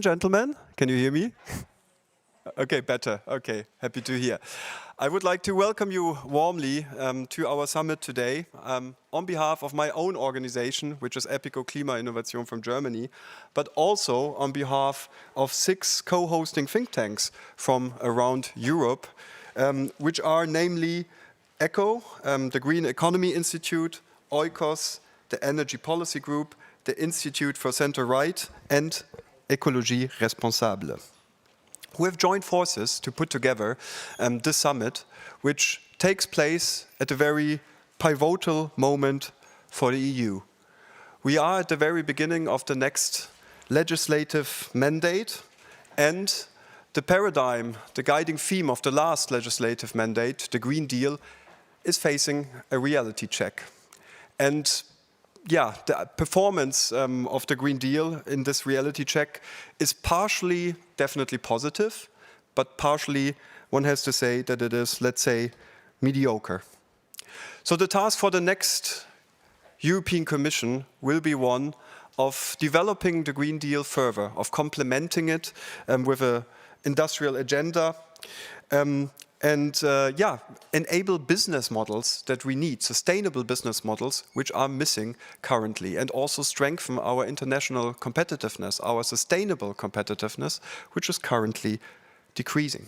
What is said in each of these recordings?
Gentlemen, can you hear me? Okay, better. Okay, happy to hear. I would like to welcome you warmly to our summit today on behalf of my own organization, which is Epico Klimainnovation from Germany, but also on behalf of 6 co-hosting think tanks from around Europe, which are namely ECHO, the Green Economy Institute, Oikos, the Energy Policy Group, the Institute for Center-Right, and Écologie Responsable, who have joined forces to put together this summit, which takes place at a very pivotal moment for the EU. We are at the very beginning of the next legislative mandate, and the paradigm, the guiding theme of the last legislative mandate, the Green Deal, is facing a reality check. And yeah, the performance of the Green Deal in this reality check is partially definitely positive, but partially one has to say that it is, let's say, mediocre. So the task for the next European Commission will be one of developing the Green Deal further, of complementing it with an industrial agenda, enable business models that we need, sustainable business models, which are missing currently, and also strengthen our international competitiveness, our sustainable competitiveness, which is currently decreasing.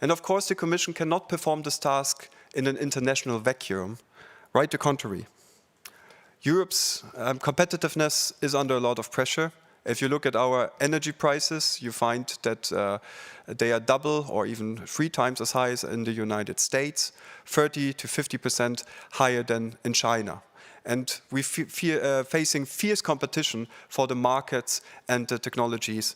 And of course, the Commission cannot perform this task in an international vacuum. Right the contrary. Europe's competitiveness is under a lot of pressure. If you look at our energy prices, you find that they are double or even 3 times as high as in the United States, 30 to 50% higher than in China. And we're facing fierce competition for the markets and the technologies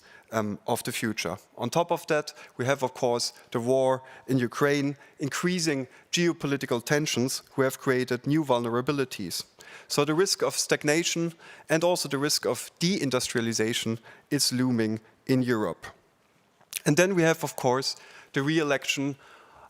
of the future. On top of that, we have, of course, the war in Ukraine, increasing geopolitical tensions who have created new vulnerabilities. So the risk of stagnation and also the risk of deindustrialization is looming in Europe. And then we have, of course, the re-election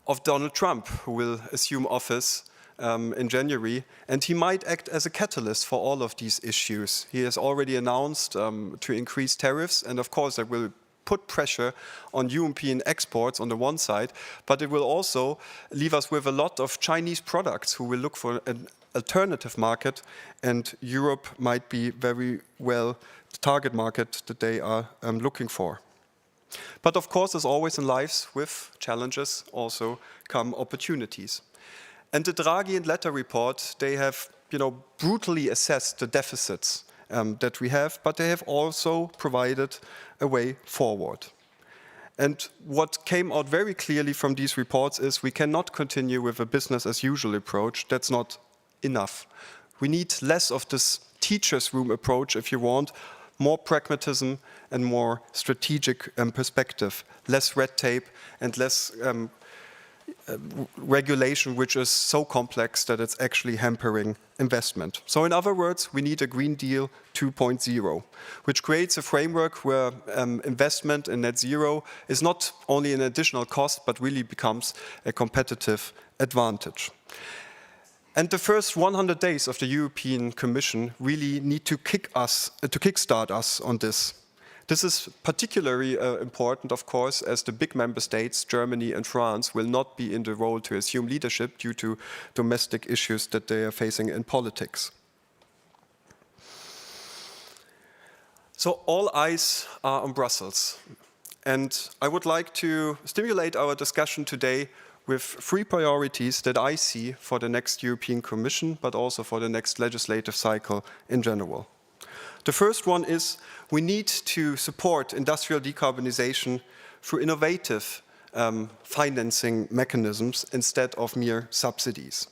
of Donald Trump, who will assume office in January, and he might act as a catalyst for all of these issues. He has already announced to increase tariffs, and of course that will put pressure on European exports on the one side, but it will also leave us with a lot of Chinese products who will look for an alternative market, and Europe might be very well the target market that they are looking for. But of course, as always in life, with challenges also come opportunities. And the Draghi and Letta report, they have brutally assessed the deficits that we have, but they have also provided a way forward. And what came out very clearly from these reports is we cannot continue with a business as usual approach. That's not enough. We need less of this teacher's room approach, if you want, more pragmatism and more strategic perspective, less red tape and less regulation, which is so complex that it's actually hampering investment. So in other words, we need a Green Deal 2.0, which creates a framework where investment in net zero is not only an additional cost, but really becomes a competitive advantage. And the first 100 days of the European Commission really need to kickstart us on this. This is particularly important, of course, as the big member states, Germany and France, will not be in the role to assume leadership due to domestic issues that they are facing in politics. So all eyes are on Brussels. And I would like to stimulate our discussion today with 3 priorities that I see for the next European Commission, but also for the next legislative cycle in general. The first one is we need to support industrial decarbonization through innovative financing mechanisms instead of mere subsidies.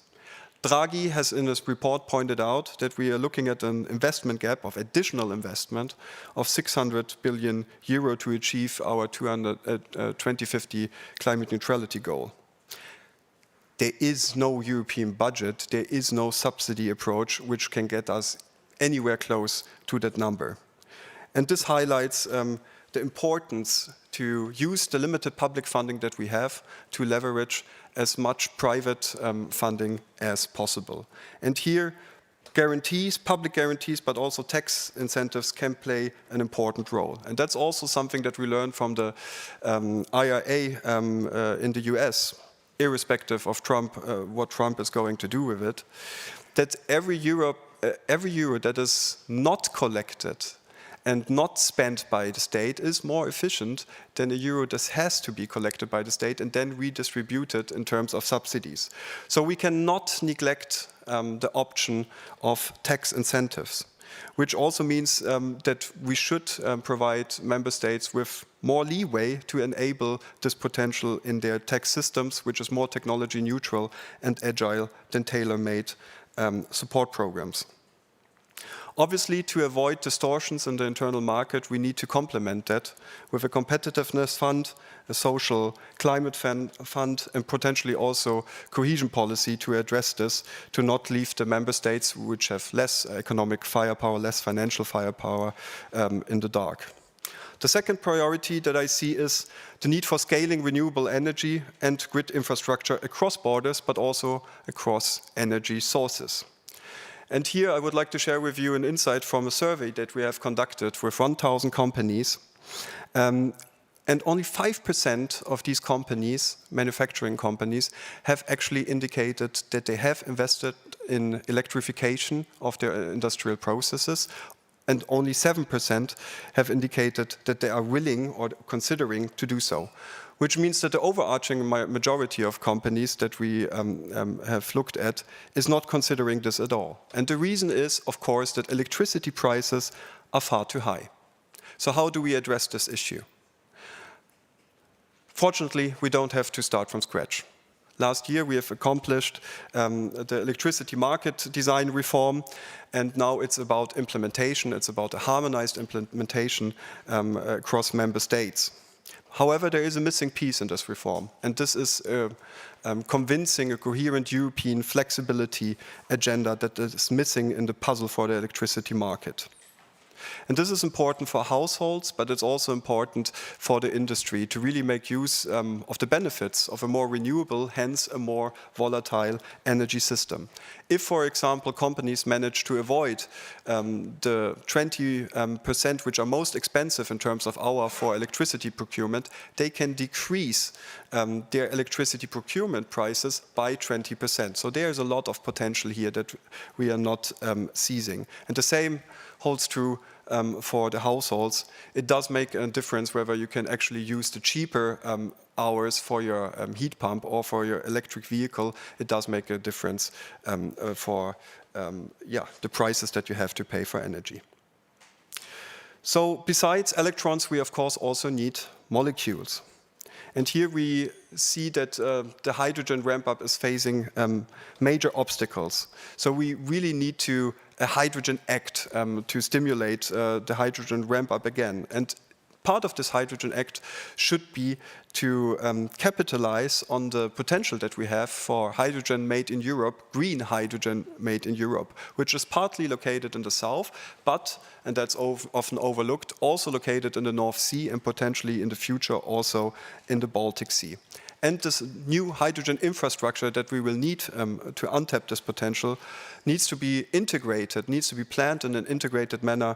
Draghi has in his report pointed out that we are looking at an investment gap of additional investment of 600 billion euro to achieve our 2050 climate neutrality goal. There is no European budget, there is no subsidy approach which can get us anywhere close to that number. And this highlights the importance to use the limited public funding that we have to leverage as much private funding as possible. And here, guarantees, public guarantees, but also tax incentives can play an important role. And that's also something that we learned from the IRA in the US, irrespective of Trump, what Trump is going to do with it, that every euro that is not collected and not spent by the state is more efficient than a euro that has to be collected by the state and then redistributed in terms of subsidies. So we cannot neglect the option of tax incentives, which also means that we should provide member states with more leeway to enable this potential in their tax systems, which is more technology neutral and agile than tailor-made support programs. Obviously, to avoid distortions in the internal market, we need to complement that with a competitiveness fund, a social climate fund, and potentially also cohesion policy to address this, to not leave the member states which have less economic firepower, less financial firepower in the dark. The second priority that I see is the need for scaling renewable energy and grid infrastructure across borders, but also across energy sources. And here I would like to share with you an insight from a survey that we have conducted with 1,000 companies. And only 5% of these companies, manufacturing companies, have actually indicated that they have invested in electrification of their industrial processes. And only 7% have indicated that they are willing or considering to do so, which means that the overarching majority of companies that we have looked at is not considering this at all. And the reason is, of course, that electricity prices are far too high. So how do we address this issue? Fortunately, we don't have to start from scratch. Last year, we have accomplished the electricity market design reform, and now it's about implementation. It's about a harmonized implementation across member states. However, there is a missing piece in this reform, and this is convincing a coherent European flexibility agenda that is missing in the puzzle for the electricity market. And this is important for households, but it's also important for the industry to really make use of the benefits of a more renewable, hence a more volatile energy system. If, for example, companies manage to avoid the 20% which are most expensive in terms of hour for electricity procurement, they can decrease their electricity procurement prices by 20%. So there's a lot of potential here that we are not seizing. And the same holds true for the households. It does make a difference whether you can actually use the cheaper hours for your heat pump or for your electric vehicle. It does make a difference for the prices that you have to pay for energy. So besides electrons, we of course also need molecules. And here we see that the hydrogen ramp-up is facing major obstacles. So we really need a Hydrogen Act to stimulate the hydrogen ramp-up again. And part of this Hydrogen Act should be to capitalize on the potential that we have for hydrogen made in Europe, green hydrogen made in Europe, which is partly located in the south, but, and that's often overlooked, also located in the North Sea and potentially in the future also in the Baltic Sea. And this new hydrogen infrastructure that we will need to untap this potential needs to be integrated, needs to be planned in an integrated manner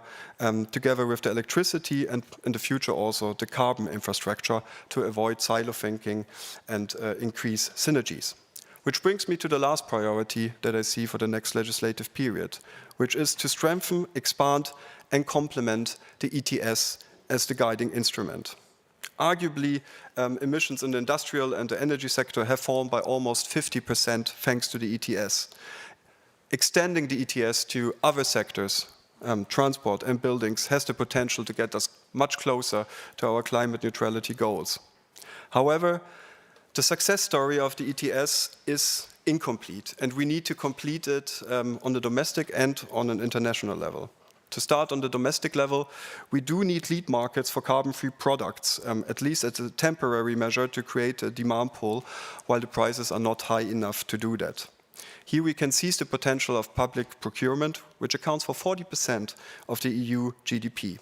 together with the electricity and in the future also the carbon infrastructure to avoid silo thinking and increase synergies. Which brings me to the last priority that I see for the next legislative period, which is to strengthen, expand and complement the ETS as the guiding instrument. Arguably, emissions in the industrial and the energy sector have fallen by almost 50% thanks to the ETS. Extending the ETS to other sectors, transport and buildings, has the potential to get us much closer to our climate neutrality goals. However, the success story of the ETS is incomplete, and we need to complete it on the domestic and on an international level. To start on the domestic level, we do need lead markets for carbon-free products, at least as a temporary measure to create a demand pull while the prices are not high enough to do that. Here we can seize the potential of public procurement, which accounts for 40% of the EU GDP.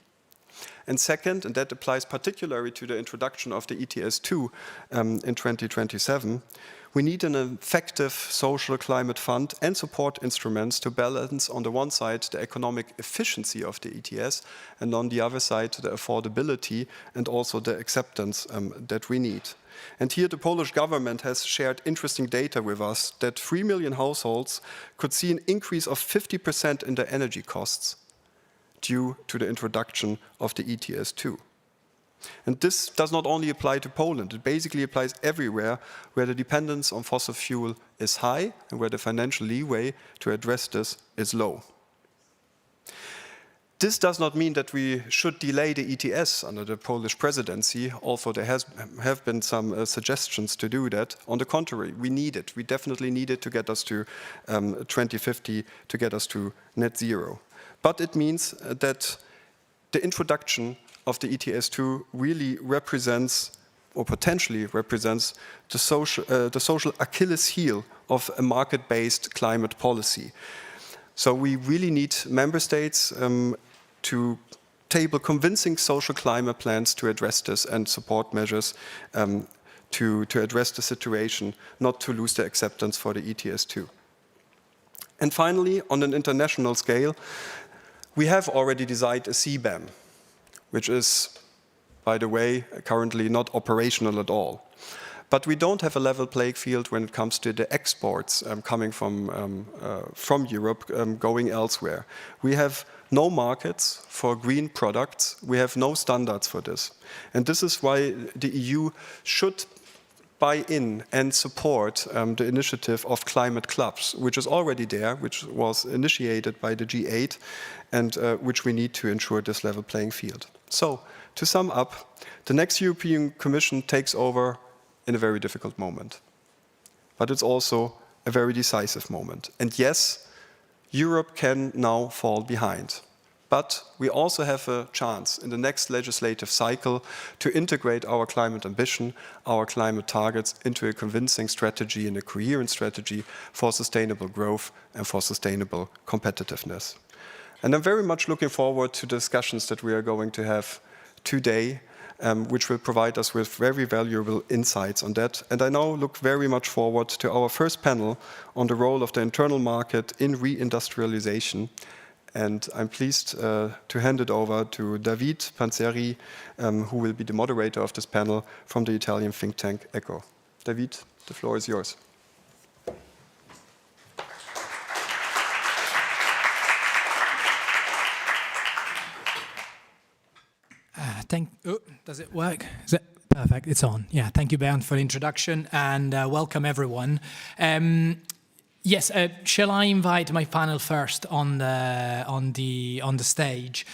And second, and that applies particularly to the introduction of the ETS2 in 2027, we need an effective social climate fund and support instruments to balance, on the one side, the economic efficiency of the ETS, and on the other side, the affordability and also the acceptance that we need. And here the Polish government has shared interesting data with us that 3 million households could see an increase of 50% in their energy costs due to the introduction of the ETS2. And this does not only apply to Poland, it basically applies everywhere where the dependence on fossil fuel is high and where the financial leeway to address this is low. This does not mean that we should delay the ETS under the Polish presidency, although there have been some suggestions to do that. On the contrary, we need it. We definitely need it to get us to 2050, to get us to net zero. But it means that the introduction of the ETS2 really represents, or potentially represents, the social Achilles heel of a market-based climate policy. So we really need member states to table convincing social climate plans to address this and support measures to address the situation, not to lose the acceptance for the ETS2. And finally, on an international scale, we have already designed a CBAM, which is, by the way, currently not operational at all. But we don't have a level playing field when it comes to the exports coming from Europe going elsewhere. We have no markets for green products. We have no standards for this. And this is why the EU should buy in and support the initiative of climate clubs, which is already there, which was initiated by the G8, and which we need to ensure this level playing field. So, to sum up, the next European Commission takes over in a very difficult moment. But it's also a very decisive moment. And yes, Europe can now fall behind. But we also have a chance in the next legislative cycle to integrate our climate ambition, our climate targets into a convincing strategy and a coherent strategy for sustainable growth and for sustainable competitiveness. And I'm very much looking forward to discussions that we are going to have today, which will provide us with very valuable insights on that. And I now look very much forward to our first panel on the role of the internal market in reindustrialization. And I'm pleased to hand it over to David Panzeri, who will be the moderator of this panel from the Italian think tank ECHO. David, the floor is yours. Does it work? Is it perfect? It's on. Yeah. Thank you, Bernd, for the introduction, and welcome everyone. Yes. Shall I invite my panel first on the stage?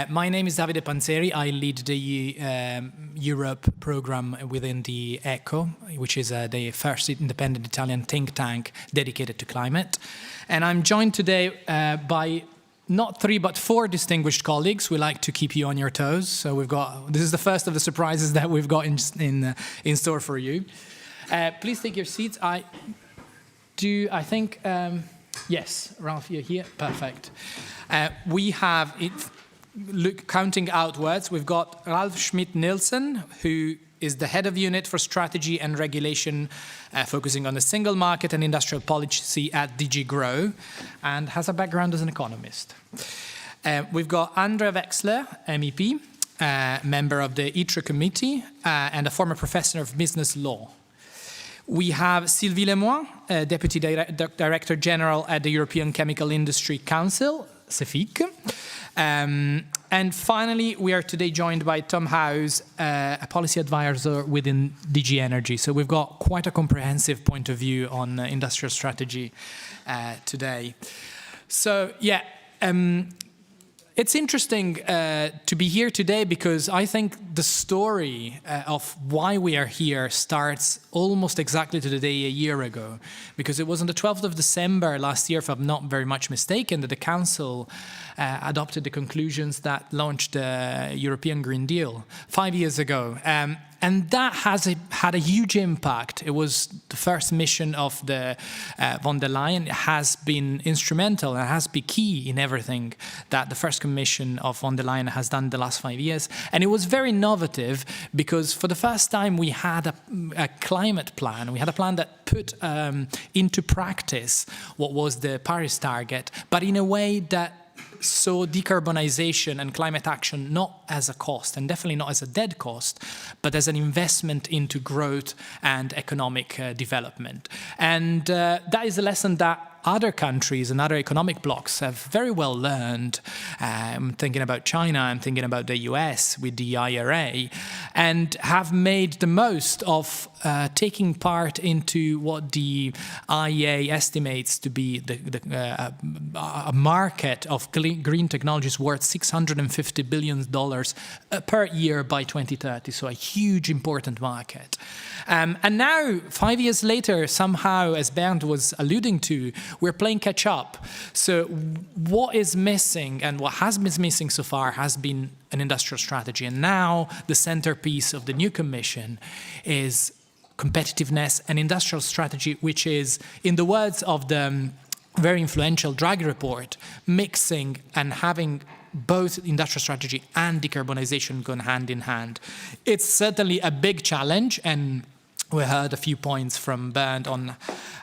My name is Davide Panzeri. I lead the Europe program within the ECHO, which is the first independent Italian think tank dedicated to climate, and I'm joined today by not 3, but 4 distinguished colleagues. We like to keep you on your toes. So this is the first of the surprises that we've got in store for you. Please take your seats. Yes, Ralph, you're here. Perfect. We have, counting outwards, we've got Ralf Schmidt-Nielsen, who is the head of unit for strategy and regulation, focusing on the single market and industrial policy at DG GROW, and has a background as an economist. We've got Andrea Wexler, MEP, member of the ITRE committee, and a former professor of business law. We have Sylvie Lemoine, Deputy Director General at the European Chemical Industry Council, CEFIC. And finally, we are today joined by Tom House, a policy advisor within DG Energy. So we've got quite a comprehensive point of view on industrial strategy today. So yeah, it's interesting to be here today because I think the story of why we are here starts almost exactly to the day a year ago, because it was on the 12th of December last year, if I'm not very much mistaken, that the Council adopted the conclusions that launched the European Green Deal 5 years ago. And that had a huge impact. It was the first mission of the von der Leyen. It has been instrumental and has been key in everything that the first Commission of von der Leyen has done the last 5 years. And it was very innovative because for the first time we had a climate plan. We had a plan that put into practice what was the Paris target, but in a way that saw decarbonization and climate action not as a cost, and definitely not as a dead cost, but as an investment into growth and economic development. And that is a lesson that other countries and other economic blocs have very well learned. I'm thinking about China, I'm thinking about the US with the IRA, and have made the most of taking part into what the IEA estimates to be a market of green technologies worth $650 billion per year by 2030, so a huge, important market. And now, 5 years later, somehow, as Bernd was alluding to, we're playing catch up. So what is missing and what has been missing so far has been an industrial strategy. And now the centerpiece of the new commission is competitiveness and industrial strategy, which is, in the words of the very influential Draghi report, mixing and having both industrial strategy and decarbonization going hand in hand. It's certainly a big challenge, and we heard a few points from Bernd on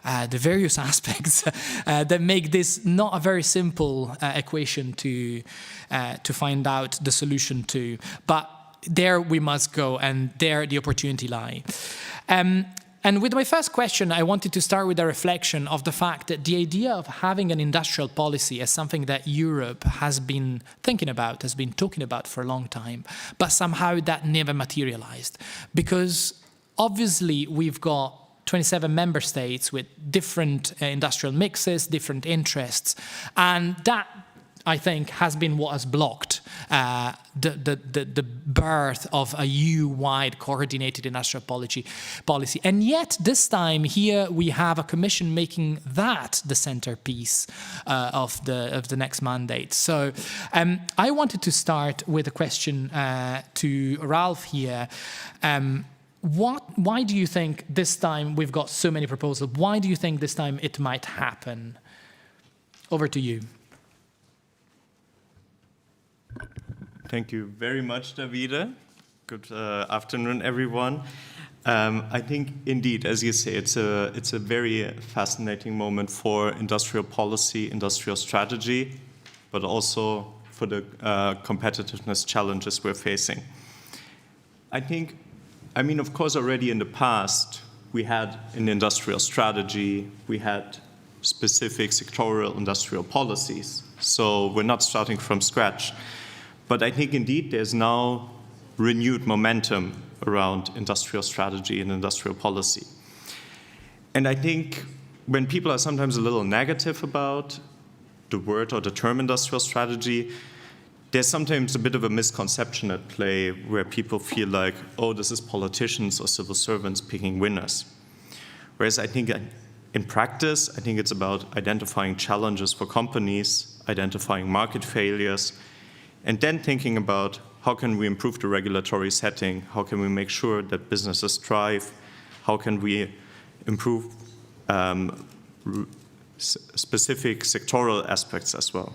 the various aspects that make this not a very simple equation to find out the solution to. But there we must go, and there the opportunity lie. And with my first question, I wanted to start with a reflection of the fact that the idea of having an industrial policy is something that Europe has been thinking about, has been talking about for a long time, but somehow that never materialized. Because obviously we've got 27 member states with different industrial mixes, different interests, and that, I think, has been what has blocked the birth of a EU-wide coordinated industrial policy. And yet, this time here, we have a commission making that the centerpiece of the next mandate. So I wanted to start with a question to Ralph here. Why do you think this time we've got so many proposals? Why do you think this time it might happen? Over to you. Thank you very much, Davide. Good afternoon, everyone. I think, indeed, as you say, it's a very fascinating moment for industrial policy, industrial strategy, but also for the competitiveness challenges we're facing. I mean, of course, already in the past, we had an industrial strategy, we had specific sectoral industrial policies, so we're not starting from scratch. But I think, indeed, there's now renewed momentum around industrial strategy and industrial policy. And I think when people are sometimes a little negative about the word or the term industrial strategy, there's sometimes a bit of a misconception at play where people feel like, oh, this is politicians or civil servants picking winners. Whereas I think in practice, I think it's about identifying challenges for companies, identifying market failures, and then thinking about how can we improve the regulatory setting, how can we make sure that businesses thrive, how can we improve specific sectoral aspects as well.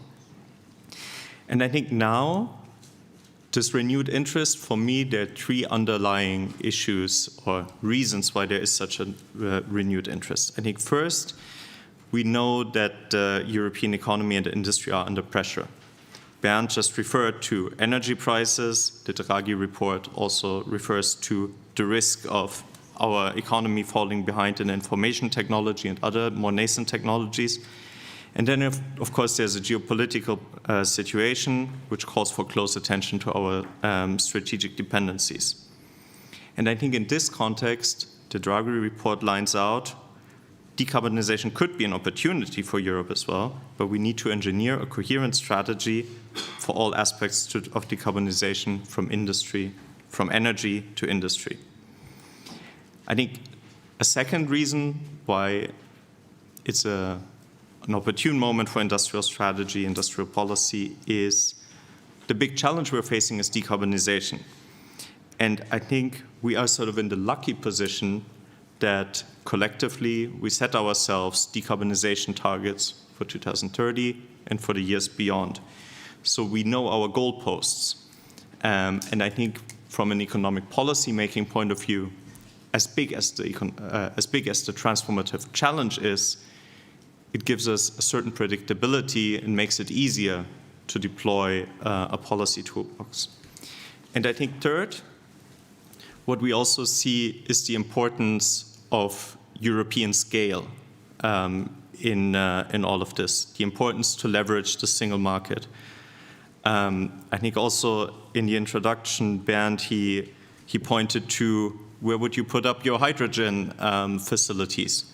And I think now, this renewed interest, for me, there are three underlying issues or reasons why there is such a renewed interest. I think first, we know that the European economy and the industry are under pressure. Bernd just referred to energy prices. The Draghi report also refers to the risk of our economy falling behind in information technology and other more nascent technologies. And then, of course, there's a geopolitical situation which calls for close attention to our strategic dependencies. And I think in this context, the Draghi report lines out decarbonization could be an opportunity for Europe as well, but we need to engineer a coherent strategy for all aspects of decarbonization from industry, from energy to industry. I think a second reason why it's an opportune moment for industrial strategy, industrial policy, is the big challenge we're facing is decarbonization. And I think we are sort of in the lucky position that collectively we set ourselves decarbonization targets for 2030 and for the years beyond. so we know our goalposts. And I think from an economic policy making point of view, as big as the transformative challenge is, it gives us a certain predictability and makes it easier to deploy a policy toolbox. And I think third, what we also see is the importance of European scale in all of this, the importance to leverage the single market. I think also in the introduction, Bernd, he pointed to where would you put up your hydrogen facilities?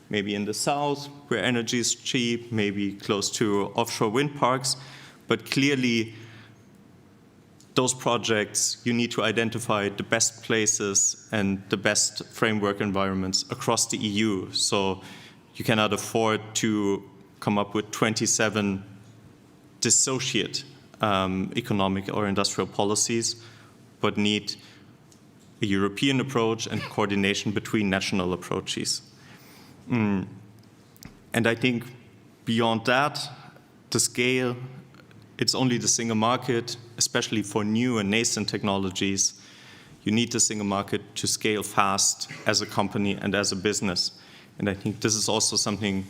Maybe in the south, where energy is cheap, maybe close to offshore wind parks, but clearly those projects, you need to identify the best places and the best framework environments across the EU. So you cannot afford to come up with 27 dissociate economic or industrial policies, but need a European approach and coordination between national approaches. And I think beyond that, the scale, it's only the single market, especially for new and nascent technologies. You need the single market to scale fast as a company and as a business. And I think this is also something,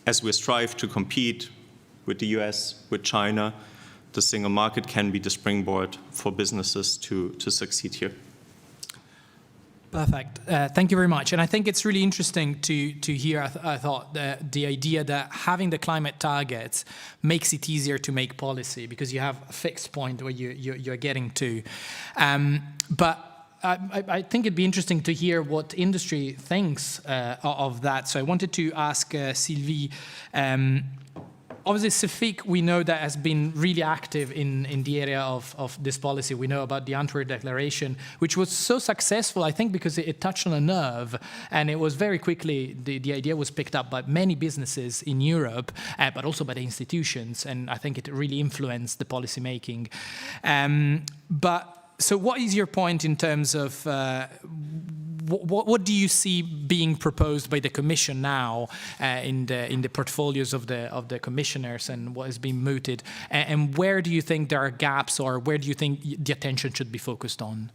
as we strive to compete with the US, with China, the single market can be the springboard for businesses to succeed here. Perfect. Thank you very much. And I think it's really interesting to hear, I thought, the idea that having the climate targets makes it easier to make policy because you have a fixed point where you're getting to. But I think it'd be interesting to hear what industry thinks of that. So I wanted to ask Sylvie, obviously, Cefic, we know that has been really active in the area of this policy. We know about the Antwerp Declaration, which was so successful, I think, because it touched on a nerve, and it was very quickly, the idea was picked up by many businesses in Europe, but also by the institutions, and I think it really influenced the policy making. So what is your point in terms of what do you see being proposed by the Commission now in the portfolios of the commissioners and what is being mooted? And where do you think there are gaps, or where do you think the attention should be focused on?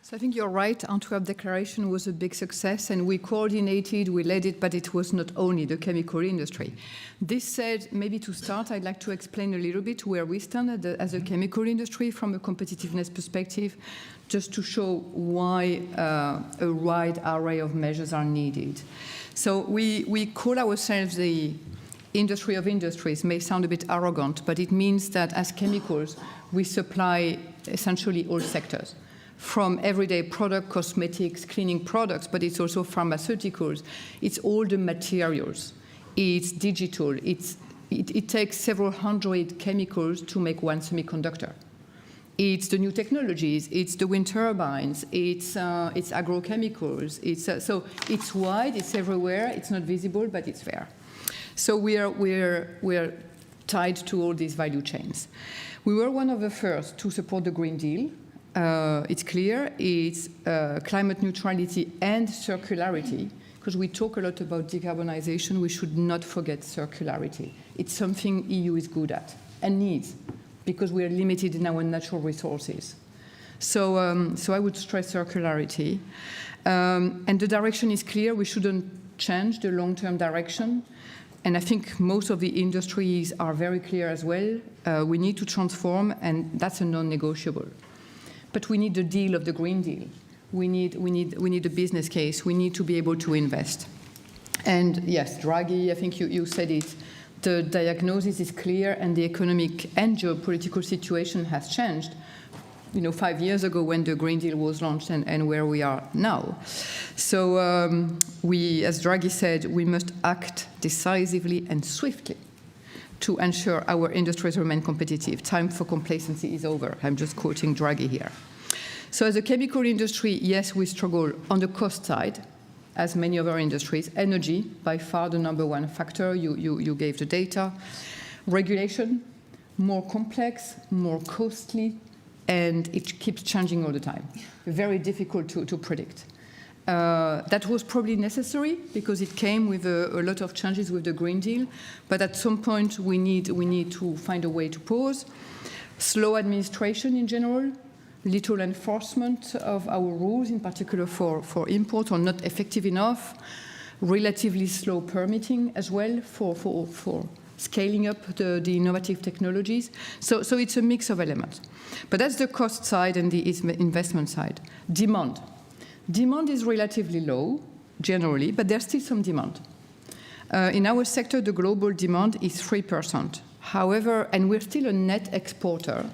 So I think you're right. Antwerp Declaration was a big success, and we coordinated, we led it, but it was not only the chemical industry. This said, maybe to start, I'd like to explain a little bit where we stand as a chemical industry from a competitiveness perspective, just to show why a wide array of measures are needed. So we call ourselves the industry of industries. May sound a bit arrogant, but it means that as chemicals, we supply essentially all sectors, from everyday product, cosmetics, cleaning products, but it's also pharmaceuticals. It's all the materials. It's digital. It takes several hundred chemicals to make one semiconductor. It's the new technologies. It's the wind turbines. It's agrochemicals. So it's wide. It's everywhere. It's not visible, but it's there. So we're tied to all these value chains. We were one of the first to support the Green Deal. It's clear, it's climate neutrality and circularity, because we talk a lot about decarbonization, we should not forget circularity. It's something EU is good at and needs, because we are limited in our natural resources. So I would stress circularity. And the direction is clear, we shouldn't change the long-term direction. And I think most of the industries are very clear as well. We need to transform, and that's a non-negotiable. But we need the deal of the Green Deal. We need a business case. We need to be able to invest. And yes, Draghi, I think you said it, the diagnosis is clear and the economic and geopolitical situation has changed. 5 years ago when the Green Deal was launched and where we are now. So as Draghi said, we must act decisively and swiftly to ensure our industries remain competitive. Time for complacency is over. I'm just quoting Draghi here. So as a chemical industry, yes, we struggle on the cost side, as many of our industries. Energy, by far the number one factor. You gave the data. Regulation, more complex, more costly, and it keeps changing all the time. Very difficult to predict. That was probably necessary because it came with a lot of changes with the Green Deal. But at some point, we need to find a way to pause. Slow administration in general, little enforcement of our rules, in particular for import, or not effective enough. Relatively slow permitting as well for scaling up the innovative technologies. So it's a mix of elements. But that's the cost side and the investment side. Demand. Demand is relatively low, generally, but there's still some demand. In our sector, the global demand is 3%. However, and we're still a net exporter,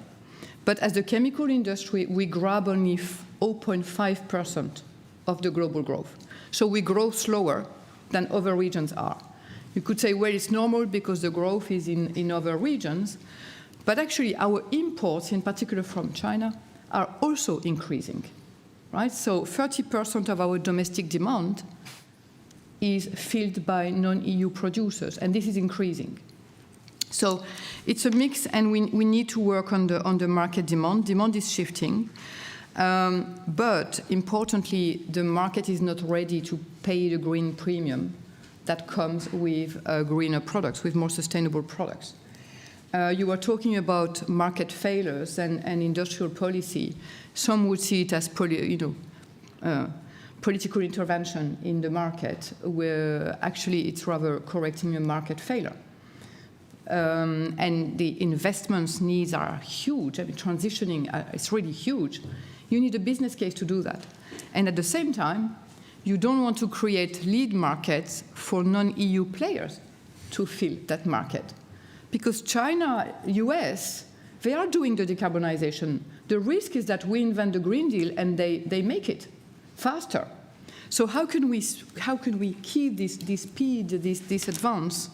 but as the chemical industry, we grab only 0.5% of the global growth. So we grow slower than other regions are. You could say, well, it's normal because the growth is in other regions, but actually our imports, in particular from China, are also increasing. Right? So 30% of our domestic demand is filled by non-EU producers, and this is increasing. So it's a mix, and we need to work on the market demand. Demand is shifting, but importantly, the market is not ready to pay the green premium that comes with greener products, with more sustainable products. You were talking about market failures and industrial policy. Some would see it as political intervention in the market, where actually it's rather correcting a market failure. And the investments needs are huge. I mean, transitioning is really huge. You need a business case to do that. And at the same time, you don't want to create lead markets for non-EU players to fill that market. Because China, US, they are doing the decarbonization. The risk is that we invent the Green Deal and they make it faster. So how can we keep this speed, this advance?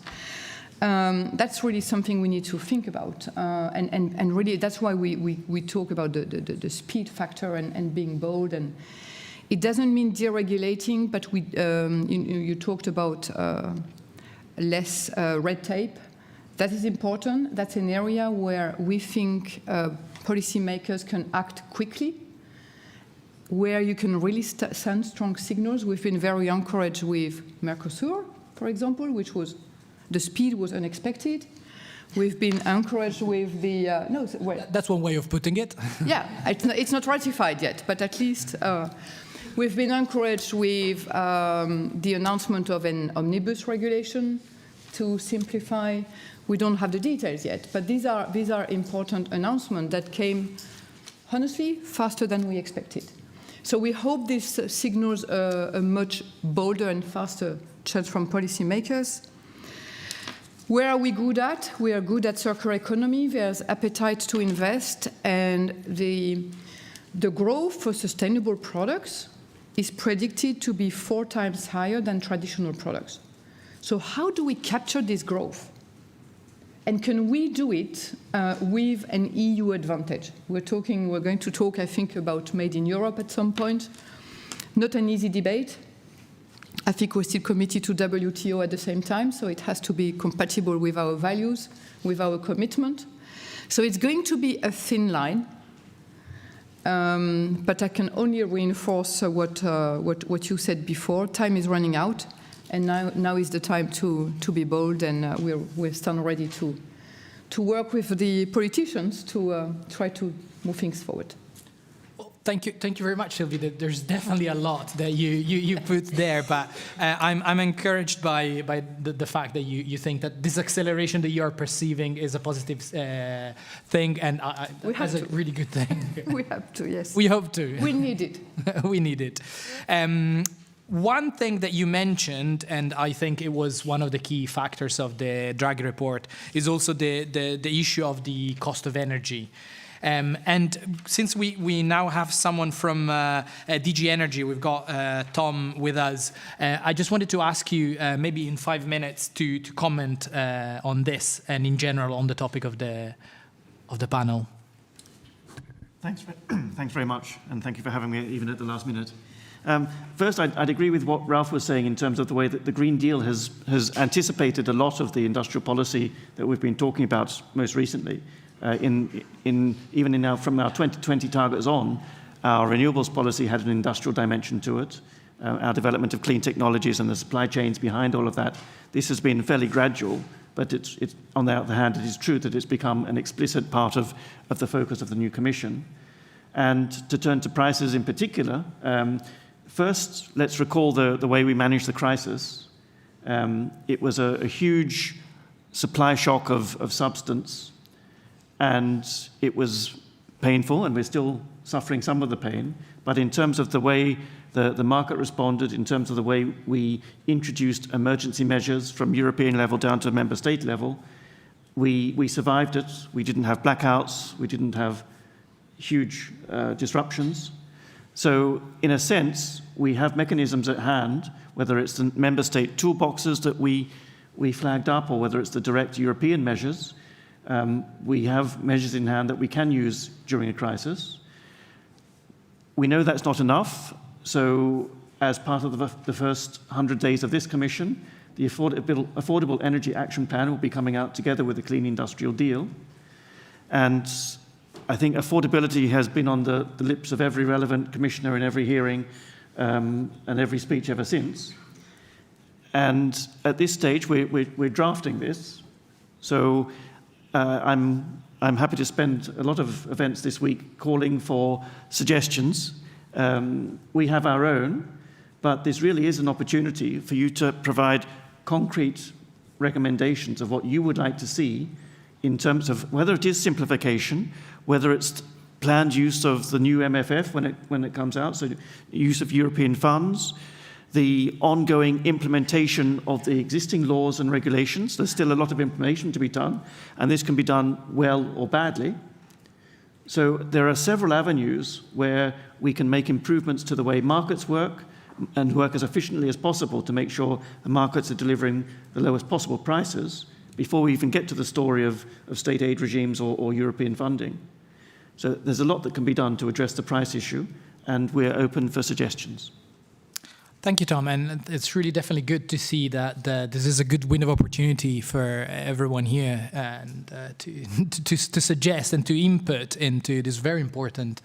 That's really something we need to think about. And really, that's why we talk about the speed factor and being bold. And it doesn't mean deregulating, but you talked about less red tape. That is important. That's an area where we think policymakers can act quickly, where you can really send strong signals. We've been very encouraged with Mercosur, for example, which was the speed was unexpected. We've been encouraged with the That's one way of putting it. Yeah, it's not ratified yet, but at least we've been encouraged with the announcement of an omnibus regulation to simplify. We don't have the details yet, but these are important announcements that came, honestly, faster than we expected. So we hope this signals a much bolder and faster change from policymakers. Where are we good at? We are good at circular economy. There's appetite to invest, and the growth for sustainable products is predicted to be 4 times higher than traditional products. So how do we capture this growth? And can we do it with an EU advantage? We're going to talk, I think, about Made in Europe at some point. Not an easy debate. I think we're still committed to WTO at the same time, so it has to be compatible with our values, with our commitment. So it's going to be a thin line, but I can only reinforce what you said before. Time is running out, and now is the time to be bold, and we're stand ready to work with the politicians to try to move things forward. Thank you very much, Sylvie. There's definitely a lot that you put there, but I'm encouraged by the fact that you think that this acceleration that you are perceiving is a positive thing, and as a really good thing. We have to, yes. We hope to. We need it. We need it. One thing that you mentioned, and I think it was one of the key factors of the Draghi report, is also the issue of the cost of energy. And since we now have someone from DG Energy, we've got Tom with us, I just wanted to ask you maybe in 5 minutes to comment on this and in general on the topic of the panel. Thanks very much, and thank you for having me even at the last minute. First, I'd agree with what Ralph was saying in terms of the way that the Green Deal has anticipated a lot of the industrial policy that we've been talking about most recently. From our 2020 targets on, our renewables policy had an industrial dimension to it. our development of clean technologies and the supply chains behind all of that, this has been fairly gradual, but it's on the other hand, it is true that it's become an explicit part of the focus of the new Commission. And to turn to prices in particular, first, let's recall the way we managed the crisis. It was a huge supply shock of substance, and it was painful, and we're still suffering some of the pain. But in terms of the way the market responded, in terms of the way we introduced emergency measures from European level down to member state level, we survived it. We didn't have blackouts. We didn't have huge disruptions. So in a sense, we have mechanisms at hand, whether it's the member state toolboxes that we flagged up or whether it's the direct European measures. We have measures in hand that we can use during a crisis. We know that's not enough, so as part of the first 100 days of this Commission, the Affordable Energy Action Plan will be coming out together with the Clean Industrial Deal. And I think affordability has been on the lips of every relevant commissioner in every hearing and every speech ever since. And at this stage, we're drafting this. So I'm happy to spend a lot of events this week calling for suggestions. We have our own, but this really is an opportunity for you to provide concrete recommendations of what you would like to see in terms of whether it is simplification, whether it's planned use of the new MFF when it comes out, so use of European funds, the ongoing implementation of the existing laws and regulations. There's still a lot of implementation to be done, and this can be done well or badly. So there are several avenues where we can make improvements to the way markets work and work as efficiently as possible to make sure the markets are delivering the lowest possible prices before we even get to the story of state aid regimes or European funding. So there's a lot that can be done to address the price issue, and we're open for suggestions. Thank you, Tom. And it's really definitely good to see that this is a good window of opportunity for everyone here and to suggest and to input into this very important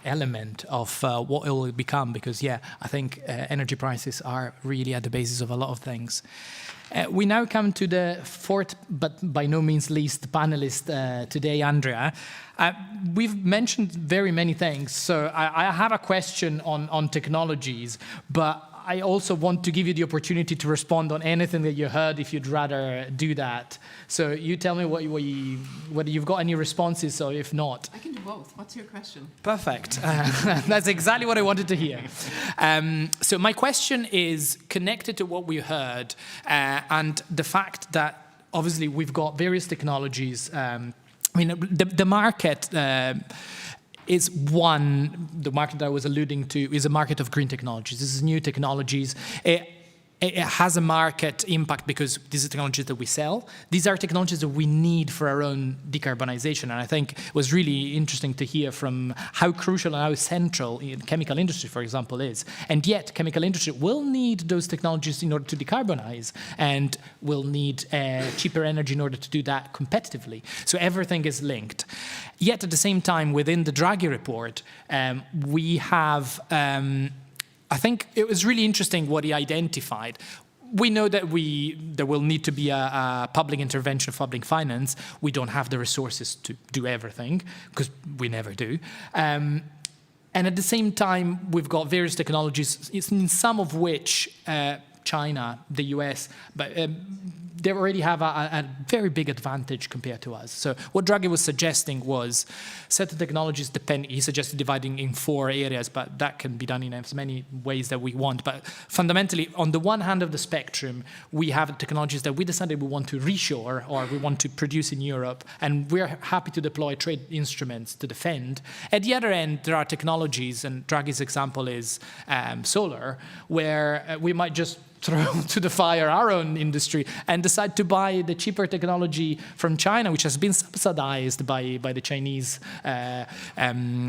element of what it will become. Because, yeah, I think energy prices are really at the basis of a lot of things. We now come to the fourth, but by no means least, panelist today, Andrea. We've mentioned very many things, so I have a question on technologies, but I also want to give you the opportunity to respond on anything that you heard if you'd rather do that. So you tell me whether you've got any responses, or if not. I can do both. What's your question? Perfect. That's exactly what I wanted to hear. So my question is connected to what we heard and the fact that obviously we've got various technologies. I mean, the market is the market that I was alluding to is a market of green technologies. This is new technologies. It has a market impact because these are technologies that we sell. These are technologies that we need for our own decarbonization. And I think it was really interesting to hear from how crucial and how central chemical industry, for example, is. And yet, chemical industry will need those technologies in order to decarbonize and will need cheaper energy in order to do that competitively. So everything is linked. Yet, at the same time, within the Draghi report, we have... I think it was really interesting what he identified. We know that there will need to be a public intervention of public finance. We don't have the resources to do everything, because we never do. And at the same time, we've got various technologies, in some of which China, the US, but they already have a very big advantage compared to us. So what Draghi was suggesting was certain technologies depend, he suggested dividing in 4 areas, but that can be done in as many ways that we want. But fundamentally, on the one hand of the spectrum, we have technologies that we decided we want to reshore or we want to produce in Europe, and we're happy to deploy trade instruments to defend. At the other end, there are technologies, and Draghi's example is solar, where we might just throw to the fire our own industry and decide to buy the cheaper technology from China, which has been subsidized by the Chinese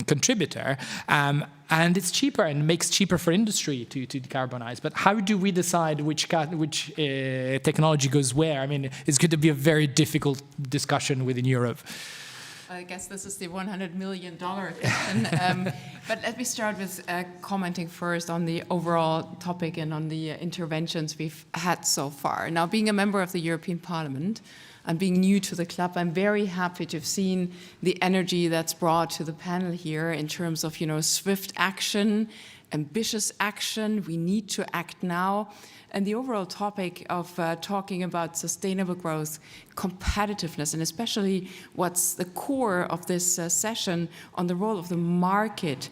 contributor. And it's cheaper and makes cheaper for industry to decarbonize. But how do we decide which technology goes where? I mean, it's going to be a very difficult discussion within Europe. I guess this is the $100 million question. But let me start with commenting first on the overall topic and on the interventions we've had so far. Now, being a member of the European Parliament and being new to the club, I'm very happy to have seen the energy that's brought to the panel here in terms of, swift action, ambitious action. We need to act now. And the overall topic of talking about sustainable growth, competitiveness, and especially what's the core of this session on the role of the market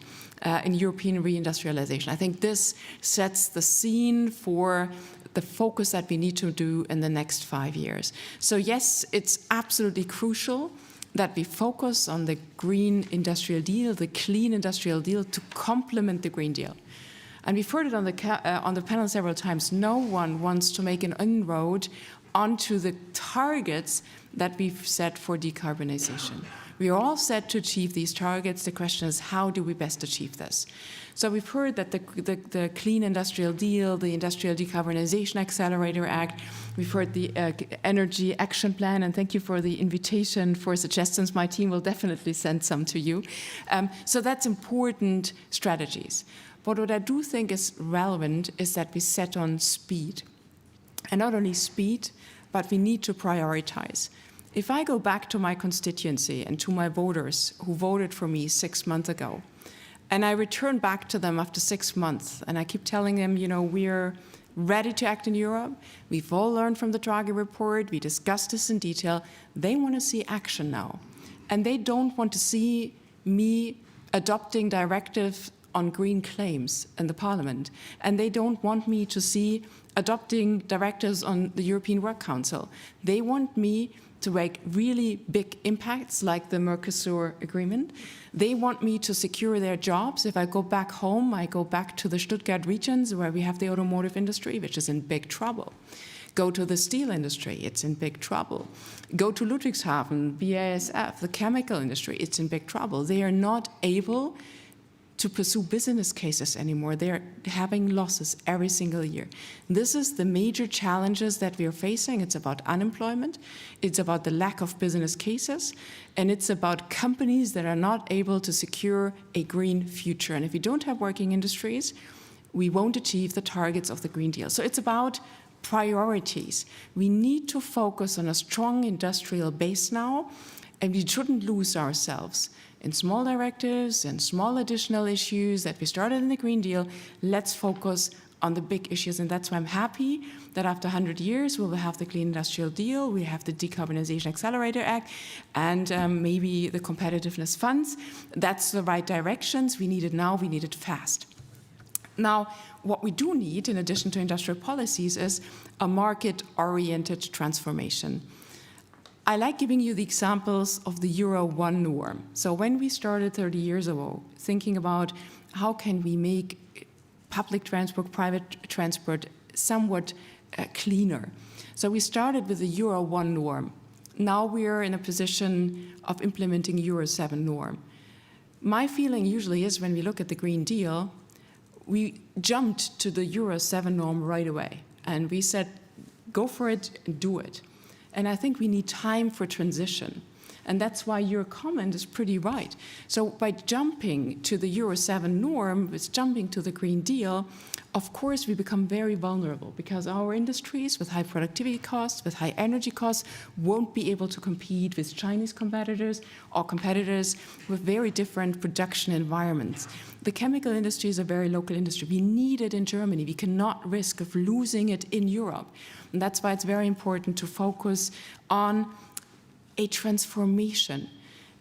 in European reindustrialization. I think this sets the scene for the focus that we need to do in the next 5 years. So yes, it's absolutely crucial that we focus on the Green Industrial Deal, the Clean Industrial Deal, to complement the Green Deal. And we've heard it on the panel several times. No one wants to make an inroad onto the targets that we've set for decarbonization. We are all set to achieve these targets. The question is, how do we best achieve this? So we've heard that the Clean Industrial Deal, the Industrial Decarbonization Accelerator Act, we've heard the Energy Action Plan, and thank you for the invitation for suggestions. My team will definitely send some to you. So that's important strategies. But what I do think is relevant is that we set on speed. And not only speed, but we need to prioritize. If I go back to my constituency and to my voters who voted for me 6 months ago, and I return back to them after 6 months, and I keep telling them, we're ready to act in Europe. We've all learned from the Draghi report. We discussed this in detail. They want to see action now. And they don't want to see me adopting directives on green claims in the Parliament. And they don't want me to see adopting directives on the European Work Council. They want me to make really big impacts like the Mercosur agreement. They want me to secure their jobs. If I go back home, I go back to the Stuttgart regions where we have the automotive industry, which is in big trouble. Go to the steel industry, it's in big trouble. Go to Ludwigshafen, BASF, the chemical industry, it's in big trouble. They are not able to pursue business cases anymore. They're having losses every single year. This is the major challenges that we are facing. It's about unemployment, it's about the lack of business cases, and it's about companies that are not able to secure a green future. And if we don't have working industries, we won't achieve the targets of the Green Deal. So it's about priorities. We need to focus on a strong industrial base now, and we shouldn't lose ourselves in small directives and small additional issues that we started in the Green Deal. Let's focus on the big issues, and that's why I'm happy that after 100 years we will have the Clean Industrial Deal, we have the Decarbonization Accelerator Act, and maybe the competitiveness funds. That's the right directions. We need it now, we need it fast. Now, what we do need, in addition to industrial policies, is a market-oriented transformation. I like giving you the examples of the Euro 1 norm. So when we started 30 years ago, thinking about how can we make public transport, private transport somewhat cleaner. So we started with the Euro 1 norm. Now we are in a position of implementing Euro 7 norm. My feeling usually is when we look at the Green Deal, we jumped to the Euro 7 norm right away. And we said, go for it and do it. And I think we need time for transition. And that's why your comment is pretty right. So by jumping to the Euro 7 norm, with jumping to the Green Deal, of course we become very vulnerable because our industries with high productivity costs, with high energy costs, won't be able to compete with Chinese competitors or competitors with very different production environments. The chemical industry is a very local industry. We need it in Germany. We cannot risk of losing it in Europe. And that's why it's very important to focus on a transformation.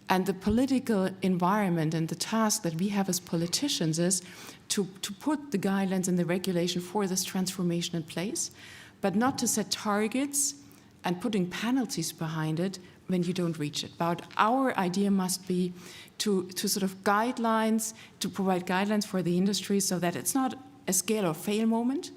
And the political environment and the task that we have as politicians is to put the guidelines and the regulation for this transformation in place, but not to set targets and putting penalties behind it when you don't reach it. But our idea must be to sort of guidelines, to provide guidelines for the industry so that it's not a scale or fail moment,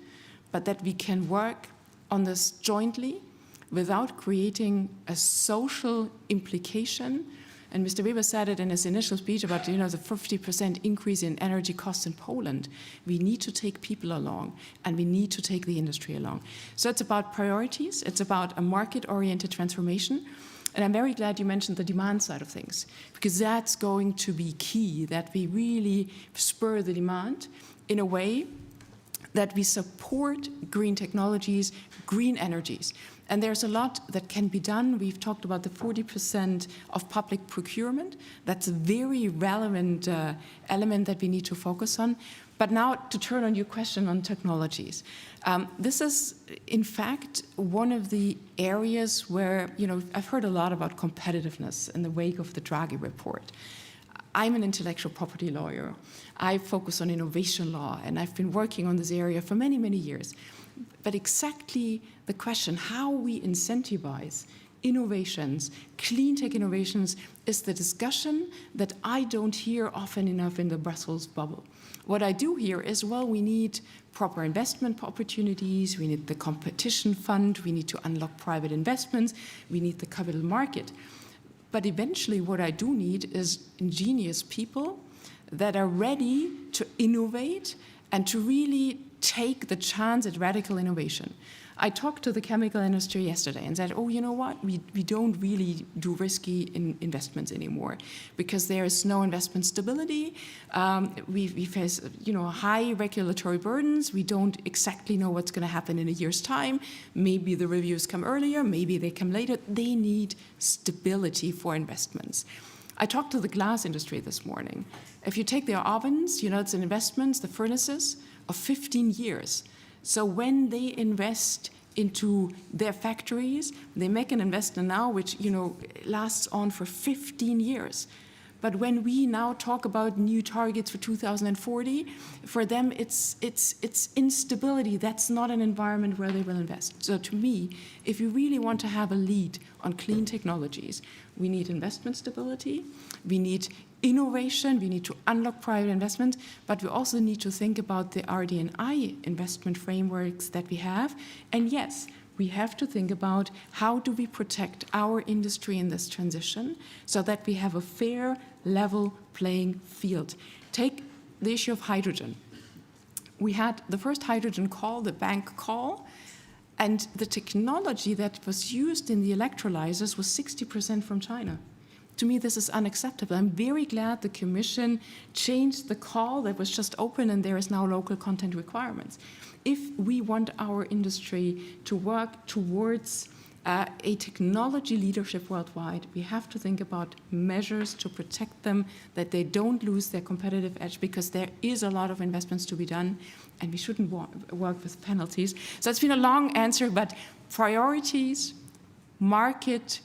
but that we can work on this jointly without creating a social implication. And Mr. Weber said it in his initial speech about, the 50% increase in energy costs in Poland. We need to take people along, and we need to take the industry along. So it's about priorities. It's about a market-oriented transformation. And I'm very glad you mentioned the demand side of things, because that's going to be key, that we really spur the demand in a way that we support green technologies, green energies. And there's a lot that can be done. We've talked about the 40% of public procurement. That's a very relevant element that we need to focus on. But now to turn on your question on technologies. This is, in fact, one of the areas where, I've heard a lot about competitiveness in the wake of the Draghi report. I'm an intellectual property lawyer. I focus on innovation law, and I've been working on this area for many, many years. But exactly the question, how we incentivize innovations, clean tech innovations, is the discussion that I don't hear often enough in the Brussels bubble. What I do hear is, well, we need proper investment opportunities, we need the competition fund, we need to unlock private investments, we need the capital market. But eventually what I do need is ingenious people that are ready to innovate and to really take the chance at radical innovation. I talked to the chemical industry yesterday and said, oh, you know what, we don't really do risky investments anymore because there is no investment stability. We face high regulatory burdens. We don't exactly know what's going to happen in a year's time. Maybe the reviews come earlier, maybe they come later. They need stability for investments. I talked to the glass industry this morning. If you take their ovens, it's an investment, the furnaces, of 15 years. So when they invest into their factories, they make an investment now which lasts on for 15 years. But when we now talk about new targets for 2040, for them it's instability. That's not an environment where they will invest. So to me, if you really want to have a lead on clean technologies, we need investment stability, we need innovation, we need to unlock private investment, but we also need to think about the RD&I investment frameworks that we have. And yes, we have to think about how do we protect our industry in this transition so that we have a fair, level playing field. Take the issue of hydrogen. We had the first hydrogen call, the bank call, and the technology that was used in the electrolyzers was 60% from China. To me, this is unacceptable. I'm very glad the Commission changed the call that was just open and there is now local content requirements. If we want our industry to work towards a technology leadership worldwide, we have to think about measures to protect them, that they don't lose their competitive edge, because there is a lot of investments to be done and we shouldn't work with penalties. So it's been a long answer, but priorities, market,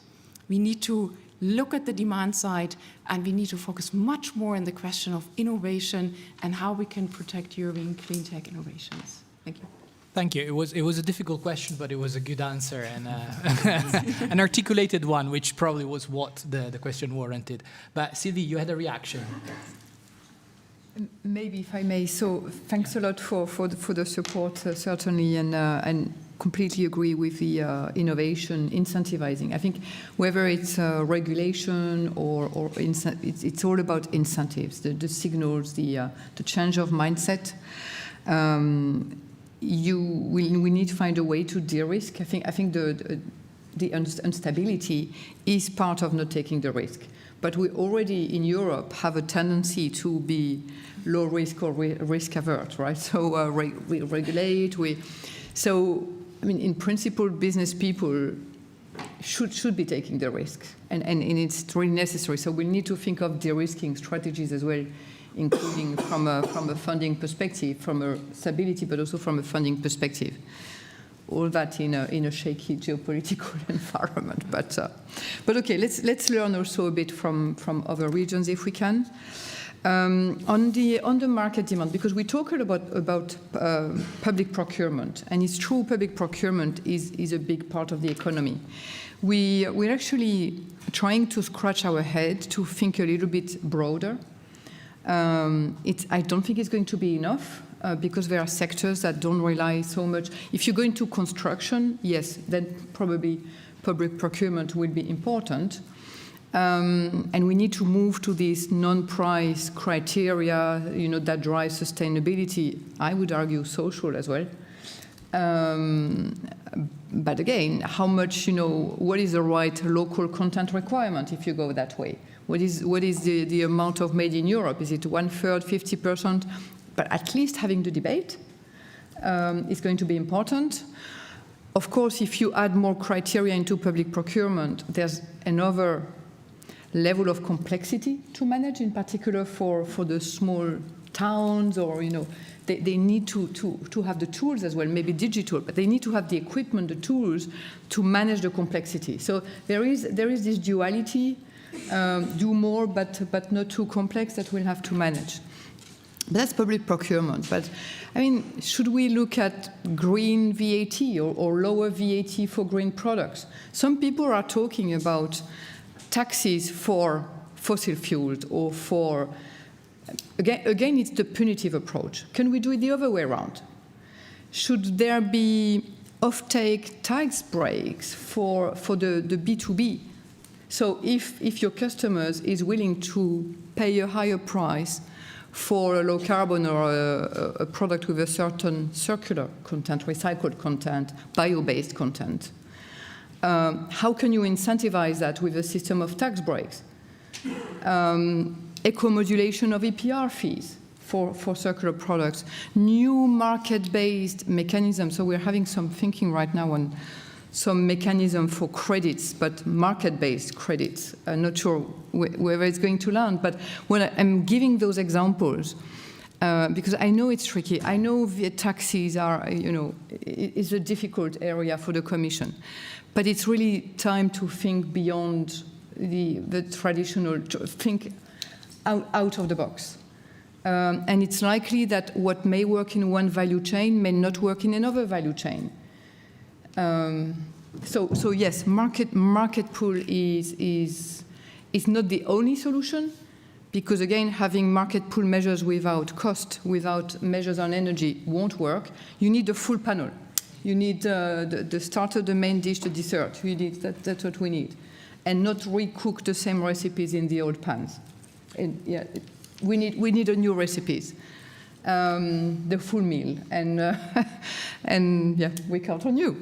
we need to look at the demand side, and we need to focus much more on the question of innovation and how we can protect European clean tech innovations. Thank you. Thank you. It was a difficult question, but it was a good answer and an articulated one, which probably was what the question warranted. But Sylvie, you had a reaction. Maybe if I may. So thanks a lot for the support, certainly, and completely agree with the innovation incentivizing. I think whether it's regulation or it's all about incentives, the signals, the change of mindset. We need to find a way to de-risk. I think the instability is part of not taking the risk. But we already in Europe have a tendency to be low risk or risk avert, right? So we regulate. So I mean, in principle, business people should be taking the risk, and it's really necessary. So we need to think of de-risking strategies as well, including from a funding perspective, from a stability, but also from a funding perspective. All that in a shaky geopolitical environment. But okay, let's learn also a bit from other regions if we can. On the market demand, because we talked about public procurement, and it's true, public procurement is a big part of the economy. We're actually trying to scratch our head to think a little bit broader. I don't think it's going to be enough because there are sectors that don't rely so much. If you go into construction, yes, then probably public procurement will be important. And we need to move to these non-price criteria, that drive sustainability. I would argue social as well. But again, how much, what is the right local content requirement if you go that way? What is the amount of made in Europe? Is it 1/3, 50%? But at least having the debate is going to be important. Of course, if you add more criteria into public procurement, there's another level of complexity to manage, in particular for the small towns, or they need to have the tools as well, maybe digital, but they need to have the equipment, the tools to manage the complexity. So there is this duality, do more but not too complex, that we'll have to manage. But that's public procurement. But I mean, should we look at green VAT or lower VAT for green products? Some people are talking about taxes for fossil fuels or for, again, it's the punitive approach. Can we do it the other way around? Should there be off-take tax breaks for the B2B? So if your customers is willing to pay a higher price for a low carbon or a product with a certain circular content, recycled content, bio-based content, how can you incentivize that with a system of tax breaks? Eco-modulation of EPR fees for circular products, new market-based mechanisms. So we're having some thinking right now on some mechanism for credits, but market-based credits. I'm not sure where it's going to land, but when I'm giving those examples, because I know it's tricky. I know the taxes are, is a difficult area for the Commission, but it's really time to think beyond the traditional, think out of the box. And it's likely that what may work in one value chain may not work in another value chain. So yes, market pool is not the only solution, because again, having market pool measures without cost, without measures on energy won't work. You need the full panel. You need the starter, the main dish, the dessert. That's what we need. And not recook the same recipes in the old pans. And yeah, we need a new recipes. The full meal, and yeah, we count on you.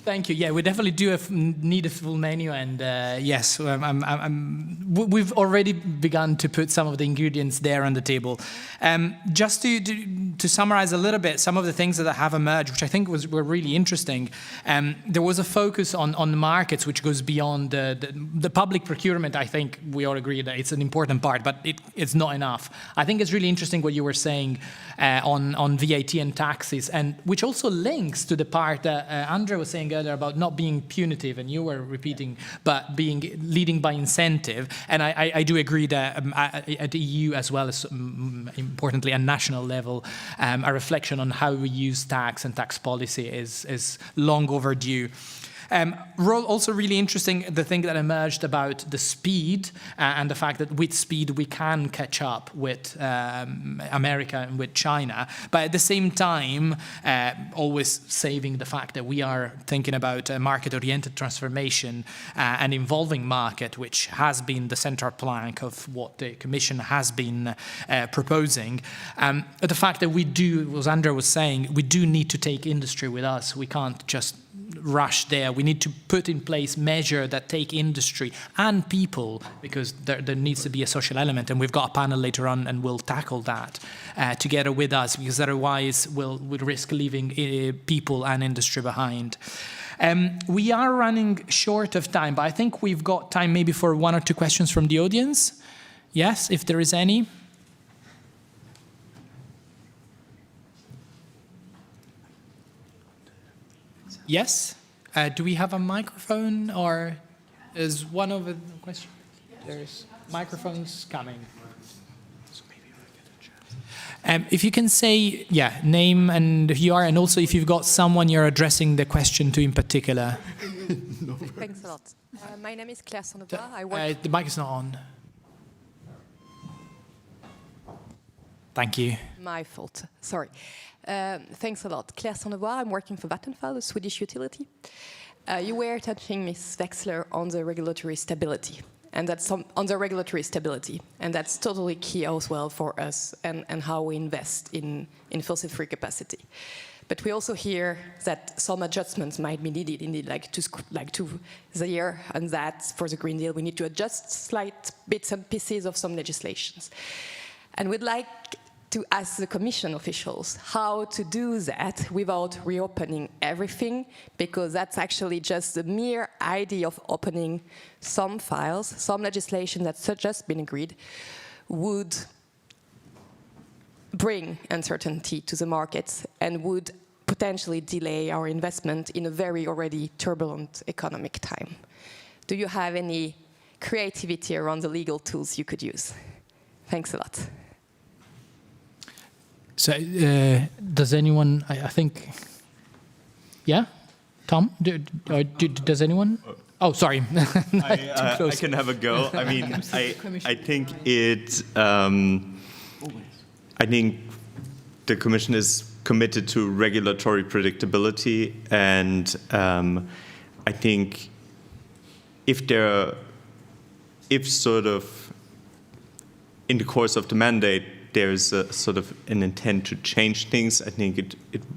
Thank you. Yeah, we definitely do need a full menu, and yes, we've already begun to put some of the ingredients there on the table. Just to summarize a little bit, some of the things that have emerged, which I think were really interesting. There was a focus on the markets, which goes beyond the public procurement. I think we all agree that it's an important part, but it's not enough. I think it's really interesting what you were saying on VAT and taxes, and which also links to the part that Andre was saying earlier about not being punitive, and you were repeating, but leading by incentive. And I do agree that at the EU as well as importantly at national level, a reflection on how we use tax and tax policy is long overdue. Also really interesting, the thing that emerged about the speed and the fact that with speed we can catch up with America and with China, but at the same time always saving the fact that we are thinking about a market-oriented transformation and involving market, which has been the central plank of what the Commission has been proposing. The fact that we do, as Andrew was saying, we do need to take industry with us. We can't just rush there. We need to put in place measures that take industry and people, because there needs to be a social element, and we've got a panel later on and we'll tackle that together with us, because otherwise we'll risk leaving people and industry behind. We are running short of time, but I think we've got time maybe for one or two questions from the audience. Yes, if there is any. Yes? Do we have a microphone, or is one of the questions? There's microphones coming. If you can say, name and who you are, and also if you've got someone you're addressing the question to in particular. Thanks a lot. My name is Claire Sandoval. I work. The mic is not on. Thank you. My fault. Sorry. Thanks a lot. Claire Sandoval, I'm working for Vattenfall, a Swedish utility. You were touching, Ms. Wexler, on the regulatory stability. and that's on the regulatory stability. And that's totally key as well for us and how we invest in fossil-free capacity. But we also hear that some adjustments might be needed, indeed, like to the year, and that for the Green Deal we need to adjust slight bits and pieces of some legislations. And we'd like to ask the Commission officials how to do that without reopening everything, because that's actually just the mere idea of opening some files, some legislation that's just been agreed, would bring uncertainty to the markets and would potentially delay our investment in a very already turbulent economic time. Do you have any creativity around the legal tools you could use? Thanks a lot. So does anyone, I think, yeah? Tom, does anyone? Oh, sorry. I can have a go. I mean, I think I think the Commission is committed to regulatory predictability, and I think if sort of in the course of the mandate there's a sort of an intent to change things, I think it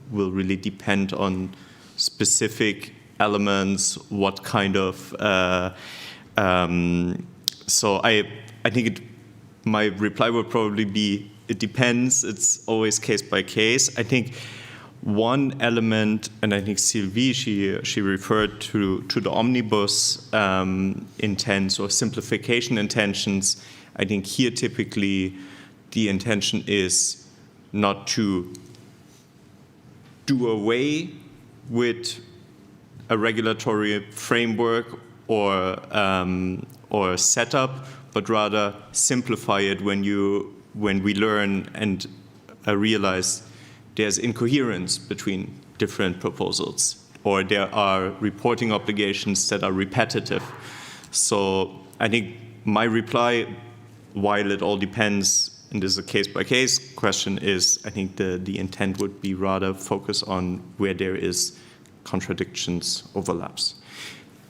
will really depend on specific elements, what kind of so I think my reply would probably be it depends. It's always case by case. I think one element, and I think Sylvie, she referred to the omnibus intents or simplification intentions. I think here typically the intention is not to do away with a regulatory framework or setup, but rather simplify it when we learn and realize there's incoherence between different proposals, or there are reporting obligations that are repetitive. So I think my reply, while it all depends, and this is a case-by-case question, is I think the intent would be rather focus on where there is contradictions, overlaps.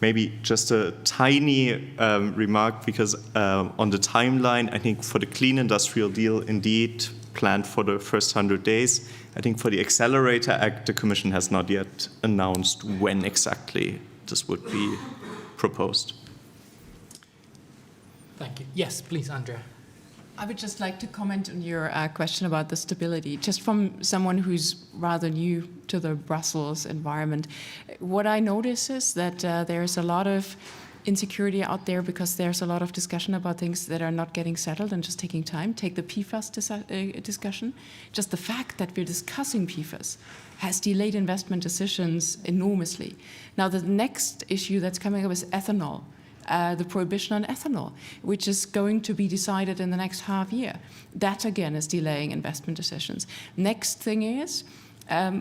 Maybe just a tiny remark, because on the timeline, I think for the Clean Industrial Deal, indeed, planned for the first 100 days. I think for the Accelerator Act, the Commission has not yet announced when exactly this would be proposed. Thank you. Yes, please, Andrea. I would just like to comment on your question about the stability. Just from someone who's rather new to the Brussels environment, what I notice is that there's a lot of insecurity out there because there's a lot of discussion about things that are not getting settled and just taking time. Take the PFAS discussion. Just the fact that we're discussing PFAS has delayed investment decisions enormously. Now, the next issue that's coming up is ethanol. The prohibition on ethanol, which is going to be decided in the next half year. That, again, is delaying investment decisions. Next thing is,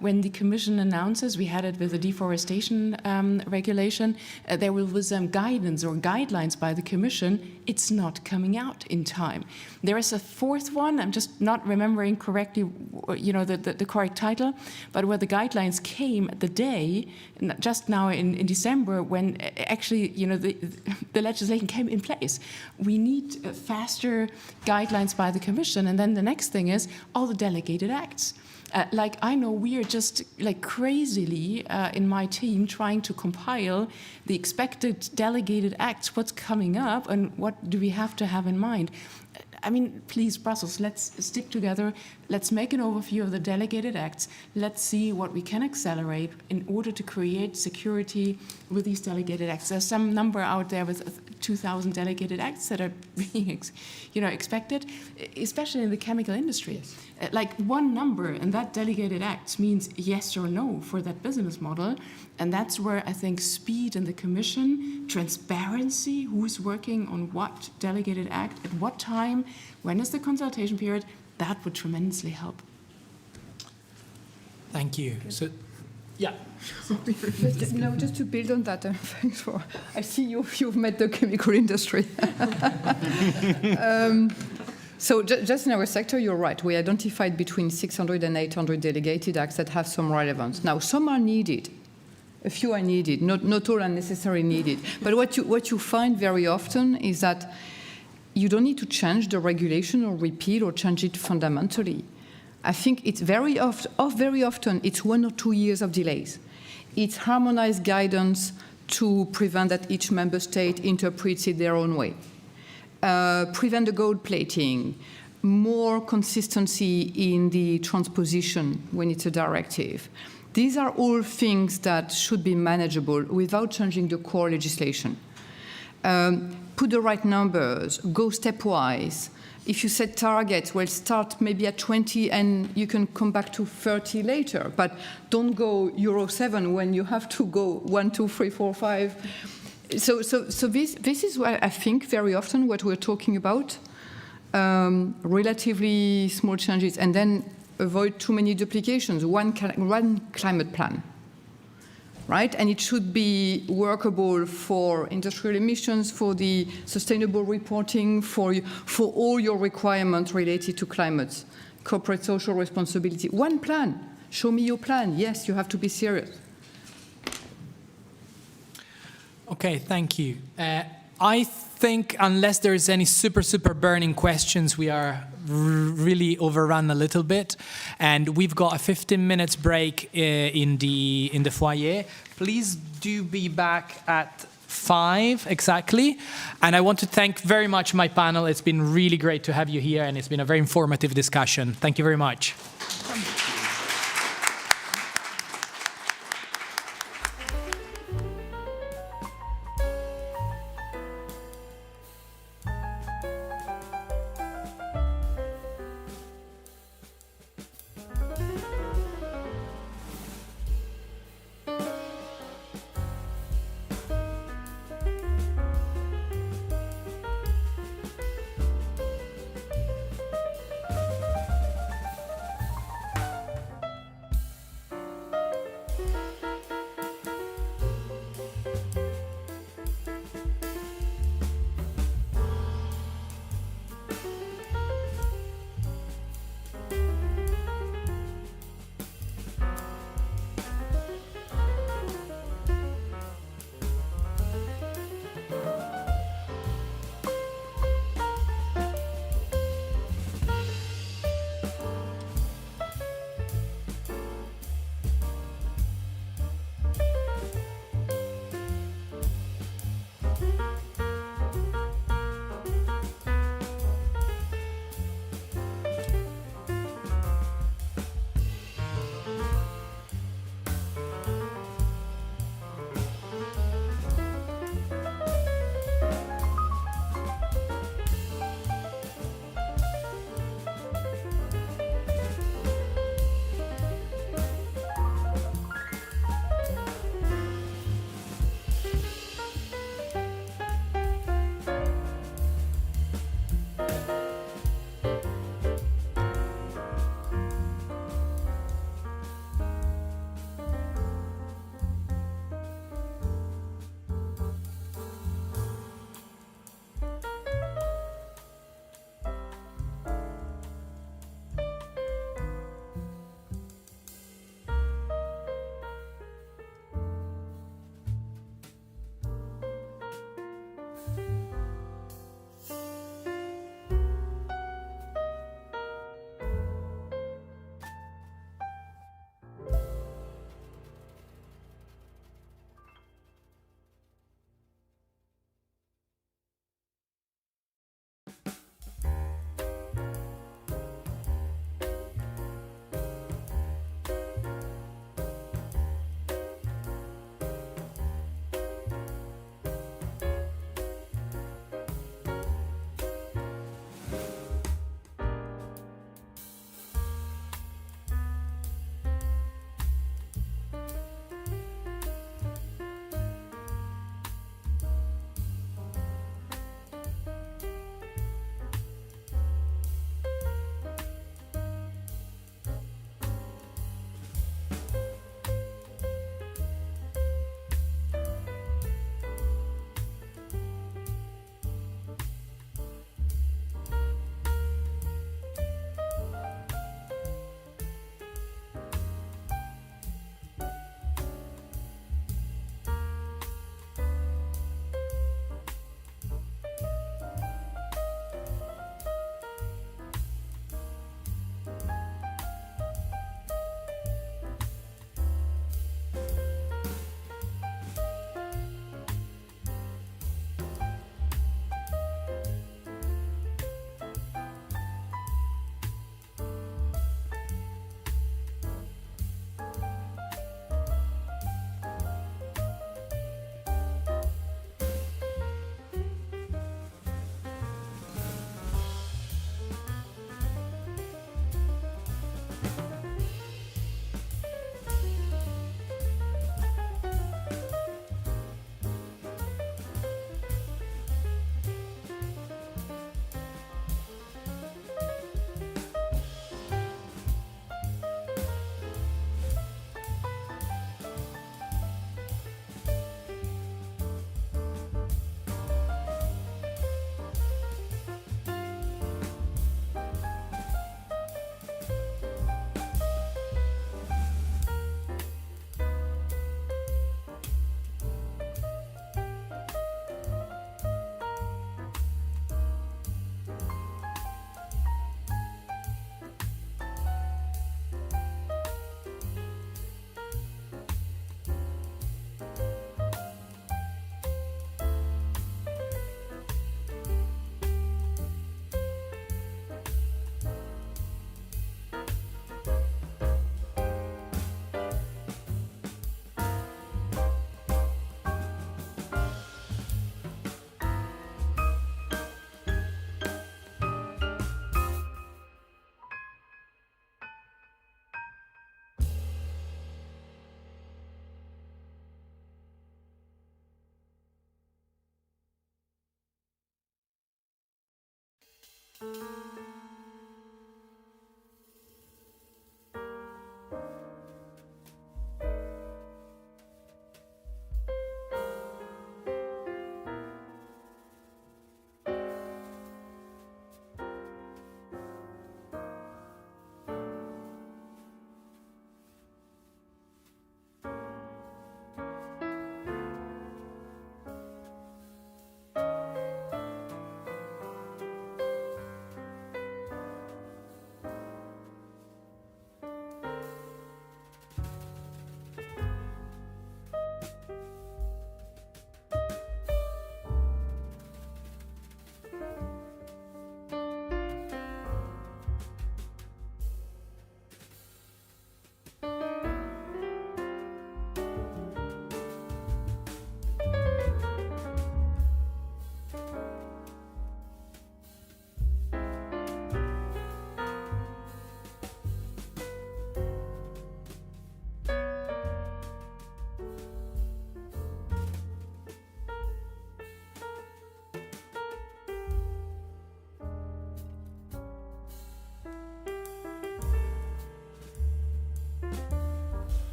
when the Commission announces, we had it with the deforestation regulation, there will be some guidance or guidelines by the Commission. It's not coming out in time. There is a fourth one, I'm just not remembering correctly, the correct title, but where the guidelines came the day, just now in December, when actually, the legislation came in place. We need faster guidelines by the Commission, and then the next thing is all the delegated acts. I know we are just crazily in my team trying to compile the expected delegated acts, what's coming up and what do we have to have in mind. I mean, please, Brussels, let's stick together. Let's make an overview of the delegated acts. Let's see what we can accelerate in order to create security with these delegated acts. There's some number out there with 2,000 delegated acts that are being expected, especially in the chemical industry. Yes. One number in that delegated acts means yes or no for that business model. And that's where I think speed in the Commission, transparency, who's working on what delegated act, at what time, when is the consultation period, that would tremendously help. Thank you. So, yeah. No, just to build on that, thanks for. I see you've met the chemical industry. So just in our sector, you're right. We identified between 600 and 800 delegated acts that have some relevance. Now, some are needed. A few are needed, not all are necessarily needed. But what you find very often is that you don't need to change the regulation or repeal or change it fundamentally. I think it's very often it's 1 or 2 years of delays. It's harmonized guidance to prevent that each member state interprets it their own way. Prevent the gold plating, more consistency in the transposition when it's a directive. These are all things that should be manageable without changing the core legislation. Put the right numbers, go stepwise. If you set targets, well, start maybe at 20 and you can come back to 30 later, but don't go Euro 7 when you have to go 1, 2, 3, 4, 5. So this is what I think very often what we're talking about, relatively small changes, and then avoid too many duplications, one climate plan. Right? And it should be workable for industrial emissions, for the sustainable reporting, for all your requirements related to climate, corporate social responsibility. One plan. Show me your plan. Yes, you have to be serious. Okay, thank you. I think unless there is any super burning questions, we are really overrun a little bit, and we've got a 15 minutes break in the foyer. Please do be back at 5 exactly. And I want to thank very much my panel. It's been really great to have you here, and it's been a very informative discussion. Thank you very much.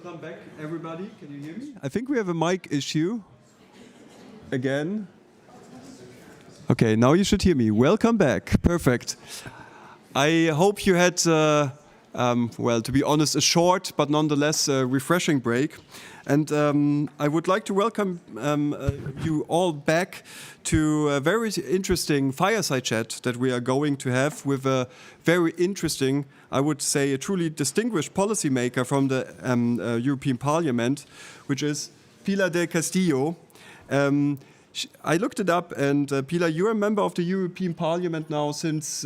Welcome back, everybody. Can you hear me? I think we have a mic issue. Again. Okay, now you should hear me. Welcome back. Perfect. I hope you had, well, to be honest, a short but nonetheless refreshing break. And I would like to welcome you all back to a very interesting fireside chat that we are going to have with a very interesting, I would say, a truly distinguished policymaker from the European Parliament, which is Pilar del Castillo. I looked it up, and Pilar, you're a member of the European Parliament now since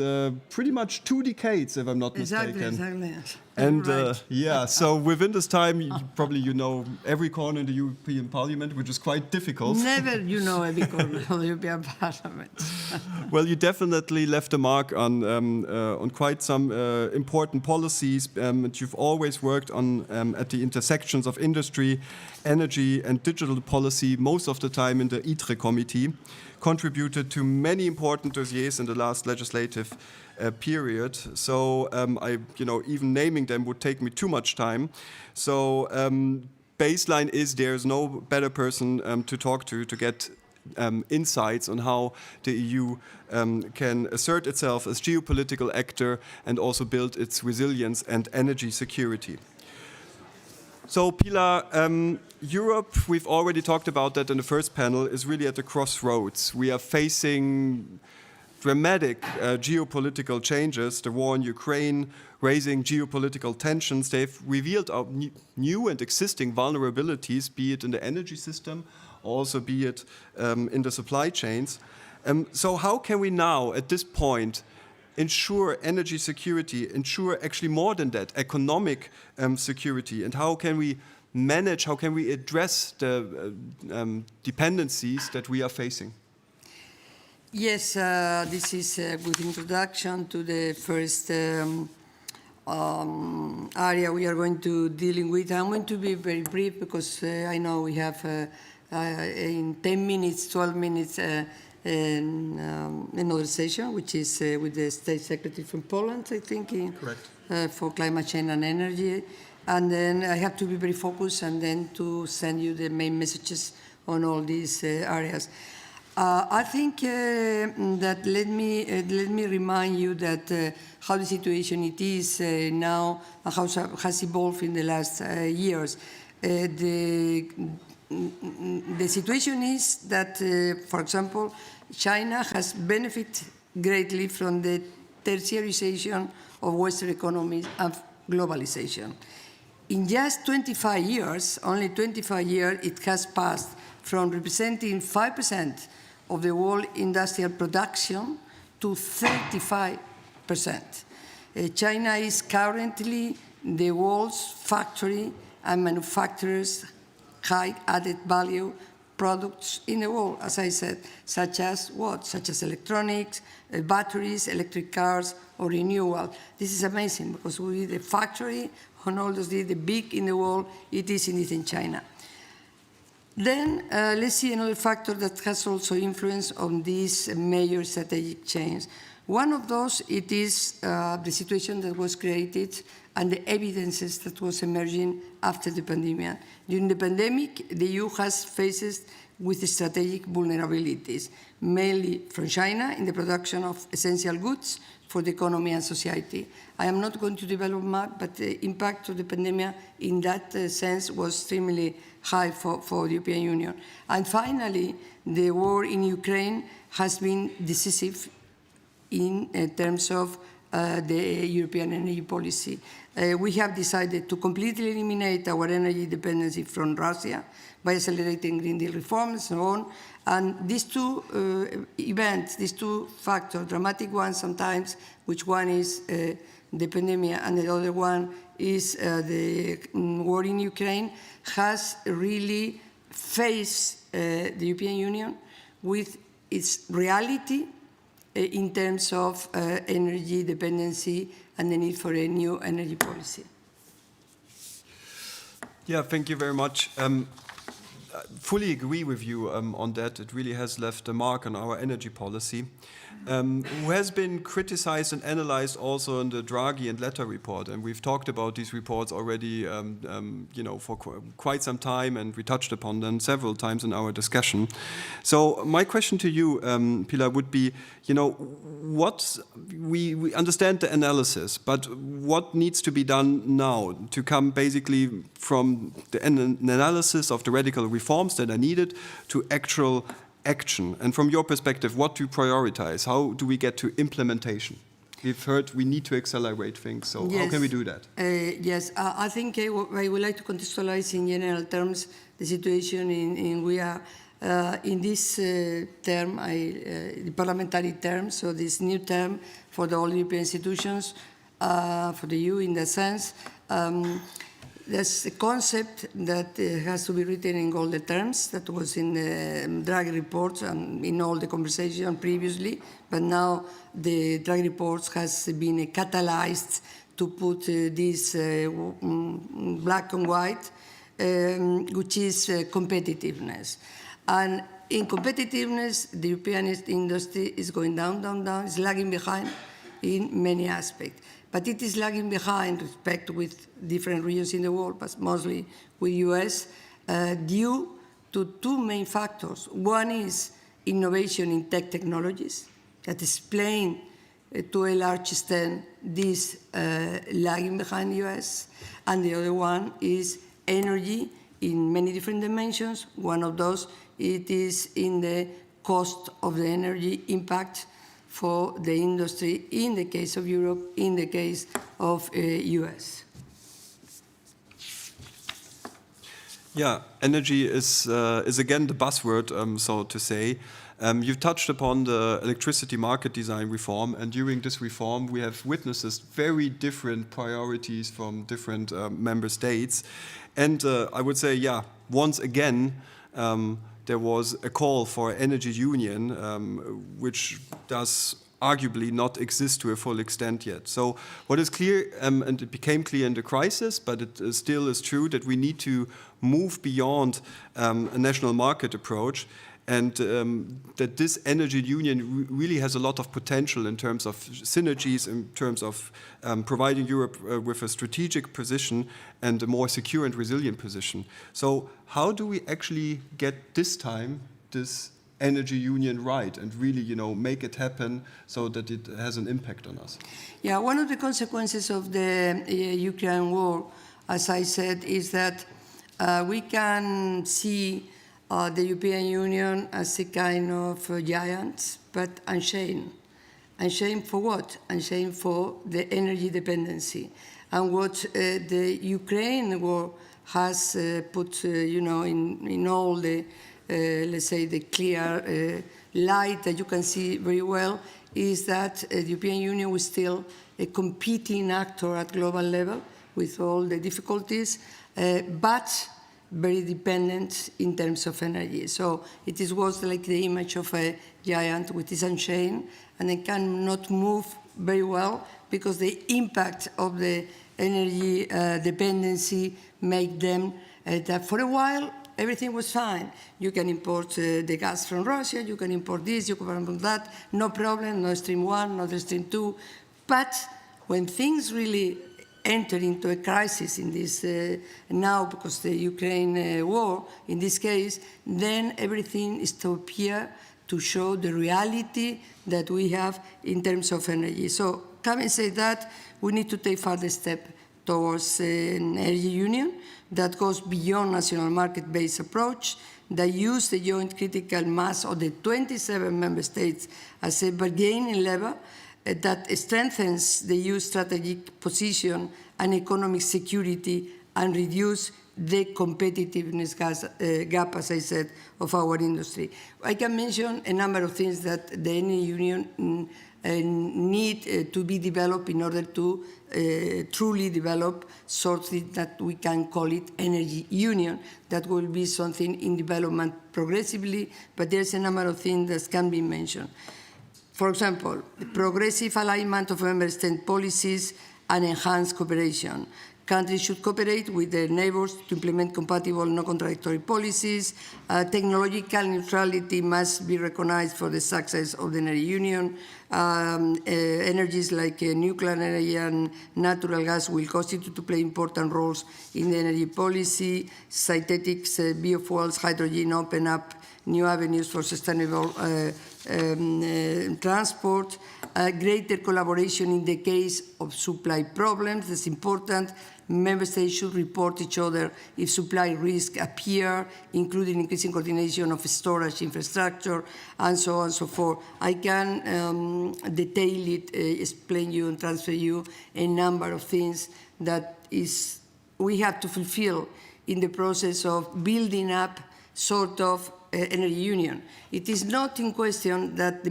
pretty much 2 decades, if I'm not mistaken. Exactly. And Right. yeah, so within this time, you know every corner in the European Parliament, which is quite difficult. Never, every corner of the European Parliament. Well, you definitely left a mark on quite some important policies. And you've always worked on at the intersections of industry, energy, and digital policy. Most of the time in the ITRE committee, contributed to many important dossiers in the last legislative period. So even naming them would take me too much time. So baseline is there's no better person to talk to get insights on how the EU can assert itself as geopolitical actor and also build its resilience and energy security. So Pilar, Europe, we've already talked about that in the first panel, is really at the crossroads. We are facing dramatic geopolitical changes, the war in Ukraine, raising geopolitical tensions. They've revealed our new and existing vulnerabilities, be it in the energy system, also be it in the supply chains. So how can we now, at this point, ensure energy security, ensure actually more than that, economic security, and how can we manage, how can we address the dependencies that we are facing? Yes, this is a good introduction to the first area we are going to dealing with. I'm going to be very brief because I know we have in 10 minutes, 12 minutes, another session, which is with the State Secretary from Poland, I think, for climate change and energy. And then I have to be very focused and then to send you the main messages on all these areas. I think that let me remind you that how the situation it is now and how it has evolved in the last years. The situation is that, for example, China has benefited greatly from the tertiarization of Western economies and globalization. In just 25 years, only 25 years, it has passed from representing 5% of the world industrial production to 35%. China is currently the world's factory and manufacturers high added value products in the world, as I said, such as what? Such as electronics, batteries, electric cars, or renewable. This is amazing because we the factory on all those days, the big in the world, it is in China. Then let's see another factor that has also influence on these major strategic change. One of those, it is the situation that was created and the evidences that was emerging after the pandemic. During the pandemic, the EU has faced with strategic vulnerabilities, mainly from China in the production of essential goods for the economy and society. I am not going to develop much, but the impact of the pandemic in that sense was extremely high for the European Union. And finally, the war in Ukraine has been decisive in terms of the European energy policy. We have decided to completely eliminate our energy dependency from Russia by accelerating Green Deal reforms and so on. And these two events, these two factors, dramatic ones sometimes, which one is the pandemic and the other one is the war in Ukraine, has really faced the European Union with its reality in terms of energy dependency and the need for a new energy policy. Yeah, thank you very much. fully agree with you on that. It really has left a mark on our energy policy, who has been criticized and analyzed also in the Draghi and Letta report. And we've talked about these reports already, for quite some time, and we touched upon them several times in our discussion. So my question to you, Pilar, would be, what we understand the analysis, but what needs to be done now to come basically from an analysis of the radical reforms that are needed to actual action? And from your perspective, what do you prioritize? How do we get to implementation? We've heard we need to accelerate things, so yes. How can we do that? Yes, I think I would like to contextualize in general terms the situation in we are in this term, the parliamentary term, so this new term for the all European institutions, for the EU in that sense. There's a concept that has to be written in all the terms that was in the Draghi reports and in all the conversation previously, but now the Draghi reports has been catalyzed to put this black and white, which is competitiveness. And in competitiveness, the European industry is going down, down, down, it's lagging behind in many aspects. But it is lagging behind respect with different regions in the world, but mostly with US, due to two main factors. One is innovation in tech technologies that explain to a large extent this lagging behind the US. And the other one is energy in many different dimensions. One of those, it is in the cost of the energy impact for the industry in the case of Europe, in the case of US. Yeah, energy is again the buzzword, so to say. You've touched upon the electricity market design reform, and during this reform we have witnessed very different priorities from different member states. And I would say, yeah, once again, there was a call for energy union, which does arguably not exist to a full extent yet. So what is clear, and it became clear in the crisis, but it still is true, that we need to move beyond a national market approach, and that this energy union really has a lot of potential in terms of synergies, in terms of providing Europe with a strategic position and a more secure and resilient position. So how do we actually get this time this energy union right and really, make it happen so that it has an impact on us? Yeah, one of the consequences of the Ukraine war, as I said, is that we can see the European Union as a kind of giant, but unchained. Unchained for what? Unchained for the energy dependency. And what the Ukraine war has put, in all the, let's say, the clear light that you can see very well, is that the European Union was still a competing actor at global level with all the difficulties, but very dependent in terms of energy. So it was like the image of a giant which is unchained and they cannot move very well because the impact of the energy dependency made them that for a while everything was fine. You can import the gas from Russia, you can import this, you can import that, no problem, no Stream 1, no Stream 2. But when things really enter into a crisis in this now because the Ukraine war, in this case, then everything is to appear to show the reality that we have in terms of energy. So having said that, we need to take further step towards an energy union that goes beyond national market-based approach, that use the joint critical mass of the 27 member states as a bargaining lever, that strengthens the EU strategic position and economic security and reduce the competitiveness gap, as I said, of our industry. I can mention a number of things that the energy union need to be developed in order to truly develop something that we can call it energy union. That will be something in development progressively, but there's a number of things that can be mentioned. For example, the progressive alignment of member state policies and enhanced cooperation. Countries should cooperate with their neighbors to implement compatible, non-contradictory policies. Technological neutrality must be recognized for the success of the energy union. Energies like nuclear energy and natural gas will continue to play important roles in the energy policy. Synthetics, biofuels, hydrogen open up new avenues for sustainable transport. Greater collaboration in the case of supply problems. That's important. Member states should report each other if supply risks appear, including increasing coordination of storage infrastructure, and so on and so forth. I can detail it, explain you and transfer you a number of things that we have to fulfill in the process of building up sort of energy union. It is not in question that the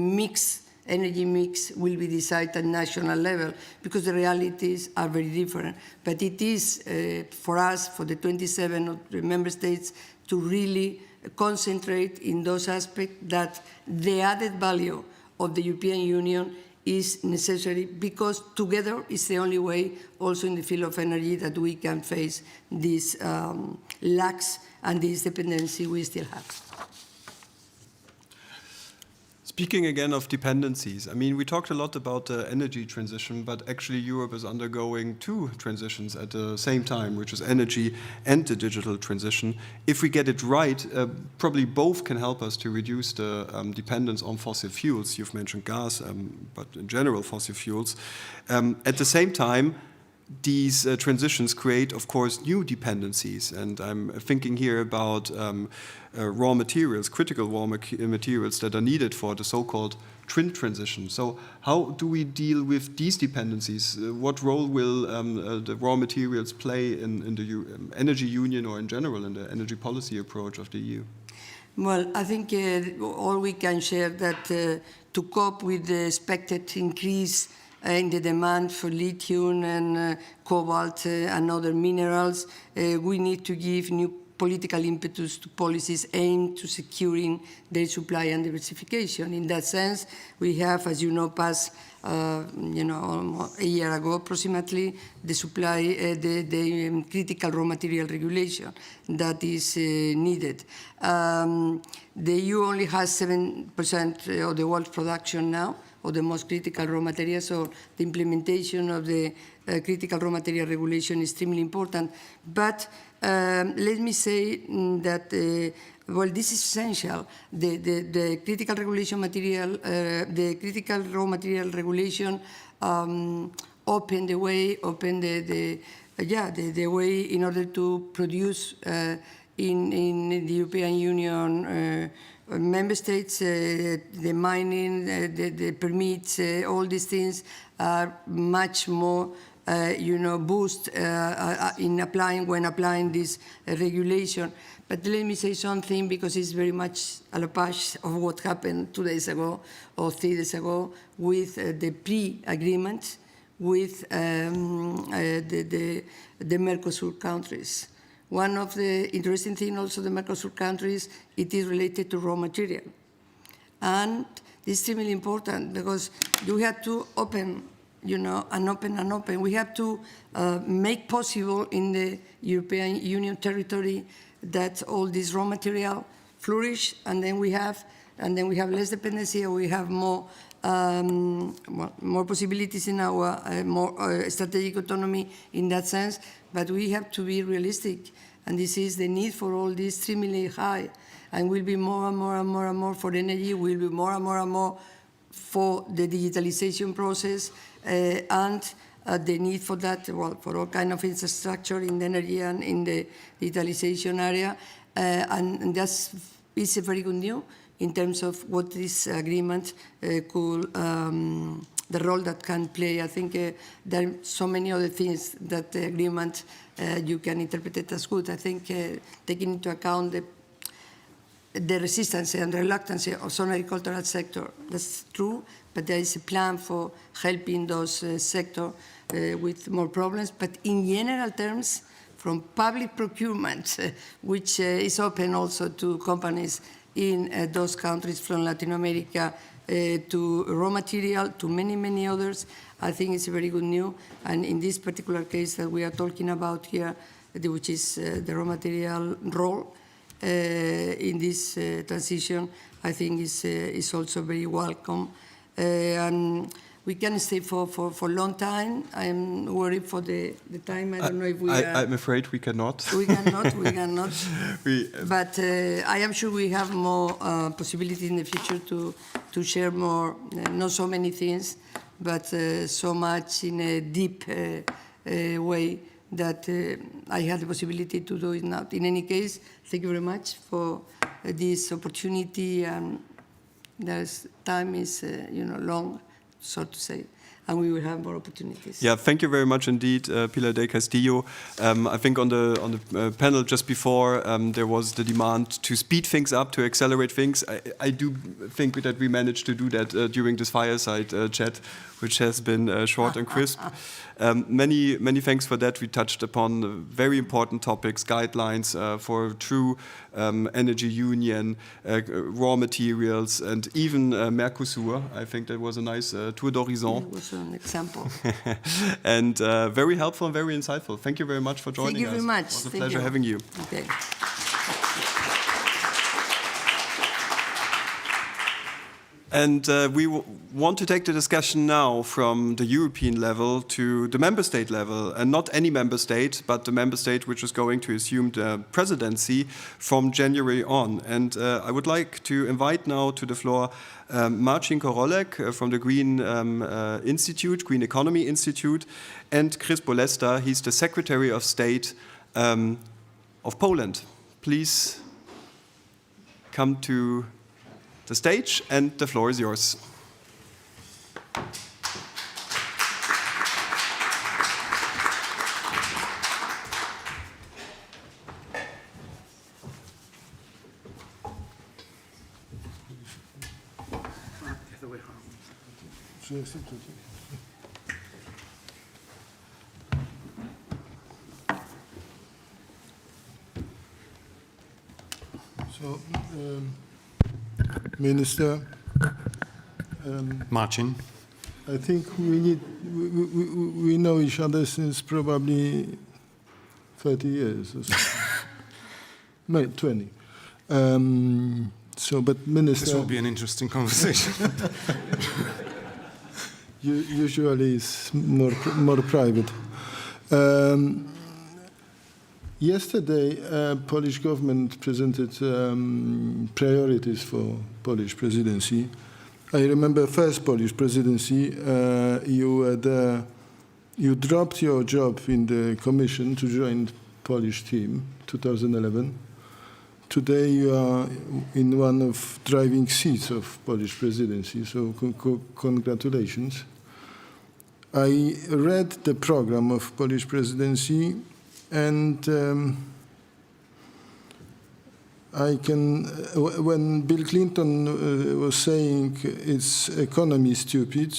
energy mix will be decided at national level, because the realities are very different. But it is for us, for the 27 of the member states, to really concentrate in those aspects that the added value of the European Union is necessary, because together is the only way, also in the field of energy, that we can face these lacks and this dependency we still have. Speaking again of dependencies, I mean, we talked a lot about the energy transition, but actually Europe is undergoing two transitions at the same time, which is energy and the digital transition. If we get it right, probably both can help us to reduce the dependence on fossil fuels. You've mentioned gas, but in general fossil fuels. At the same time, these transitions create, of course, new dependencies. And I'm thinking here about raw materials, critical raw materials that are needed for the so-called twin transition. So how do we deal with these dependencies? What role will the raw materials play in the energy union, or in general in the energy policy approach of the EU? Well, I think all we can share that to cope with the expected increase in the demand for lithium and cobalt and other minerals, we need to give new political impetus to policies aimed to securing their supply and diversification. In that sense, we have, as you know, passed a year ago approximately, the the critical raw material regulation that is needed. The EU only has 7% of the world's production now, or the most critical raw materials, so the implementation of the critical raw material regulation is extremely important. But let me say that, well, this is essential. The critical regulation material, the critical raw material regulation open the way, the way in order to produce in the European Union member states, the mining, the permits, all these things are much more, boost when applying this regulation. But let me say something, because it's very much a la page of what happened 2 days ago or 3 days ago with the pre-agreement with the Mercosur countries. One of the interesting things also the Mercosur countries, it is related to raw material. And it's extremely important, because you have to open, and open. We have to make possible in the European Union territory that all this raw material flourish, and then we have less dependency, or we have more possibilities in our more strategic autonomy in that sense. But we have to be realistic, and this is the need for all this extremely high, and will be more and more and more and more for energy, will be more and more and more for the digitalization process, and the need for that, well, for all kind of infrastructure in the energy and in the digitalization area, and that is a very good news in terms of what this agreement could, the role that can play. I think there are so many other things that the agreement you can interpret it as good. I think taking into account the resistance and reluctance of some agricultural sector, that's true, but there is a plan for helping those sectors with more problems. But in general terms, from public procurement, which is open also to companies in those countries from Latin America to raw material, to many, many others. I think it's very good news. And in this particular case that we are talking about here, which is the raw material role in this transition, I think is also very welcome. And we can stay for a long time. I'm worried for the time. I don't know if we are... I'm afraid we cannot. We cannot. But I am sure we have more possibility in the future to share more, not so many things, but so much in a deep way that I had the possibility to do it now. In any case, thank you very much for this opportunity. And there's time is long, so to say, and we will have more opportunities. Yeah, thank you very much indeed, Pilar del Castillo. I think on the panel just before, there was the demand to speed things up, to accelerate things. I do think that we managed to do that during this fireside chat, which has been short and crisp. Many thanks for that. We touched upon very important topics, guidelines for true energy union, raw materials, and even Mercosur. I think that was a nice tour d'horizon. It was an example. And very helpful and very insightful. Thank you very much for joining us. Thank you very much. It was a pleasure having you. Okay. And we want to take the discussion now from the European level to the member state level, and not any member state, but the member state which is going to assume the presidency from January on. And I would like to invite now to the floor Marcin Korolek from the Green Institute, Green Economy Institute, and Chris Bolesta. He's the Secretary of State of Poland. Please come to the stage, and the floor is yours. So, Minister, Marcin. I think we know each other since probably 30 years or so. No, 20. But Minister... This will be an interesting conversation. Usually it's more private. Yesterday, Polish government presented priorities for Polish presidency. I remember first Polish presidency, you dropped your job in the commission to join Polish team, 2011. Today you are in one of driving seats of Polish presidency, so congratulations. I read the program of Polish presidency, and when Bill Clinton was saying it's economy stupid,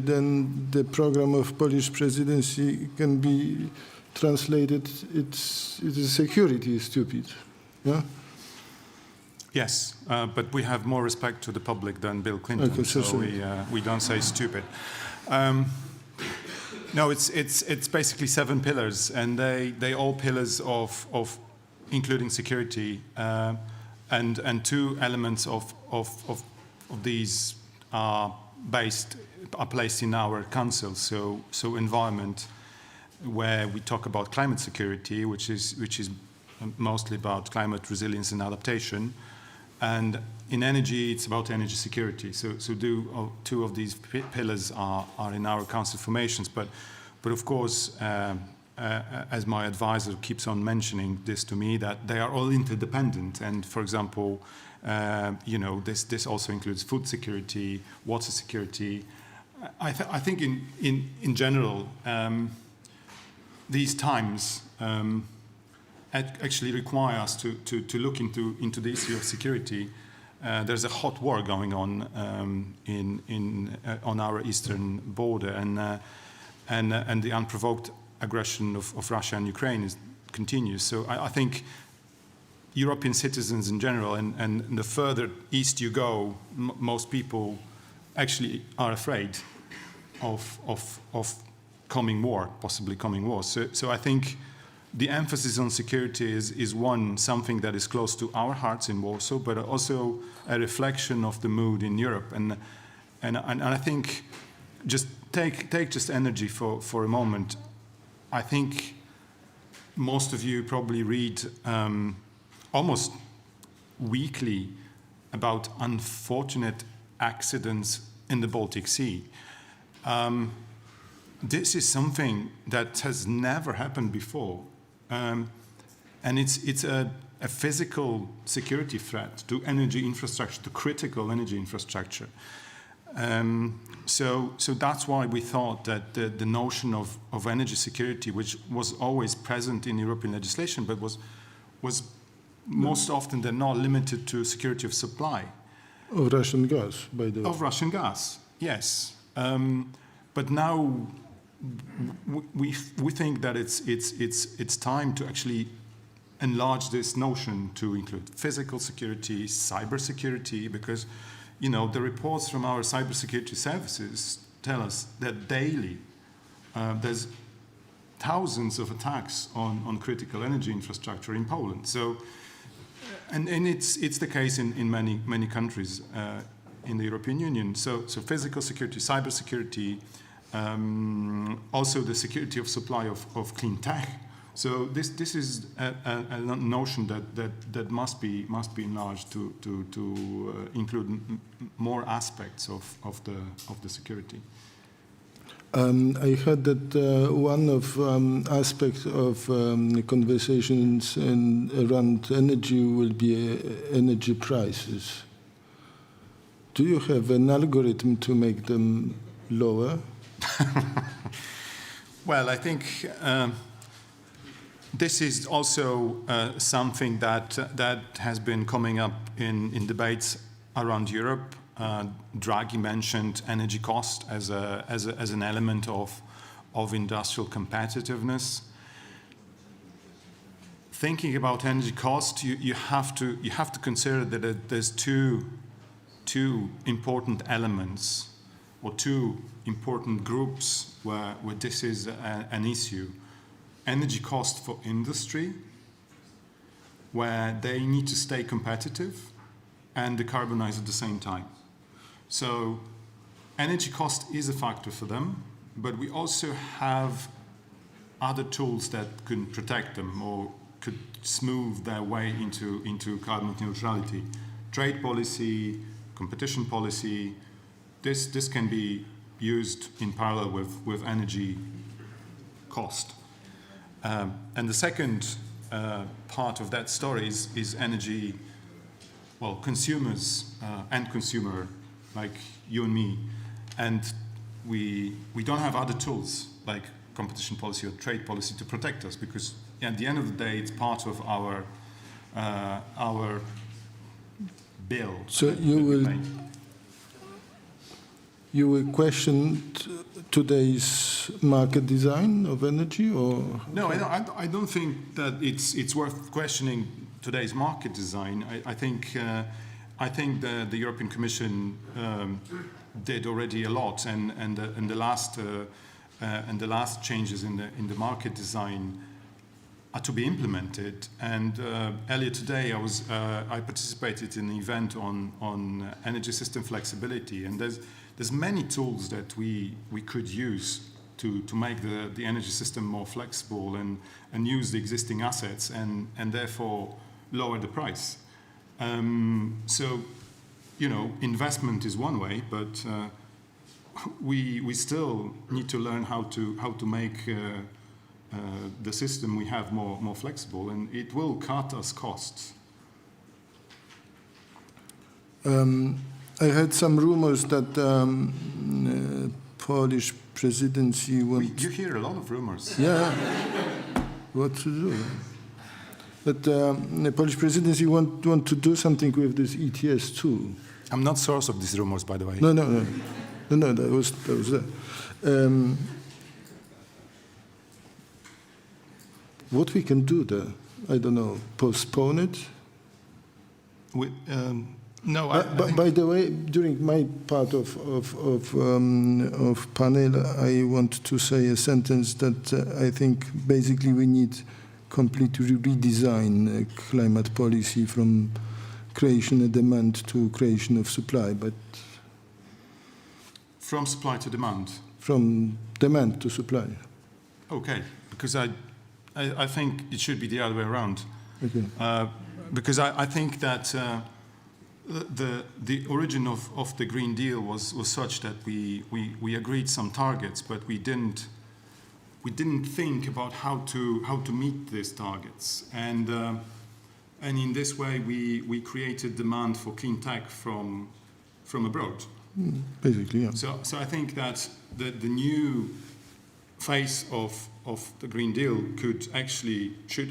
then the program of Polish presidency can be translated, it is security stupid. Yeah? Yes, but we have more respect to the public than Bill Clinton, okay, so we don't say stupid. No, it's basically 7 pillars, and they all pillars of including security, and 2 elements of these are placed in our council. So environment, where we talk about climate security, which is mostly about climate resilience and adaptation, and in energy it's about energy security. So 2 of these pillars are in our council formations, but of course, as my advisor keeps on mentioning this to me, that they are all interdependent. And for example, this also includes food security, water security. I think in general, these times actually require us to look into the issue of security. There's a hot war going on on our eastern border, and the unprovoked aggression of Russia and Ukraine continues. So I think European citizens in general, and the further east you go, most people actually are afraid of coming war, possibly coming war. So I think the emphasis on security is something that is close to our hearts in Warsaw, but also a reflection of the mood in Europe. And I think just take just energy for a moment. I think most of you probably read almost weekly about unfortunate accidents in the Baltic Sea. This is something that has never happened before. And it's a physical security threat to energy infrastructure, to critical energy infrastructure. So that's why we thought that the notion of energy security, which was always present in European legislation, but was most often than not limited to security of supply. Of Russian gas, by the way. Of Russian gas, yes. But now we think that it's time to actually enlarge this notion to include physical security, cyber security, because the reports from our cybersecurity services tell us that daily there's thousands of attacks on critical energy infrastructure in Poland. So, and it's the case in many countries in the European Union. So physical security, cyber security, also the security of supply of clean tech. So this is a notion that must be enlarged to include more aspects of the security. I heard that one of aspects of conversations around energy will be energy prices. Do you have an algorithm to make them lower? Well, I think this is also something that has been coming up in debates around Europe. Draghi mentioned energy cost as an element of industrial competitiveness. Thinking about energy cost, you have to consider that there's two important elements or two important groups where this is an issue. Energy cost for industry, where they need to stay competitive and decarbonize at the same time. So energy cost is a factor for them, but we also have other tools that can protect them or could smooth their way into carbon neutrality. Trade policy, competition policy, this can be used in parallel with energy cost. And the second part of that story is energy, well, consumers, end consumer, like you and me. And we don't have other tools like competition policy or trade policy to protect us, because at the end of the day, it's part of our bill. So you will question today's market design of energy, or no? I don't think that it's worth questioning today's market design. I think the European Commission did already a lot, and the last changes in the market design are to be implemented. And earlier today, I participated in an event on energy system flexibility, and there's many tools that we could use to make the energy system more flexible and use the existing assets and therefore lower the price. So, investment is one way, but we still need to learn how to make the system we have more flexible, and it will cut us costs. I heard some rumors that Polish presidency You hear a lot of rumors. Yeah, what to do? But the Polish presidency want to do something with this ETS too. I'm not source of these rumors, by the way. No, that was there. What we can do there? I don't know. Postpone it? No, By the way, during my part of panel, I want to say a sentence that I think basically we need completely redesign climate policy from creation of demand to creation of supply, but from supply to demand. from demand to supply. Okay, because I think it should be the other way around. Okay. Because I think that the origin of the Green Deal was such that we agreed some targets, but we didn't think about how to meet these targets, and in this way we created demand for clean tech from abroad. Basically, yeah. So I think that the new phase of the Green Deal should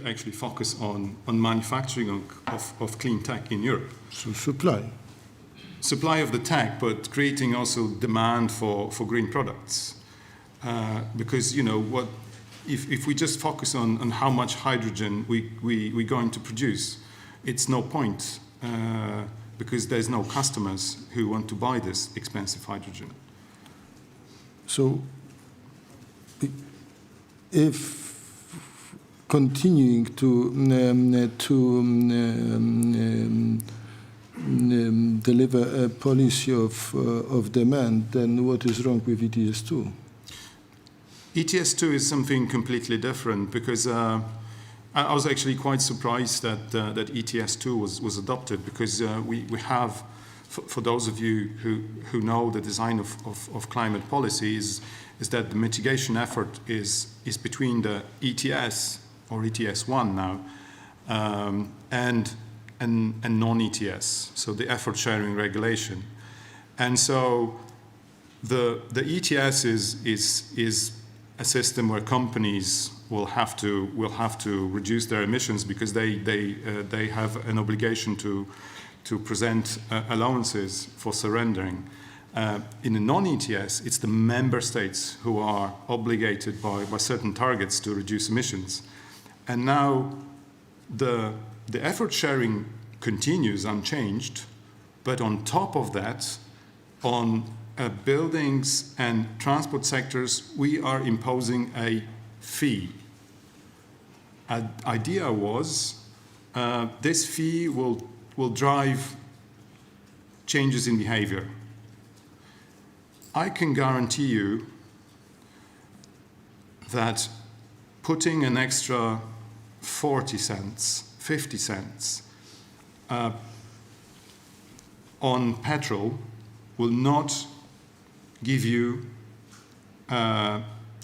actually focus on manufacturing of clean tech in Europe. So supply of the tech, but creating also demand for green products. Because if we just focus on how much hydrogen we're going to produce, it's no point because there's no customers who want to buy this expensive hydrogen. So if continuing to deliver a policy of demand, then what is wrong with ETS2? ETS2 is something completely different because I was actually quite surprised that ETS2 was adopted because we have, for those of you who know the design of climate policy, is that the mitigation effort is between the ETS or ETS1 now and non-ETS, so the effort sharing regulation. And so the ETS is a system where companies will have to reduce their emissions because they have an obligation to present allowances for surrendering. In the non-ETS, it's the member states who are obligated by certain targets to reduce emissions. And now the effort sharing continues unchanged, but on top of that, on buildings and transport sectors, we are imposing a fee. Idea was this fee will drive changes in behavior. I can guarantee you that putting an extra 40 cents, 50 cents on petrol will not give you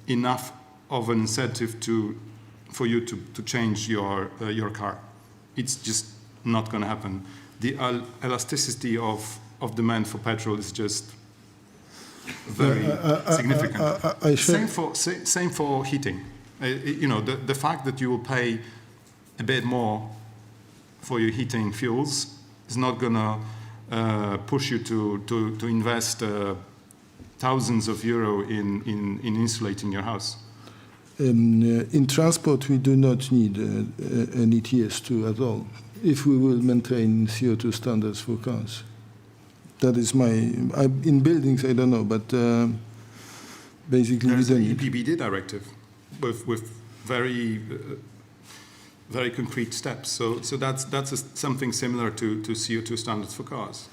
enough of an incentive for you to change your car. It's just not going to happen. The elasticity of demand for petrol is just very significant. Same for heating. The fact that you will pay a bit more for your heating fuels is not going to push you to invest thousands of euro in insulating your house. In transport, we do not need an ETS2 at all if we will maintain CO2 standards for cars. That is in buildings, I don't know, but basically there's we the don't need. EPBD directive with very very concrete steps. So that's something similar to CO2 standards for cars.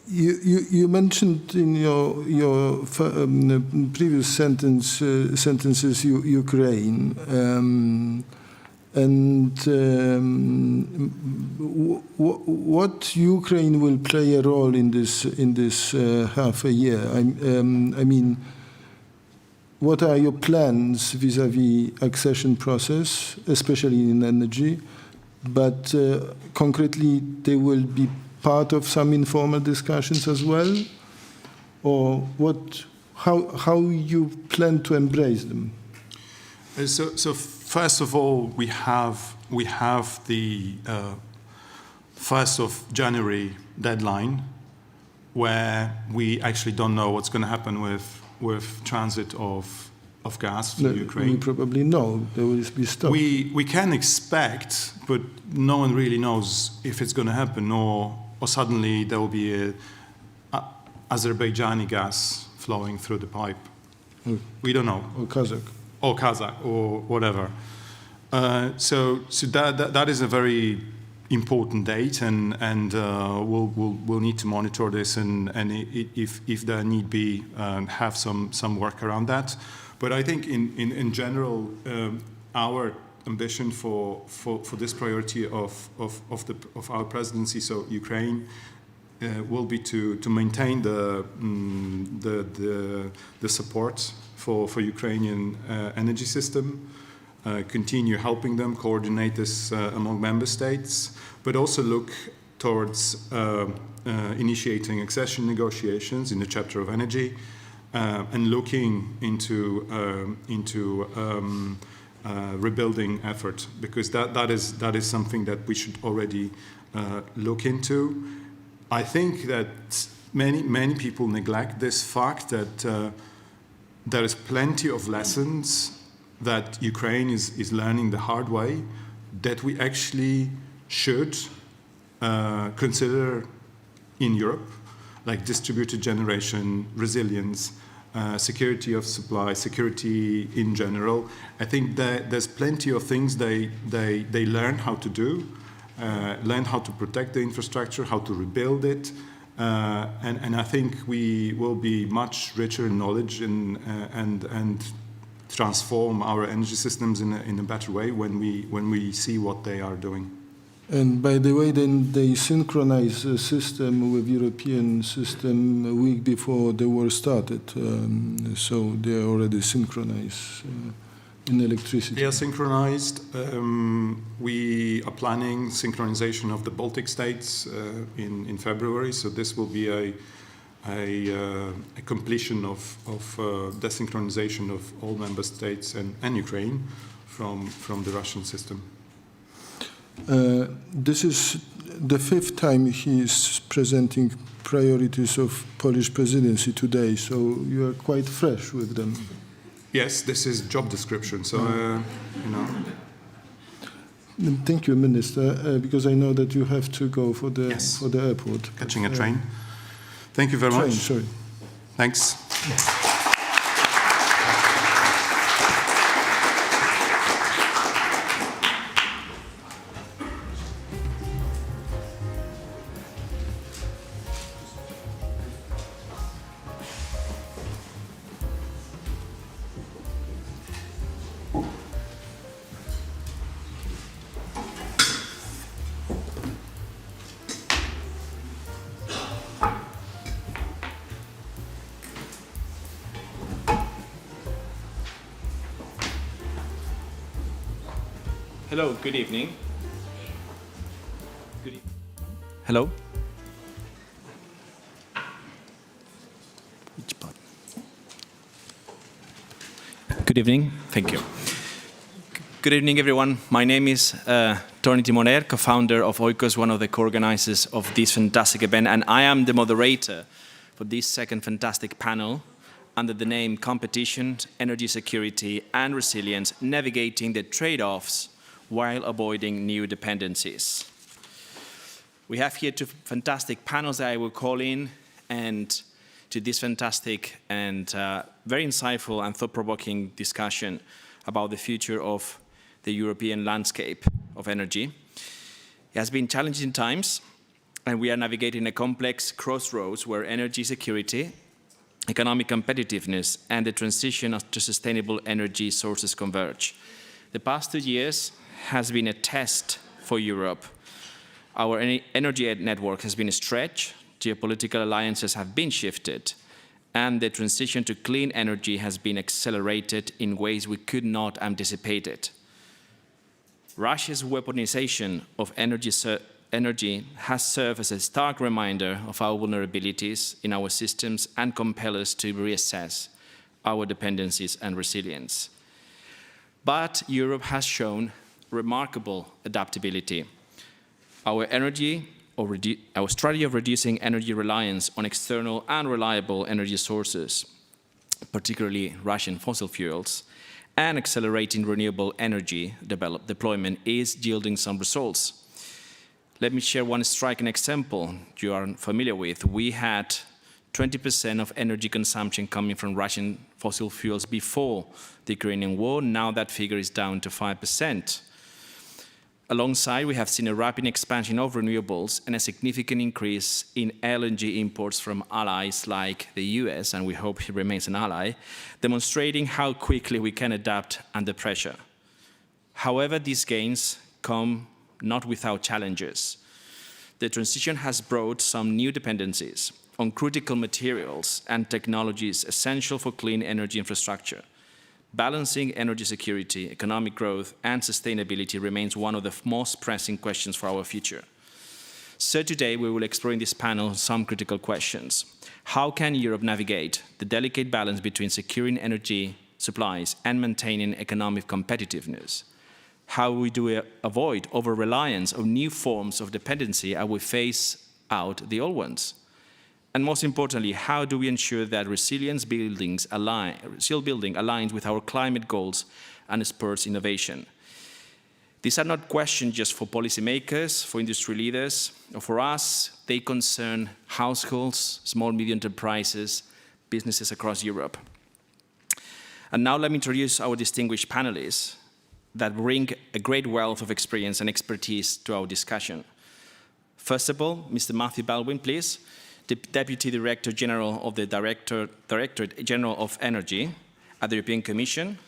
You mentioned in your previous sentences Ukraine, and what Ukraine will play a role in this half a year? I mean, what are your plans vis-à-vis accession process, especially in energy? But concretely, they will be part of some informal discussions as well, or how you plan to embrace them? So first of all, we have the 1st of January deadline, where we actually don't know what's going to happen with transit of of gas to No, Ukraine. we probably know there will be stopped. We can expect, but no one really knows if it's going to happen, or suddenly there will be a Azerbaijani gas flowing through the pipe. We don't know. Or Kazakh. Or Kazakh, or whatever. So that is a very important date, and we'll need to monitor this, and if there need be, have some work around that. But I think in general, our ambition for this priority of our presidency, so Ukraine, will be to maintain the support for Ukrainian energy system, continue helping them coordinate this among member states, but also look towards initiating accession negotiations in the chapter of energy, and looking into rebuilding effort, because that is something that we should already look into. I think that many people neglect this fact that there is plenty of lessons that Ukraine is learning the hard way that we actually should consider in Europe, like distributed generation, resilience, security of supply, security in general. I think that there's plenty of things they learn how to do, learn how to protect the infrastructure, how to rebuild it, and I think we will be much richer in knowledge and transform our energy systems in a better way when we see what they are doing. And by the way, then they synchronize the system with European system a week before the war started. So they are already synchronized in electricity. They are synchronized. We are planning synchronization of the Baltic states in February. So this will be a completion of the synchronization of all member states and Ukraine from the Russian system. This is the fifth time he is presenting priorities of Polish presidency today, so you are quite fresh with them. Yes, this is job description, so, you know. Thank you, Minister, because I know that you have to go for the airport. Catching a train. Thank you very much. Sorry. Thanks. Hello, good evening. Hello? Which button? Good evening, thank you. Good evening, everyone. My name is Tony Timoner, co-founder of Oikos, one of the co-organizers of this fantastic event, and I am the moderator for this second fantastic panel under the name Competition, Energy Security and Resilience, Navigating the Trade-offs while avoiding new dependencies. We have here two fantastic panels that I will call in, and to this fantastic and very insightful and thought-provoking discussion about the future of the European landscape of energy. It has been challenging times, and we are navigating a complex crossroads where energy security, economic competitiveness, and the transition to sustainable energy sources converge. The past 2 years has been a test for Europe. Our energy network has been stretched, geopolitical alliances have been shifted, and the transition to clean energy has been accelerated in ways we could not anticipate it. Russia's weaponization of energy has served as a stark reminder of our vulnerabilities in our systems and compel us to reassess our dependencies and resilience. But Europe has shown remarkable adaptability. Our strategy of reducing energy reliance on external and reliable energy sources particularly Russian fossil fuels, and accelerating renewable energy deployment is yielding some results. Let me share one striking example you are familiar with. We had 20% of energy consumption coming from Russian fossil fuels before the Ukrainian war. Now that figure is down to 5%. Alongside, we have seen a rapid expansion of renewables and a significant increase in LNG imports from allies like the US, and we hope he remains an ally, demonstrating how quickly we can adapt under pressure. However, these gains come not without challenges. The transition has brought some new dependencies on critical materials and technologies essential for clean energy infrastructure. Balancing energy security, economic growth, and sustainability remains one of the most pressing questions for our future. So today we will explore in this panel some critical questions. How can Europe navigate the delicate balance between securing energy supplies and maintaining economic competitiveness? How do we avoid over-reliance on new forms of dependency as we phase out the old ones? And most importantly, how do we ensure that resilient building aligns with our climate goals and spurs innovation? These are not questions just for policymakers, for industry leaders, or for us. They concern households, small, medium enterprises, businesses across Europe. And now let me introduce our distinguished panelists that bring a great wealth of experience and expertise to our discussion. First of all, Mr. Matthew Baldwin, please. The Deputy Director General of the Directorate General of Energy at the European Commission,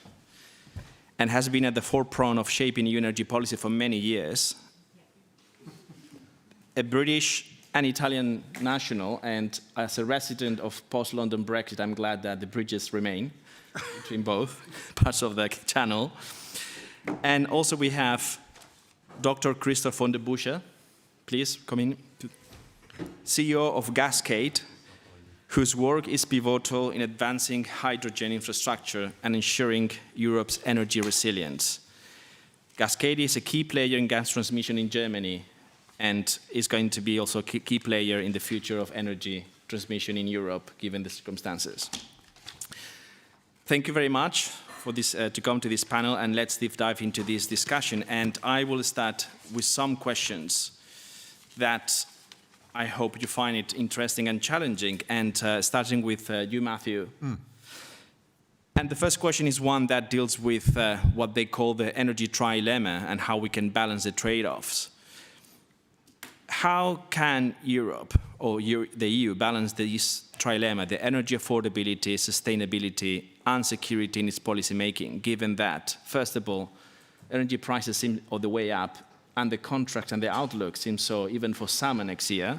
and has been at the forefront of shaping EU energy policy for many years. A British and Italian national, and as a resident of post-London Brexit, I'm glad that the bridges remain between both parts of the channel. And also we have Dr. Christoph von der Busche. Please come in. CEO of Gascade, whose work is pivotal in advancing hydrogen infrastructure and ensuring Europe's energy resilience. Gascade is a key player in gas transmission in Germany and is going to be also a key player in the future of energy transmission in Europe, given the circumstances. Thank you very much for this, to come to this panel, and let's deep dive into this discussion. And I will start with some questions that I hope you find it interesting and challenging, and starting with you, Matthew. And the first question is one that deals with what they call the energy trilemma and how we can balance the trade-offs. How can Europe or the EU balance this trilemma, the energy affordability, sustainability, and security in its policy making, given that, first of all, energy prices seem on the way up, and the contract and the outlook seem so even for summer next year.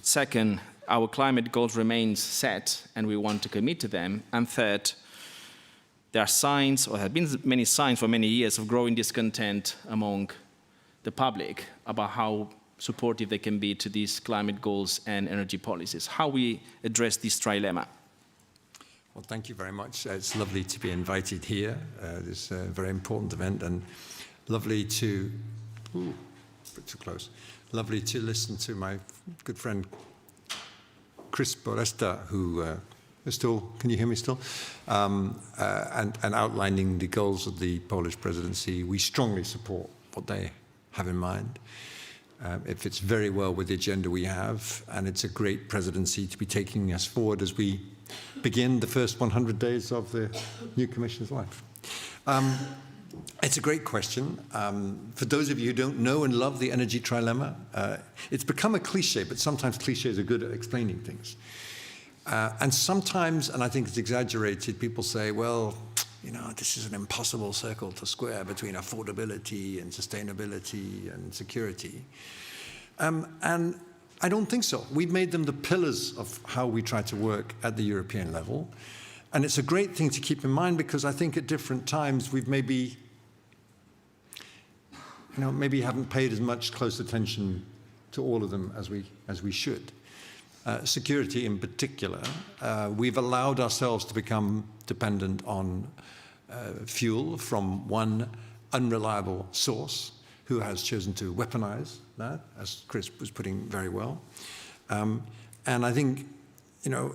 Second, our climate goals remain set and we want to commit to them. And third, there are signs, or have been many signs for many years, of growing discontent among the public about how supportive they can be to these climate goals and energy policies. How we address this trilemma? Well, thank you very much. It's lovely to be invited here. This is a very important event, and lovely to, a bit too close, lovely to listen to my good friend Chris Boresta, who is still, can you hear me still? And outlining the goals of the Polish presidency. We strongly support what they have in mind. It fits very well with the agenda we have, and it's a great presidency to be taking us forward as we begin the first 100 days of the new Commission's life. It's a great question. For those of you who don't know and love the energy trilemma, it's become a cliche, but sometimes cliches are good at explaining things. And sometimes, and I think it's exaggerated, people say, well, you know, this is an impossible circle to square between affordability and sustainability and security. And I don't think so. We've made them the pillars of how we try to work at the European level. And it's a great thing to keep in mind, because I think at different times we've maybe haven't paid as much close attention to all of them as we should. Security in particular, we've allowed ourselves to become dependent on fuel from one unreliable source who has chosen to weaponize that, as Chris was putting very well. And I think, you know,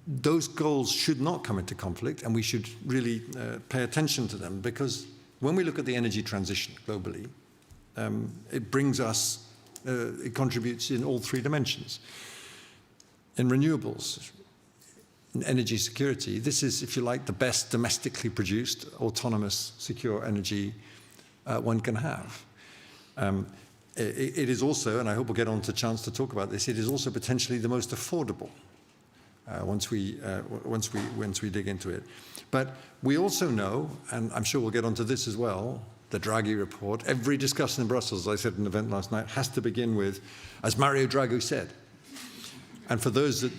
those goals should not come into conflict, and we should really pay attention to them, because when we look at the energy transition globally, it brings us, it contributes in all three dimensions. In renewables, in energy security, this is, if you like, the best domestically produced, autonomous, secure energy one can have. It is also, and I hope we'll get on to a chance to talk about this, it is also potentially the most affordable once we dig into it. But we also know, and I'm sure we'll get onto this as well, the Draghi report, every discussion in Brussels, as I said in an event last night, has to begin with, as Mario Draghi said. And for those that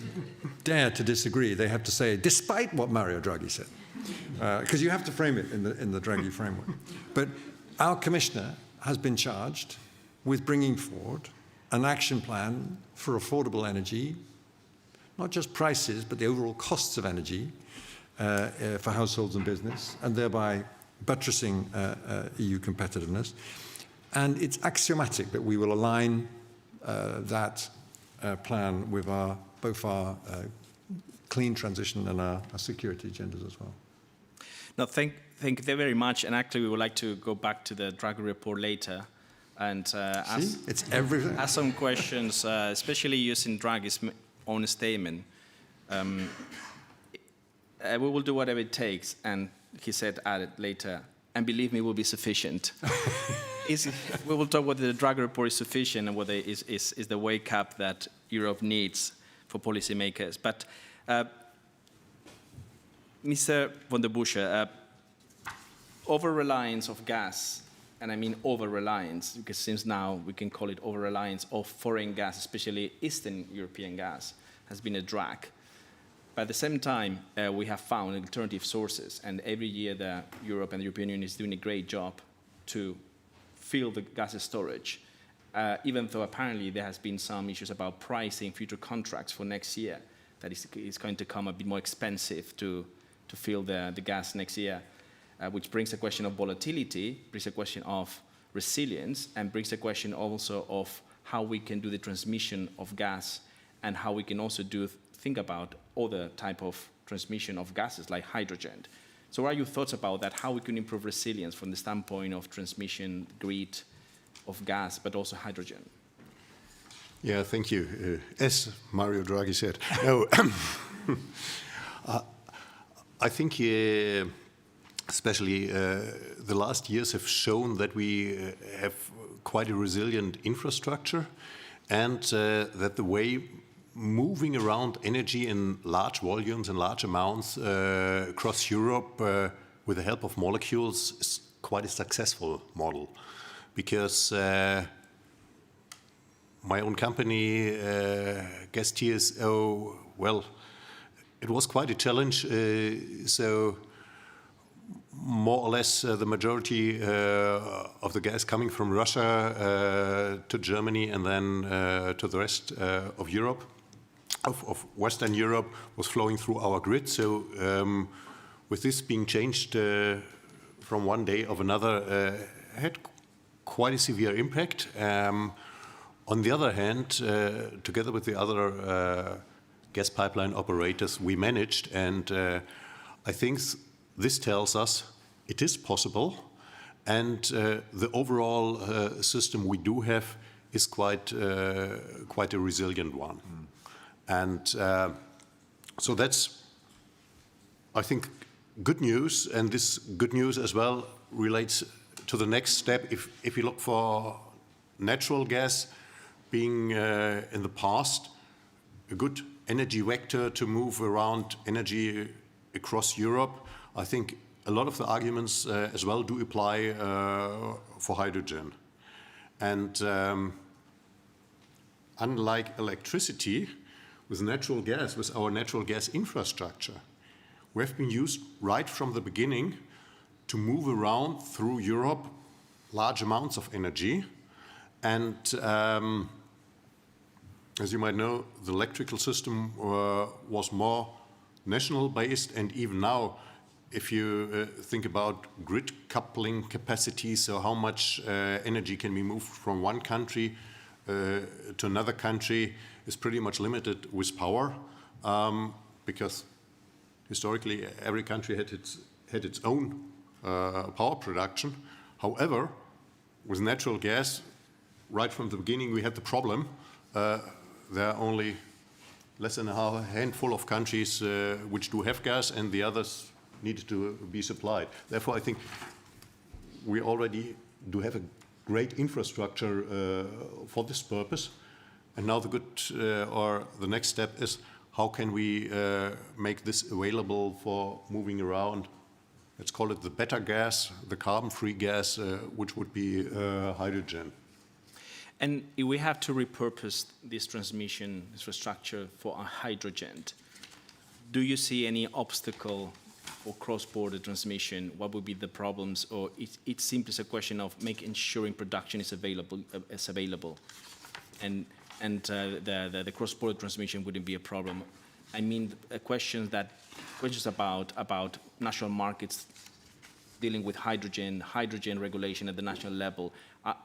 dare to disagree, they have to say, despite what Mario Draghi said. Because you have to frame it in the Draghi framework. But our commissioner has been charged with bringing forward an action plan for affordable energy, not just prices, but the overall costs of energy for households and business, and thereby buttressing EU competitiveness. And it's axiomatic that we will align that plan with both our clean transition and our security agendas as well. No, thank you very much. And actually, we would like to go back to the Draghi report later and ask some questions, especially using Draghi's own statement. We will do whatever it takes, and he said, added later, and believe me, it will be sufficient. We will talk whether the Draghi report is sufficient and whether it is the wake up that Europe needs for policymakers. But Mr. von der Busche, over-reliance of gas, and I mean over-reliance, because since now we can call it over-reliance of foreign gas, especially Eastern European gas, has been a drag. But at the same time, we have found alternative sources, and every year Europe and the European Union is doing a great job to fill the gas storage, even though apparently there has been some issues about pricing future contracts for next year, that is going to come a bit more expensive to fill the gas next year, which brings a question of volatility, brings a question of resilience, and brings a question also of how we can do the transmission of gas, and how we can also think about other type of transmission of gases like hydrogen. So what are your thoughts about that, how we can improve resilience from the standpoint of transmission grid of gas, but also hydrogen? Yeah, thank you. As Mario Draghi said, no, I think especially the last years have shown that we have quite a resilient infrastructure, and that the way moving around energy in large volumes and large amounts across Europe with the help of molecules is quite a successful model. Because my own company, Gas TSO, well, it was quite a challenge. So more or less the majority of the gas coming from Russia to Germany and then to the rest of Europe, of Western Europe, was flowing through our grid. So with this being changed from one day of another, had quite a severe impact. On the other hand, together with the other gas pipeline operators, we managed, and I think this tells us it is possible, and the overall system we do have is quite a resilient one. And so that's, I think, good news, and this good news as well relates to the next step. If you look for natural gas being in the past a good energy vector to move around energy across Europe, I think a lot of the arguments as well do apply for hydrogen. And unlike electricity, with natural gas, with our natural gas infrastructure, we have been used right from the beginning to move around through Europe large amounts of energy. And as you might know, the electrical system was more national based, and even now, if you think about grid coupling capacity, so how much energy can be moved from one country to another country, is pretty much limited with power. because historically every country had its own power production. However, with natural gas, right from the beginning we had the problem. There are only less than a handful of countries which do have gas, and the others need to be supplied. Therefore, I think we already do have a great infrastructure for this purpose. And now the next step is how can we make this available for moving around? Let's call it the better gas, the carbon-free gas, which would be hydrogen. And if we have to repurpose this transmission infrastructure for a hydrogen, do you see any obstacle for cross-border transmission? What would be the problems? Or it's simply a question of ensuring production is available, and the cross-border transmission wouldn't be a problem. I mean, questions about national markets dealing with hydrogen regulation at the national level.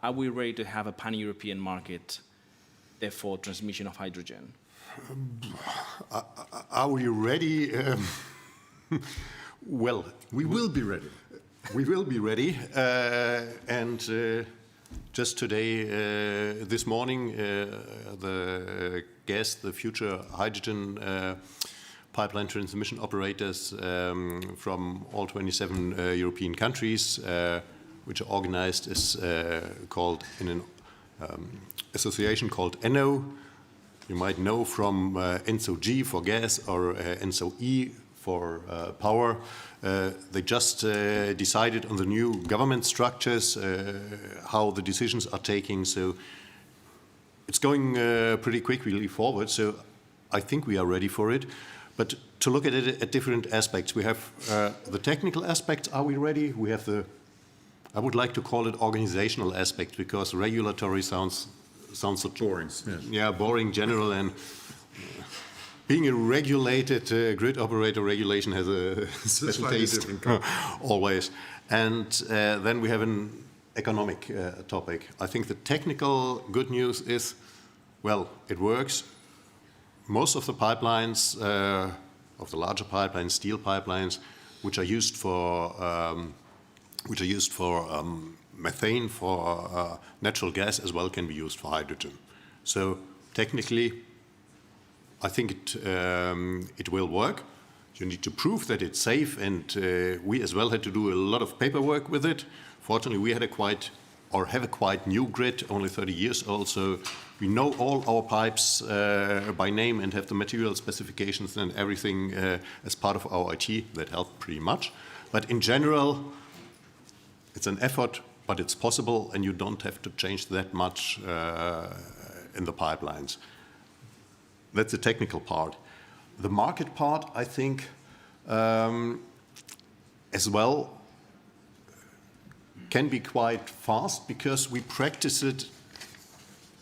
Are we ready to have a pan-European market, therefore transmission of hydrogen? Are we ready? Well, we will be ready. We will be ready. And just today, this morning, the future hydrogen pipeline transmission operators from all 27 European countries, which are organized in an association called ENNO. You might know from ENSO-G for gas or ENSO-E for power. They just decided on the new government structures, how the decisions are taking. So it's going pretty quickly forward. So I think we are ready for it. But to look at it at different aspects, we have the technical aspects. Are we ready? We have I would like to call it organizational aspect, because regulatory sounds so boring. Yes. Yeah, boring, general, and being a regulated grid operator, regulation has a special taste always. And then we have an economic topic. I think the technical good news is, well, it works. Most of the pipelines, of the larger pipelines, steel pipelines, which are used for methane, for natural gas as well, can be used for hydrogen. So technically, I think it will work. You need to prove that it's safe, and we as well had to do a lot of paperwork with it. Fortunately, we had have a quite new grid, only 30 years old, so we know all our pipes by name and have the material specifications and everything as part of our IT. That helped pretty much. But in general, it's an effort, but it's possible, and you don't have to change that much in the pipelines. That's the technical part. The market part, I think, as well, can be quite fast, because we practice it,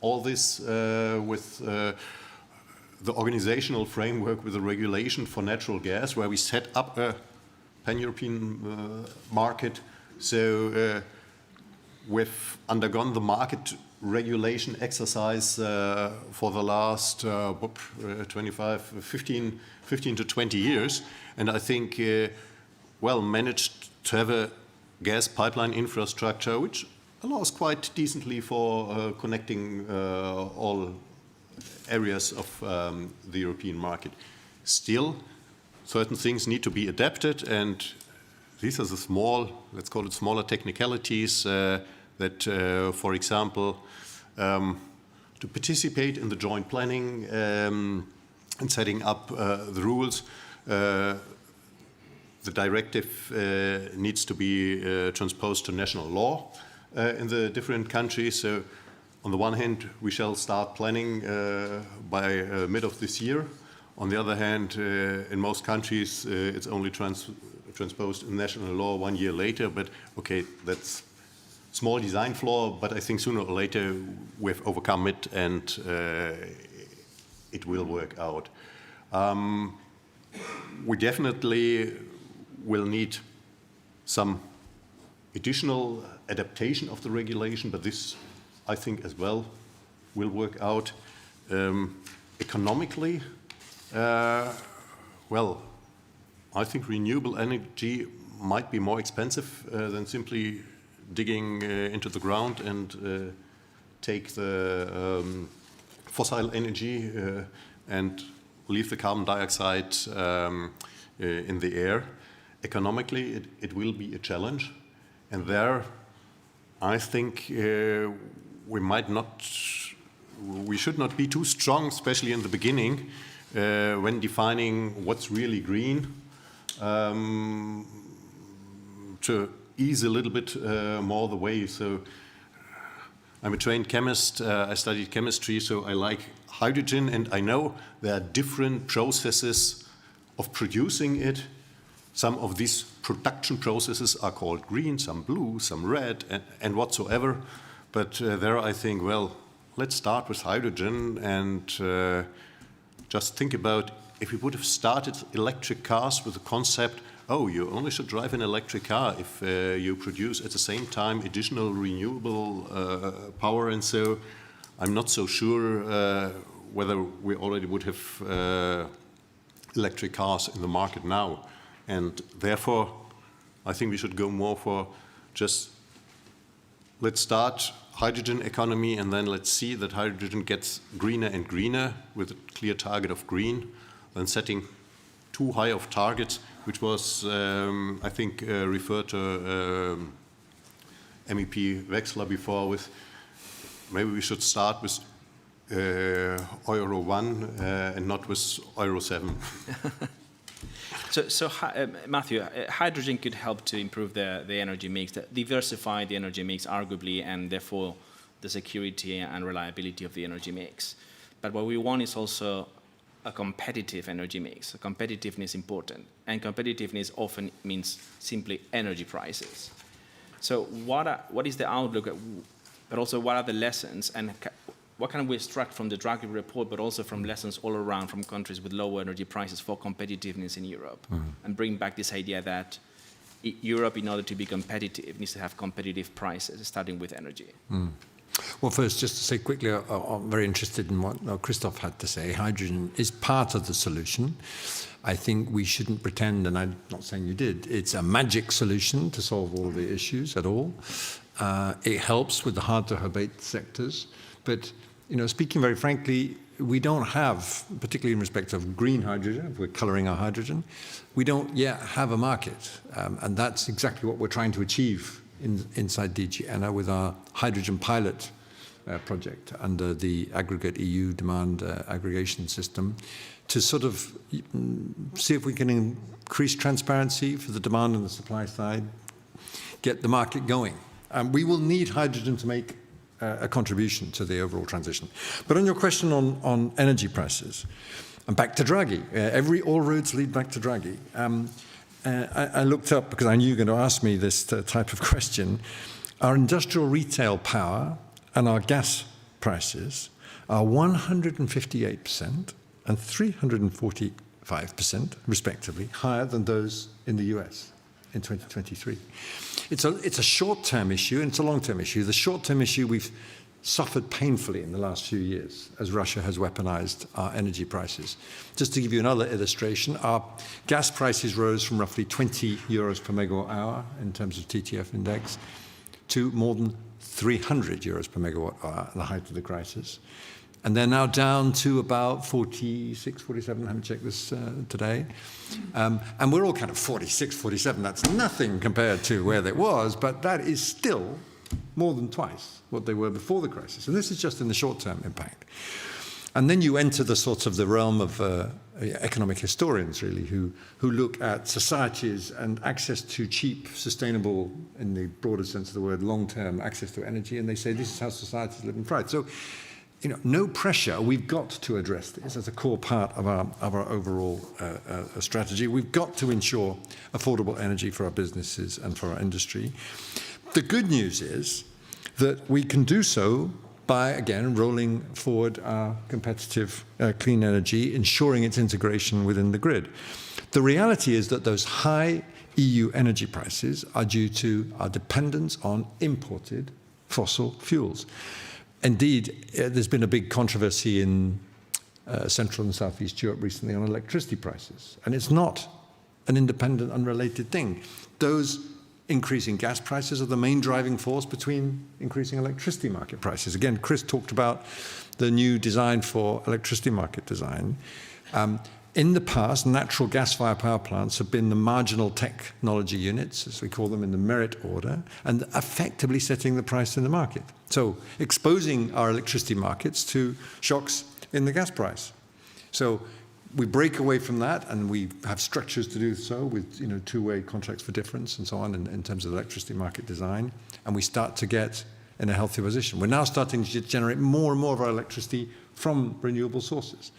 all this with the organizational framework, with the regulation for natural gas, where we set up a pan-European market. So we've undergone the market regulation exercise for the last 15 to 20 years, and I think managed to have a gas pipeline infrastructure which allows quite decently for connecting all areas of the European market. Still, certain things need to be adapted, and these are the small, let's call it smaller technicalities that, for example, to participate in the joint planning and setting up the rules, the directive needs to be transposed to national law in the different countries. So on the one hand, we shall start planning by mid of this year. On the other hand, in most countries, it's only transposed in national law 1 year later. But okay, that's small design flaw, but I think sooner or later we've overcome it, and it will work out. We definitely will need some additional adaptation of the regulation, but this, I think, as well will work out. Economically, well, I think renewable energy might be more expensive than simply digging into the ground and take the fossil energy and leave the carbon dioxide in the air. Economically, it will be a challenge. And there, I think we should not be too strong, especially in the beginning, when defining what's really green, to ease a little bit more the way. So I'm a trained chemist. I studied chemistry, so I like hydrogen, and I know there are different processes of producing it. Some of these production processes are called green, some blue, some red, and whatsoever. But there I think, well, let's start with hydrogen and just think about if we would have started electric cars with the concept, oh, you only should drive an electric car if you produce at the same time additional renewable power. And so I'm not so sure whether we already would have electric cars in the market now. And therefore, I think we should go more for just let's start hydrogen economy, and then let's see that hydrogen gets greener and greener with a clear target of green, than setting too high of targets, which was, I think, referred to MEP Wexler before with maybe we should start with Euro 1 and not with Euro 7. So Matthew, hydrogen could help to improve the energy mix, diversify the energy mix arguably, and therefore the security and reliability of the energy mix. But what we want is also a competitive energy mix. So competitiveness is important, and competitiveness often means simply energy prices. So what is the outlook, but also what are the lessons, and what can we extract from the Draghi report, but also from lessons all around from countries with low energy prices for competitiveness in Europe, and bring back this idea that Europe, in order to be competitive, needs to have competitive prices, starting with energy. Well, first, just to say quickly, I'm very interested in what Christoph had to say. Hydrogen is part of the solution. I think we shouldn't pretend, and I'm not saying you did, it's a magic solution to solve all the issues at all. It helps with the hard-to-abate sectors, but speaking very frankly, we don't have, particularly in respect of green hydrogen, if we're colouring our hydrogen, we don't yet have a market. And that's exactly what we're trying to achieve inside DG ENER with our hydrogen pilot project under the aggregate EU demand aggregation system, to sort of see if we can increase transparency for the demand and the supply side, get the market going. We will need hydrogen to make a contribution to the overall transition. But on your question on energy prices, and back to Draghi, all roads lead back to Draghi. I looked up, because I knew you were going to ask me this type of question, our industrial retail power and our gas prices are 158% and 345%, respectively, higher than those in the US in 2023. It's a short-term issue and it's a long-term issue. The short-term issue we've suffered painfully in the last few years as Russia has weaponized our energy prices. Just to give you another illustration, our gas prices rose from roughly 20 euros per megawatt hour in terms of TTF index to more than 300 euros per megawatt hour at the height of the crisis. And they're now down to about 46, 47, I haven't checked this today. And we're all kind of 46, 47, that's nothing compared to where they was, but that is still more than twice what they were before the crisis. And this is just in the short-term impact. And then you enter the sort of the realm of economic historians, really, who look at societies and access to cheap, sustainable, in the broader sense of the word, long-term access to energy, and they say this is how societies live and thrive. So, no pressure. We've got to address this as a core part of our overall strategy. We've got to ensure affordable energy for our businesses and for our industry. The good news is that we can do so by, again, rolling forward our competitive clean energy, ensuring its integration within the grid. The reality is that those high EU energy prices are due to our dependence on imported fossil fuels. Indeed, there's been a big controversy in Central and Southeast Europe recently on electricity prices. And it's not an independent, unrelated thing. Those increasing gas prices are the main driving force between increasing electricity market prices. Again, Chris talked about the new design for electricity market design. In the past, natural gas-fired power plants have been the marginal technology units, as we call them, in the merit order, and effectively setting the price in the market. So exposing our electricity markets to shocks in the gas price. So we break away from that, and we have structures to do so with two-way contracts for difference and so on in terms of electricity market design, and we start to get in a healthy position. We're now starting to generate more and more of our electricity from renewable sources.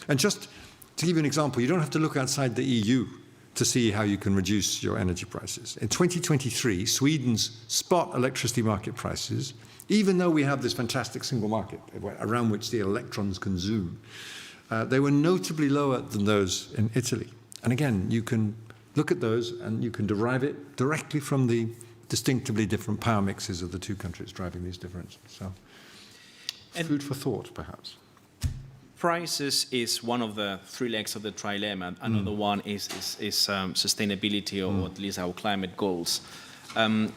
And just to give you an example, you don't have to look outside the EU to see how you can reduce your energy prices. In 2023, Sweden's spot electricity market prices, even though we have this fantastic single market around which the electrons can zoom, they were notably lower than those in Italy. And again, you can look at those and you can derive it directly from the distinctively different power mixes of the two countries driving these differences. So, food for thought, perhaps. Prices is one of the three legs of the trilemma. Another one is sustainability, or at least our climate goals.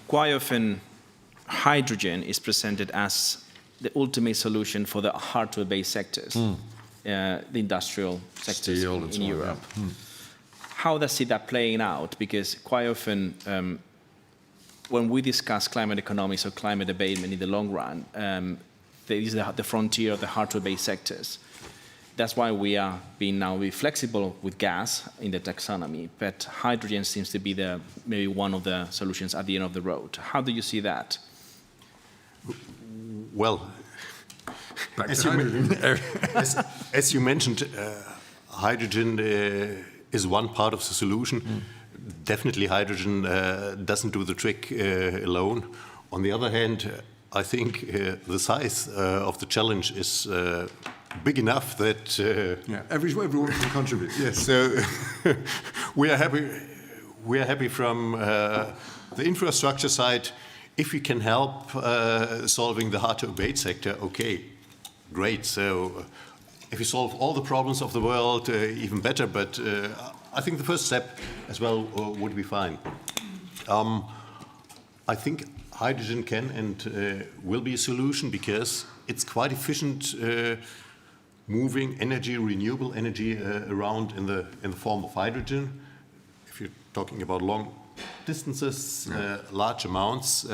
Quite often, hydrogen is presented as the ultimate solution for the hard-to-abate sectors, the industrial sectors Steel in Europe. Yeah. How does it see that playing out? Because quite often, when we discuss climate economics or climate abatement in the long run, there is the frontier of the hard-to-abate sectors. That's why we are being now flexible with gas in the taxonomy, but hydrogen seems to be maybe one of the solutions at the end of the road. How do you see that? Well, as you mentioned, hydrogen is one part of the solution. Definitely hydrogen doesn't do the trick alone. On the other hand, I think the size of the challenge is big enough that everyone can contribute. Yes. So we are happy from the infrastructure side. If we can help solving the hard-to-abate sector, okay, great. So if we solve all the problems of the world, even better. But I think the first step as well would be fine. I think hydrogen can and will be a solution because it's quite efficient moving energy, renewable energy around in the form of hydrogen. If you're talking about long distances, large amounts,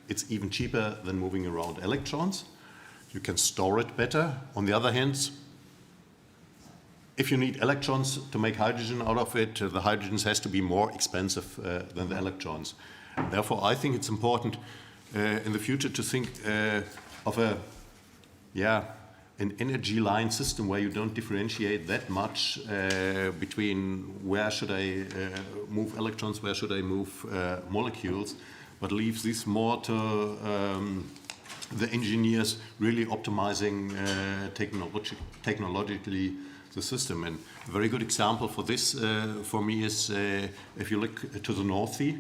it's even cheaper than moving around electrons. You can store it better. On the other hand, if you need electrons to make hydrogen out of it, the hydrogen has to be more expensive than the electrons. Therefore, I think it's important in the future to think of an energy line system where you don't differentiate that much between where should I move electrons, where should I move molecules, but leaves this more to the engineers really optimizing technologically the system. And a very good example for this for me is if you look to the North Sea,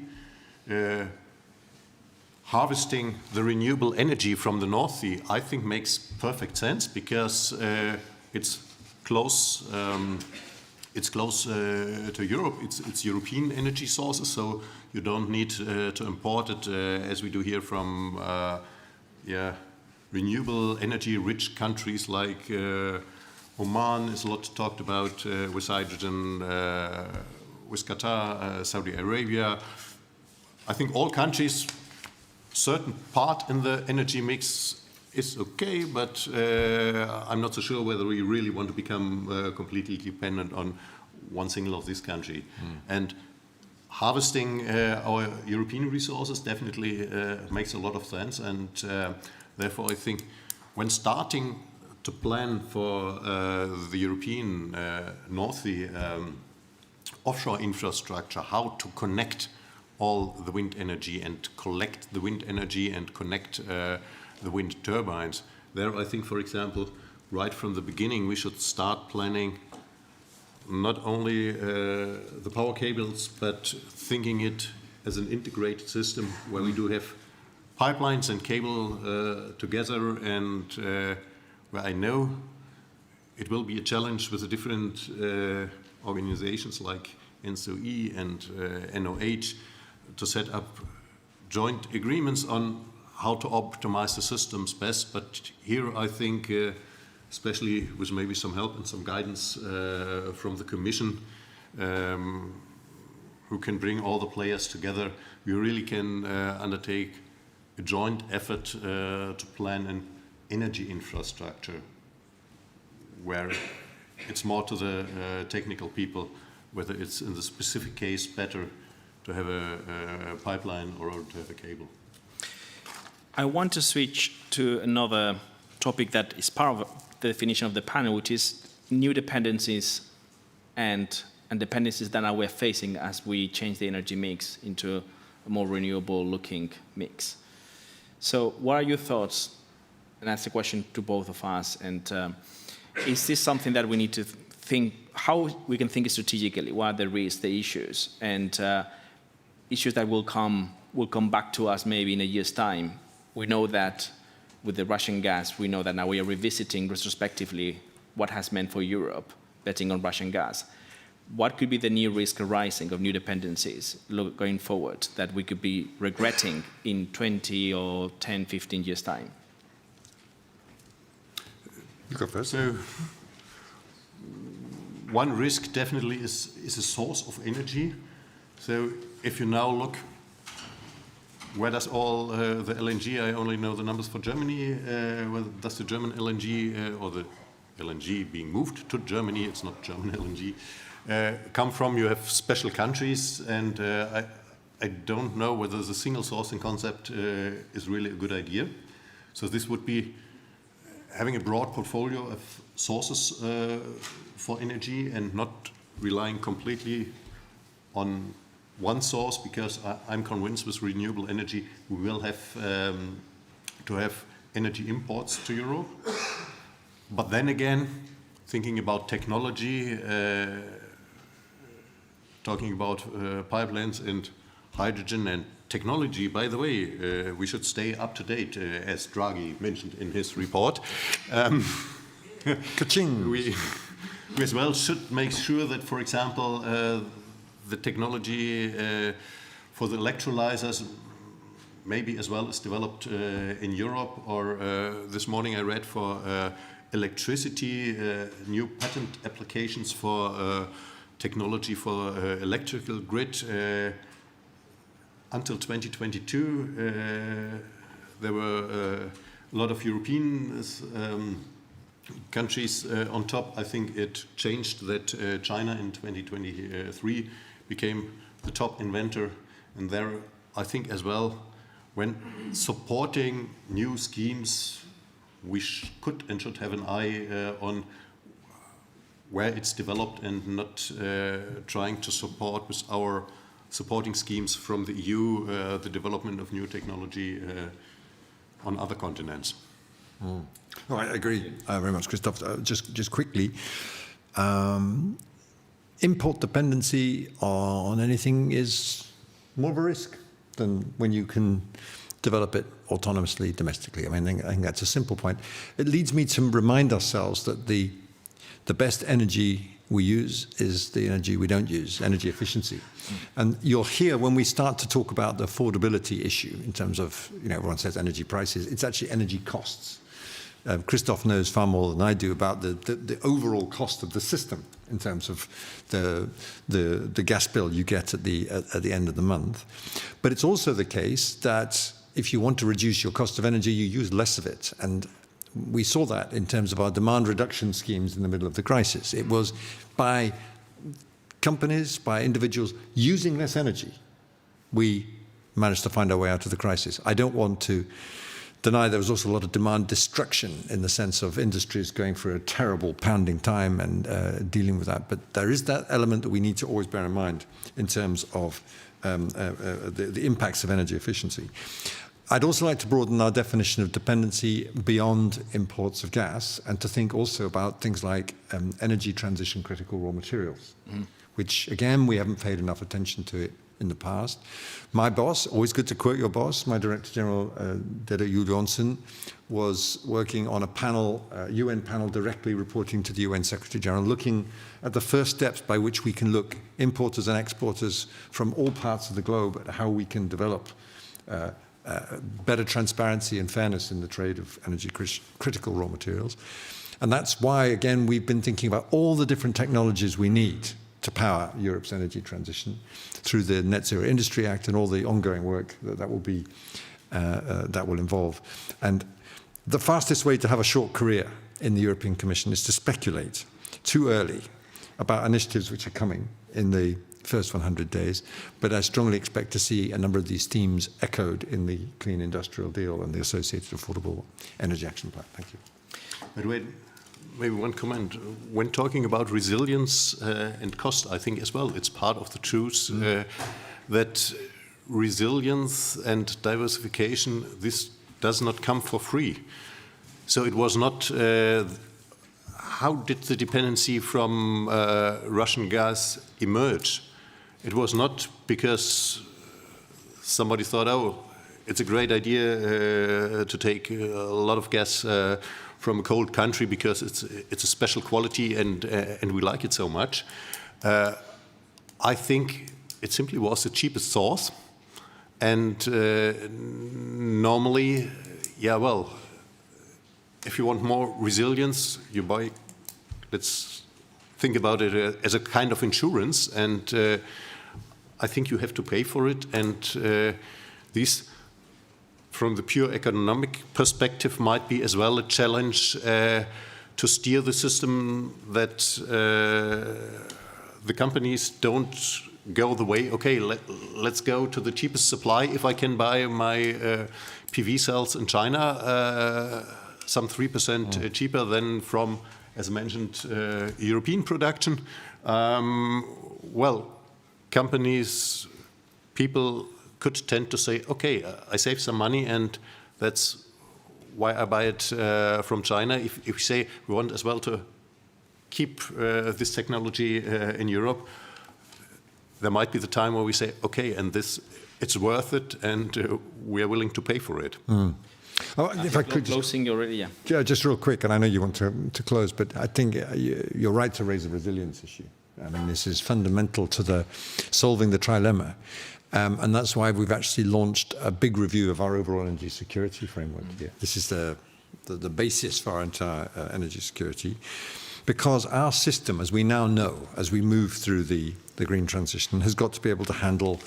harvesting the renewable energy from the North Sea, I think makes perfect sense because it's close. It's close to Europe. It's European energy sources, so you don't need to import it as we do here from renewable energy-rich countries like Oman is a lot talked about with hydrogen, with Qatar, Saudi Arabia. I think all countries. Certain part in the energy mix is okay, but I'm not so sure whether we really want to become completely dependent on one single of this country. And harvesting our European resources definitely makes a lot of sense, and therefore I think when starting to plan for the European North Sea offshore infrastructure, how to connect all the wind energy and collect the wind energy and connect the wind turbines. There, I think, for example, right from the beginning, we should start planning not only the power cables, but thinking it as an integrated system where we do have pipelines and cable together, and where I know it will be a challenge with the different organizations like NSOE and NOH to set up joint agreements on how to optimize the systems best. But here I think, especially with maybe some help and some guidance from the Commission, who can bring all the players together, we really can undertake a joint effort to plan an energy infrastructure where it's more to the technical people, whether it's in the specific case better to have a pipeline or to have a cable. I want to switch to another topic that is part of the definition of the panel, which is new dependencies and dependencies that we're facing as we change the energy mix into a more renewable-looking mix. So what are your thoughts? And that's a question to both of us. And is this something that we need to think, how we can think strategically? What are the risks, the issues, and issues that will come back to us maybe in a year's time? We know that with the Russian gas, we know that now we are revisiting retrospectively what has meant for Europe, betting on Russian gas. What could be the new risk arising of new dependencies going forward that we could be regretting in 20 or 10, 15 years' time? You go first. So, one risk definitely is a source of energy. So, if you now look, where does all the LNG, I only know the numbers for Germany, where does the German LNG, or the LNG being moved to Germany, it's not German LNG, come from? You have special countries, and I don't know whether the single sourcing concept is really a good idea. So this would be having a broad portfolio of sources for energy and not relying completely on one source, because I'm convinced with renewable energy we will have to have energy imports to Europe. But then again, thinking about technology, talking about pipelines and hydrogen and technology, by the way, we should stay up to date, as Draghi mentioned in his report. We as well should make sure that, for example, the technology for the electrolyzers maybe as well is developed in Europe, or this morning I read for electricity, new patent applications for technology for electrical grid. Until 2022, there were a lot of European countries on top. I think it changed that China in 2023 became the top inventor. And there, I think as well, when supporting new schemes, we could and should have an eye on where it's developed and not trying to support with our supporting schemes from the EU the development of new technology on other continents. Mm. No, I agree very much, Christoph. Just quickly, import dependency on anything is more of a risk than when you can develop it autonomously, domestically. I mean, I think that's a simple point. It leads me to remind ourselves that the best energy we use is the energy we don't use, energy efficiency. And you'll hear when we start to talk about the affordability issue in terms of, everyone says energy prices, it's actually energy costs. Christoph knows far more than I do about the overall cost of the system in terms of the gas bill you get at the end of the month. But it's also the case that if you want to reduce your cost of energy, you use less of it. And we saw that in terms of our demand reduction schemes in the middle of the crisis. It was by companies, by individuals using less energy, we managed to find our way out of the crisis. I don't want to deny there was also a lot of demand destruction in the sense of industries going through a terrible pounding time and dealing with that. But there is that element that we need to always bear in mind in terms of the impacts of energy efficiency. I'd also like to broaden our definition of dependency beyond imports of gas and to think also about things like energy transition critical raw materials, which, again, we haven't paid enough attention to it in the past. My boss, always good to quote your boss, my Director General, Dede Johnson, was working on a panel, UN panel directly reporting to the UN Secretary General, looking at the first steps by which we can look, importers and exporters from all parts of the globe, at how we can develop better transparency and fairness in the trade of energy critical raw materials. And that's why, again, we've been thinking about all the different technologies we need to power Europe's energy transition through the Net Zero Industry Act and all the ongoing work that will be that will involve. And the fastest way to have a short career in the European Commission is to speculate too early about initiatives which are coming in the first 100 days. But I strongly expect to see a number of these themes echoed in the Clean Industrial Deal and the associated Affordable Energy Action Plan. Thank you. But wait, maybe one comment. When talking about resilience and cost, I think as well, it's part of the truth that resilience and diversification, this does not come for free. So it was not, how did the dependency from Russian gas emerge? It was not because somebody thought, oh, it's a great idea to take a lot of gas from a cold country because it's a special quality and we like it so much. I think it simply was the cheapest source. And normally, yeah, well, if you want more resilience, you buy, let's think about it as a kind of insurance. And I think you have to pay for it. And these, from the pure economic perspective, might be as well a challenge to steer the system that the companies don't go the way, okay, let's go to the cheapest supply. If I can buy my PV cells in China some 3% cheaper than from, as mentioned, European production, well, companies, people could tend to say, okay, I save some money and that's why I buy it from China. If we say we want as well to keep this technology in Europe, there might be the time where we say, okay, and this, it's worth it, and we are willing to pay for it. Oh, if I could closing already, yeah. Yeah, just real quick, and I know you want to close, but I think you're right to raise the resilience issue. I mean, this is fundamental to solving the trilemma. And that's why we've actually launched a big review of our overall energy security framework here. This is the basis for our entire energy security. Because our system, as we now know, as we move through the green transition, has got to be able to handle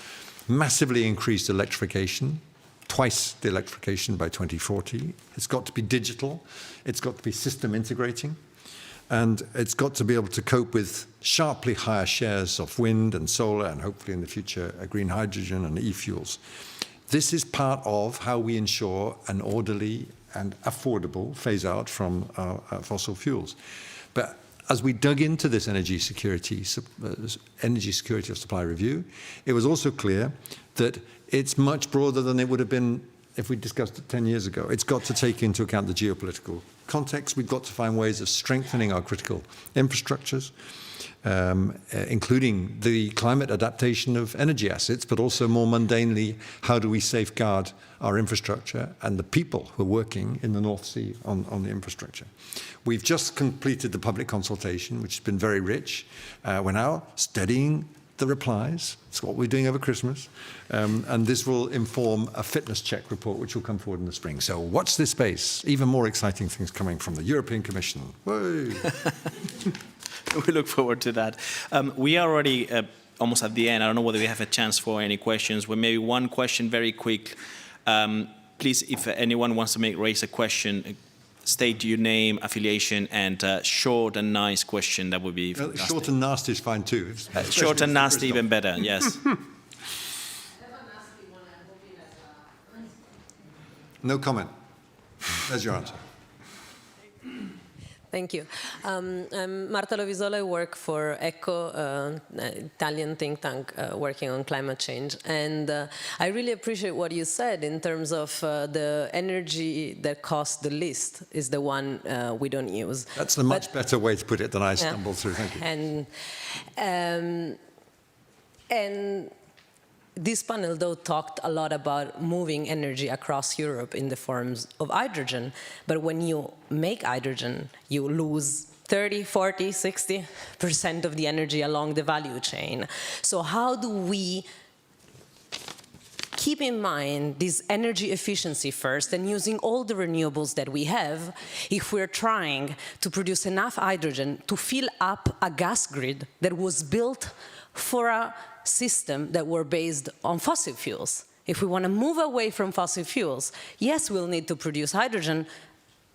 massively increased electrification, twice the electrification by 2040. It's got to be digital. It's got to be system integrating. And it's got to be able to cope with sharply higher shares of wind and solar, and hopefully in the future, green hydrogen and e-fuels. This is part of how we ensure an orderly and affordable phase out from fossil fuels. But as we dug into this energy security of supply review, it was also clear that it's much broader than it would have been if we discussed it 10 years ago. It's got to take into account the geopolitical context. We've got to find ways of strengthening our critical infrastructures, including the climate adaptation of energy assets, but also more mundanely, how do we safeguard our infrastructure and the people who are working in the North Sea on the infrastructure. We've just completed the public consultation, which has been very rich. We're now studying the replies. It's what we're doing over Christmas. And this will inform a fitness check report, which will come forward in the spring. So watch this space. Even more exciting things coming from the European Commission. Whoa. We look forward to that. We are already almost at the end. I don't know whether we have a chance for any questions. Well, maybe one question very quick. Please, if anyone wants to raise a question, state your name, affiliation, and short and nice question. That would be fantastic. Short and nasty is fine too. Short and nasty, even better, yes. No comment. There's your answer. Thank you. I'm Marta Lovisola. I work for ECHO, Italian think tank working on climate change. And I really appreciate what you said in terms of the energy that costs the least is the one we don't use. That's a much better way to put it than I stumbled through. Thank you. And This panel, though, talked a lot about moving energy across Europe in the forms of hydrogen. But when you make hydrogen, you lose 30, 40, 60% of the energy along the value chain. So how do we keep in mind this energy efficiency first and using all the renewables that we have if we're trying to produce enough hydrogen to fill up a gas grid that was built for a system that were based on fossil fuels? If we want to move away from fossil fuels, yes, we'll need to produce hydrogen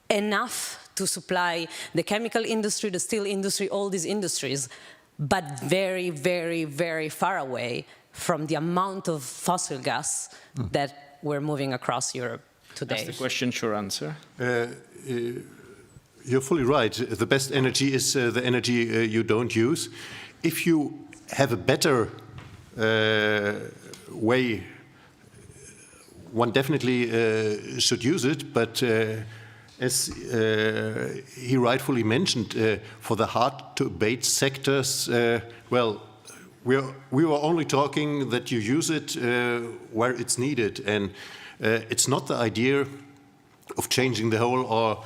enough to supply the chemical industry, the steel industry, all these industries, but very, very, very far away from the amount of fossil gas that we're moving across Europe today. That's the question, sure answer. You're fully right. The best energy is the energy you don't use. If you have a better way, one definitely should use it, but as he rightfully mentioned, for the hard-to-abate sectors, well, we were only talking that you use it where it's needed, and it's not the idea of changing the whole or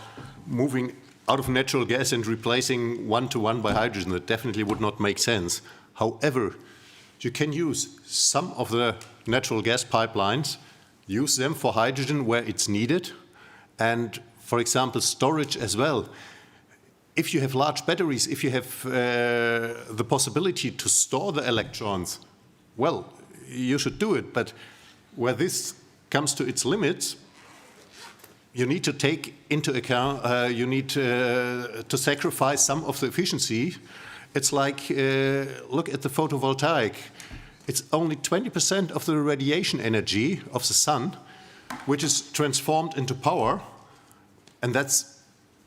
moving out of natural gas and replacing one-to-one by hydrogen. That definitely would not make sense. However, you can use some of the natural gas pipelines, use them for hydrogen where it's needed, and, for example, storage as well. If you have large batteries, if you have the possibility to store the electrons, well, you should do it. But where this comes to its limits, you need to take into account, you need to sacrifice some of the efficiency. It's like, look at the photovoltaic. It's only 20% of the radiation energy of the sun, which is transformed into power, and that's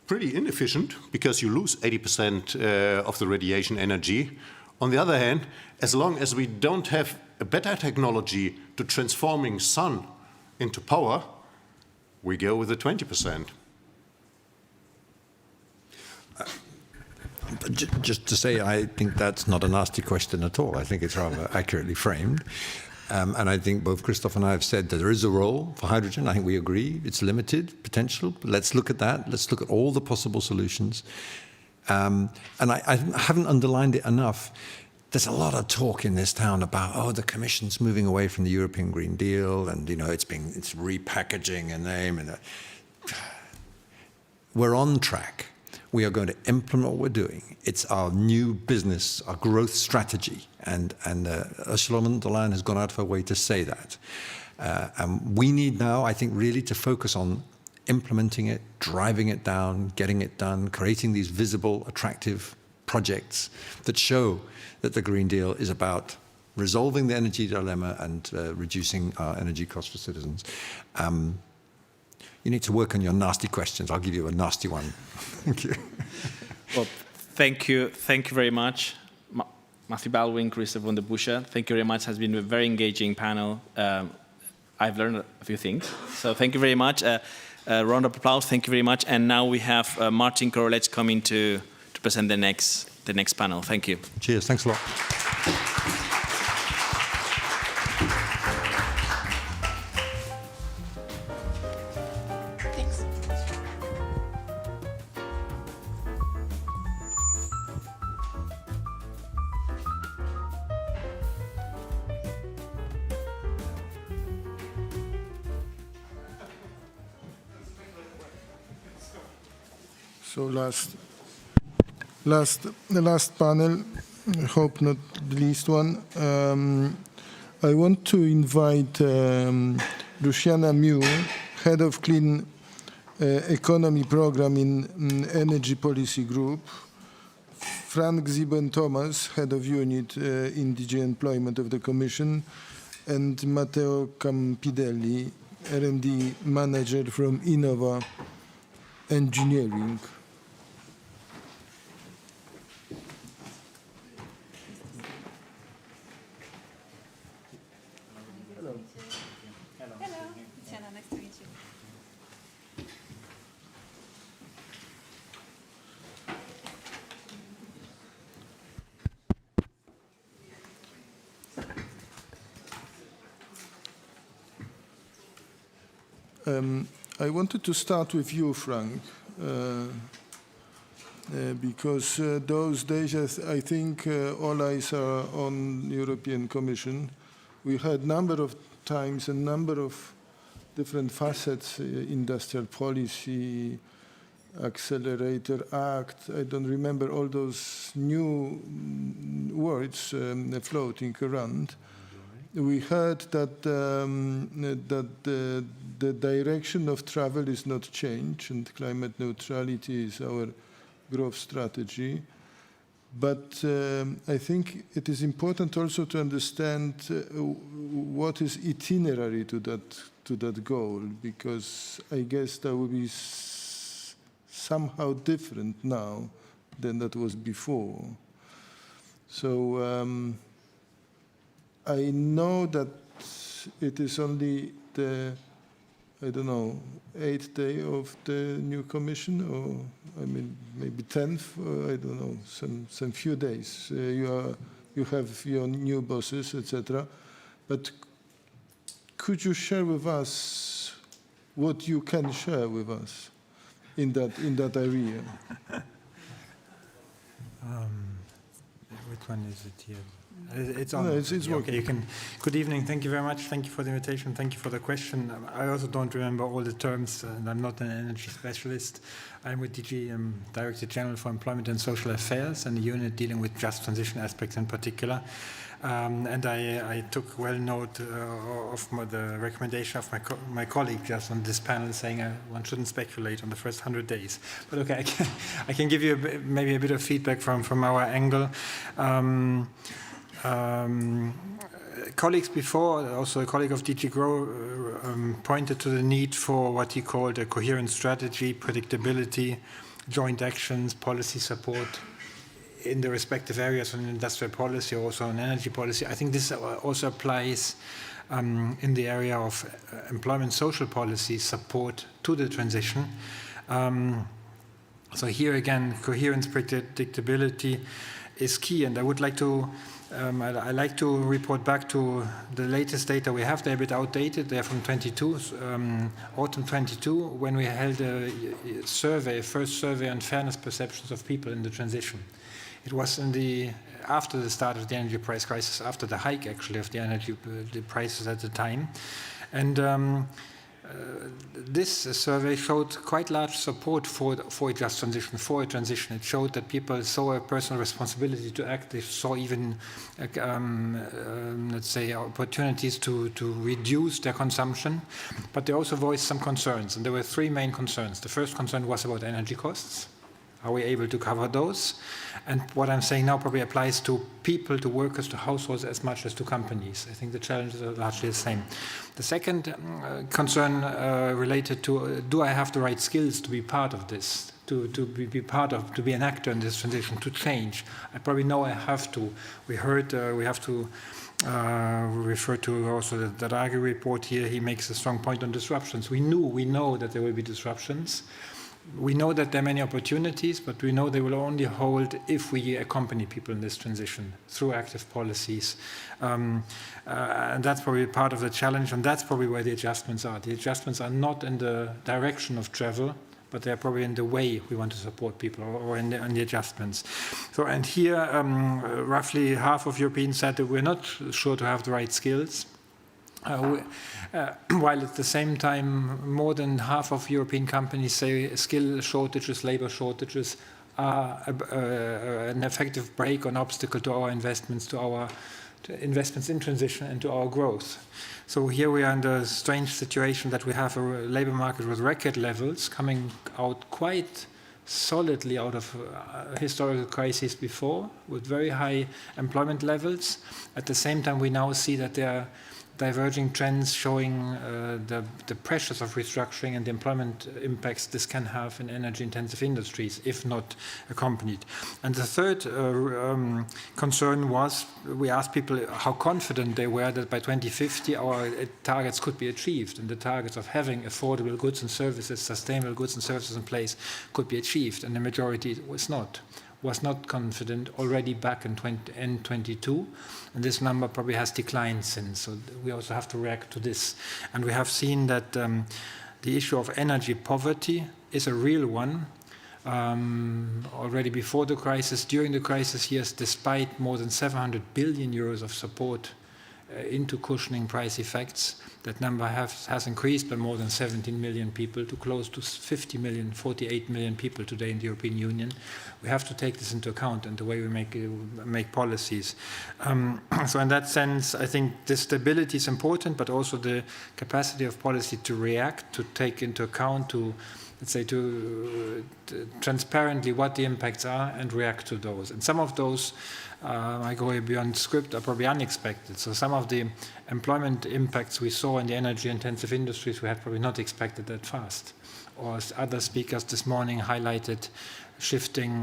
pretty inefficient because you lose 80% of the radiation energy. On the other hand, as long as we don't have a better technology to transforming sun into power, we go with the 20%. Just to say, I think that's not a nasty question at all. I think it's rather accurately framed. And I think both Christoph and I have said that there is a role for hydrogen. I think we agree. It's limited potential. But let's look at that. Let's look at all the possible solutions. And I haven't underlined it enough. There's a lot of talk in this town about, oh, the Commission's moving away from the European Green Deal, and it's repackaging a name. And we're on track. We are going to implement what we're doing. It's our new business, our growth strategy. And Ursula von der Leyen has gone out of her way to say that. And we need now, I think, really to focus on implementing it, driving it down, getting it done, creating these visible, attractive projects that show that the Green Deal is about resolving the energy dilemma and reducing our energy costs for citizens. You need to work on your nasty questions. I'll give you a nasty one. Thank you. Well, thank you very much, Matthew Baldwin, Christoph von der Busche. Thank you very much. It has been a very engaging panel. I've learned a few things. So thank you very much. Round of applause. Thank you very much. And now we have Martin Korolec coming to present the next panel. Thank you. Cheers. Thanks a lot. So the last panel, I hope not the least one. I want to invite Luciana Mew, Head of Clean Economy Program in Energy Policy Group, Frank Zieben-Thomas, Head of Unit in DG Employment of the Commission, and Matteo Campidelli, R&D Manager from Innova Engineering. I wanted to start with you, Frank, because those days, I think all eyes are on European Commission. We had number of times a number of different facets, industrial policy, Accelerator Act. I don't remember all those new words floating around. We heard that the direction of travel is not changed, and climate neutrality is our growth strategy. But I think it is important also to understand what is itinerary to that goal, because I guess that will be somehow different now than that was before. So I know that it is only the, I don't know, 8th day of the new commission, or I mean maybe 10th, or I don't know, some few days. You have your new bosses, etc. But could you share with us what you can share with us in that area? Which one is it here? It's on. No, it's okay, working. you can. Good evening. Thank you very much. Thank you for the invitation. Thank you for the question. I also don't remember all the terms, and I'm not an energy specialist. I'm with DG, Director General for Employment and Social Affairs, and a unit dealing with just transition aspects in particular. And I took well note of the recommendation of my colleague just on this panel, saying one shouldn't speculate on the first 100 days. But okay, I can give you maybe a bit of feedback from our angle. Colleagues before, also a colleague of DG Grow, pointed to the need for what he called a coherent strategy, predictability, joint actions, policy support in the respective areas on industrial policy, also on energy policy. I think this also applies in the area of employment social policy support to the transition. So here again, coherence, predictability is key, and I would like to I like to report back to the latest data we have. They're a bit outdated. They're from 22, autumn 22, when we held a survey, a first survey on fairness perceptions of people in the transition. It was after the start of the energy price crisis, after the hike actually of the energy prices at the time. And this survey showed quite large support for a just transition, for a transition. It showed that people saw a personal responsibility to act. They saw even, let's say, opportunities to reduce their consumption. But they also voiced some concerns, and there were three main concerns. The first concern was about energy costs. Are we able to cover those? And what I'm saying now probably applies to people, to workers, to households as much as to companies. I think the challenges are largely the same. The second concern related to, do I have the right skills to be part of this, to be an actor in this transition, to change? I probably know I have to. We heard we have to refer to also the Draghi report here. He makes a strong point on disruptions. We know that there will be disruptions. We know that there are many opportunities, but we know they will only hold if we accompany people in this transition through active policies. And that's probably part of the challenge, and that's probably where the adjustments are. The adjustments are not in the direction of travel, but they're probably in the way we want to support people, or in the adjustments. So, and here, roughly half of Europeans said that we're not sure to have the right skills. While at the same time, more than half of European companies say skill shortages, labor shortages are an effective brake or an obstacle to our investments, to investments in transition and to our growth. So here we are in the strange situation that we have a labor market with record levels coming out quite solidly out of historical crises before, with very high employment levels. At the same time, we now see that there are diverging trends showing the pressures of restructuring and the employment impacts this can have in energy-intensive industries, if not accompanied. And the third concern was, we asked people how confident they were that by 2050 our targets could be achieved, and the targets of having affordable goods and services, sustainable goods and services in place could be achieved, and the majority was not confident already back in 2022, and this number probably has declined since. So we also have to react to this. And we have seen that The issue of energy poverty is a real one. Already before the crisis, during the crisis years, despite more than 700 billion euros of support into cushioning price effects, that number has increased by more than 17 million people to close to 50 million, 48 million people today in the European Union. We have to take this into account in the way we make policies. So in that sense, I think the stability is important, but also the capacity of policy to react, to take into account, to let's say, to transparently what the impacts are and react to those. And some of those, I go beyond script, are probably unexpected. So some of the employment impacts we saw in the energy-intensive industries we had probably not expected that fast. Or as other speakers this morning highlighted, shifting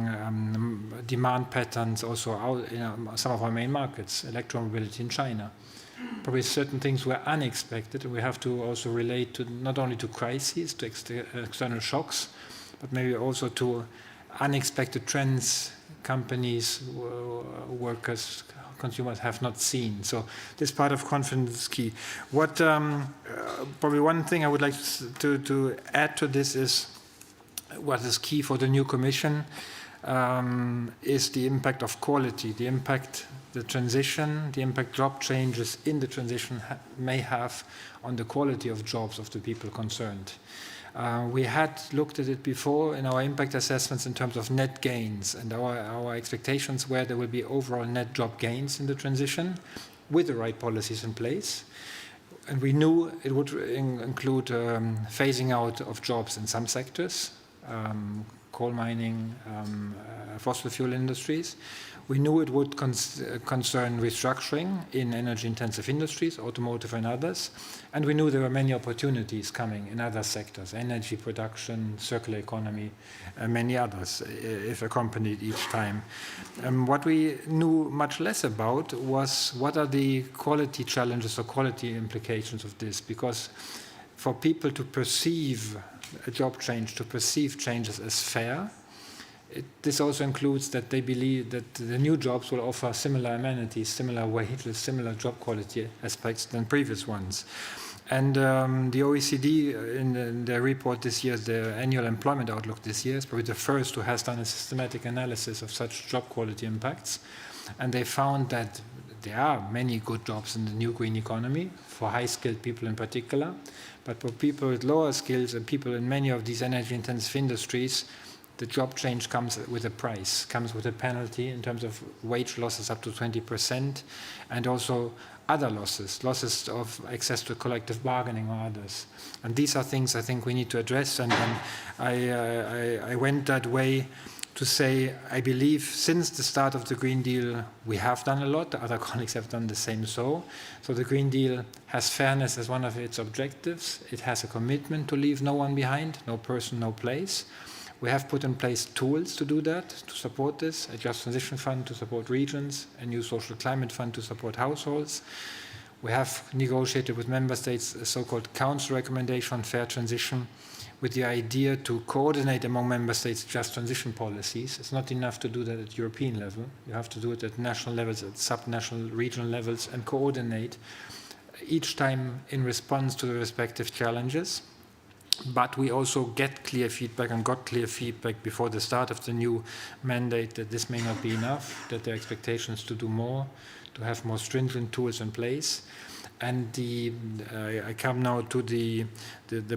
demand patterns also out in some of our main markets, electromobility in China. Probably certain things were unexpected, and we have to also relate to not only to crises, to external shocks, but maybe also to unexpected trends companies, workers, consumers have not seen. So this part of confidence is key. What probably one thing I would like to add to this is what is key for the new Commission is the impact of quality, the impact the transition, the impact job changes in the transition may have on the quality of jobs of the people concerned. We had looked at it before in our impact assessments in terms of net gains, and our expectations were there will be overall net job gains in the transition with the right policies in place. And we knew it would include phasing out of jobs in some sectors, coal mining, fossil fuel industries. We knew it would concern restructuring in energy-intensive industries, automotive and others. And we knew there were many opportunities coming in other sectors, energy production, circular economy, many others, if accompanied each time. What we knew much less about was what are the quality challenges or quality implications of this, because for people to perceive a job change, to perceive changes as fair, this also includes that they believe that the new jobs will offer similar amenities, similar wages, similar job quality aspects than previous ones. And the OECD, in their report this year, their annual employment outlook this year, is probably the first who has done a systematic analysis of such job quality impacts. And they found that there are many good jobs in the new green economy, for high-skilled people in particular. But for people with lower skills and people in many of these energy-intensive industries, the job change comes with a price, comes with a penalty in terms of wage losses up to 20%, and also other losses of access to collective bargaining or others. And these are things I think we need to address. And I went that way to say, I believe since the start of the Green Deal, we have done a lot. The other colleagues have done the same. So the Green Deal has fairness as one of its objectives. It has a commitment to leave no one behind, no person, no place. We have put in place tools to do that, to support this, a Just Transition Fund to support regions, a new Social Climate Fund to support households. We have negotiated with member states a so-called Council recommendation on fair transition with the idea to coordinate among member states just transition policies. It's not enough to do that at European level. You have to do it at national levels, at sub-national, regional levels, and coordinate each time in response to the respective challenges. But we also get clear feedback and got clear feedback before the start of the new mandate that this may not be enough, that there are expectations to do more, to have more stringent tools in place. And I come now to the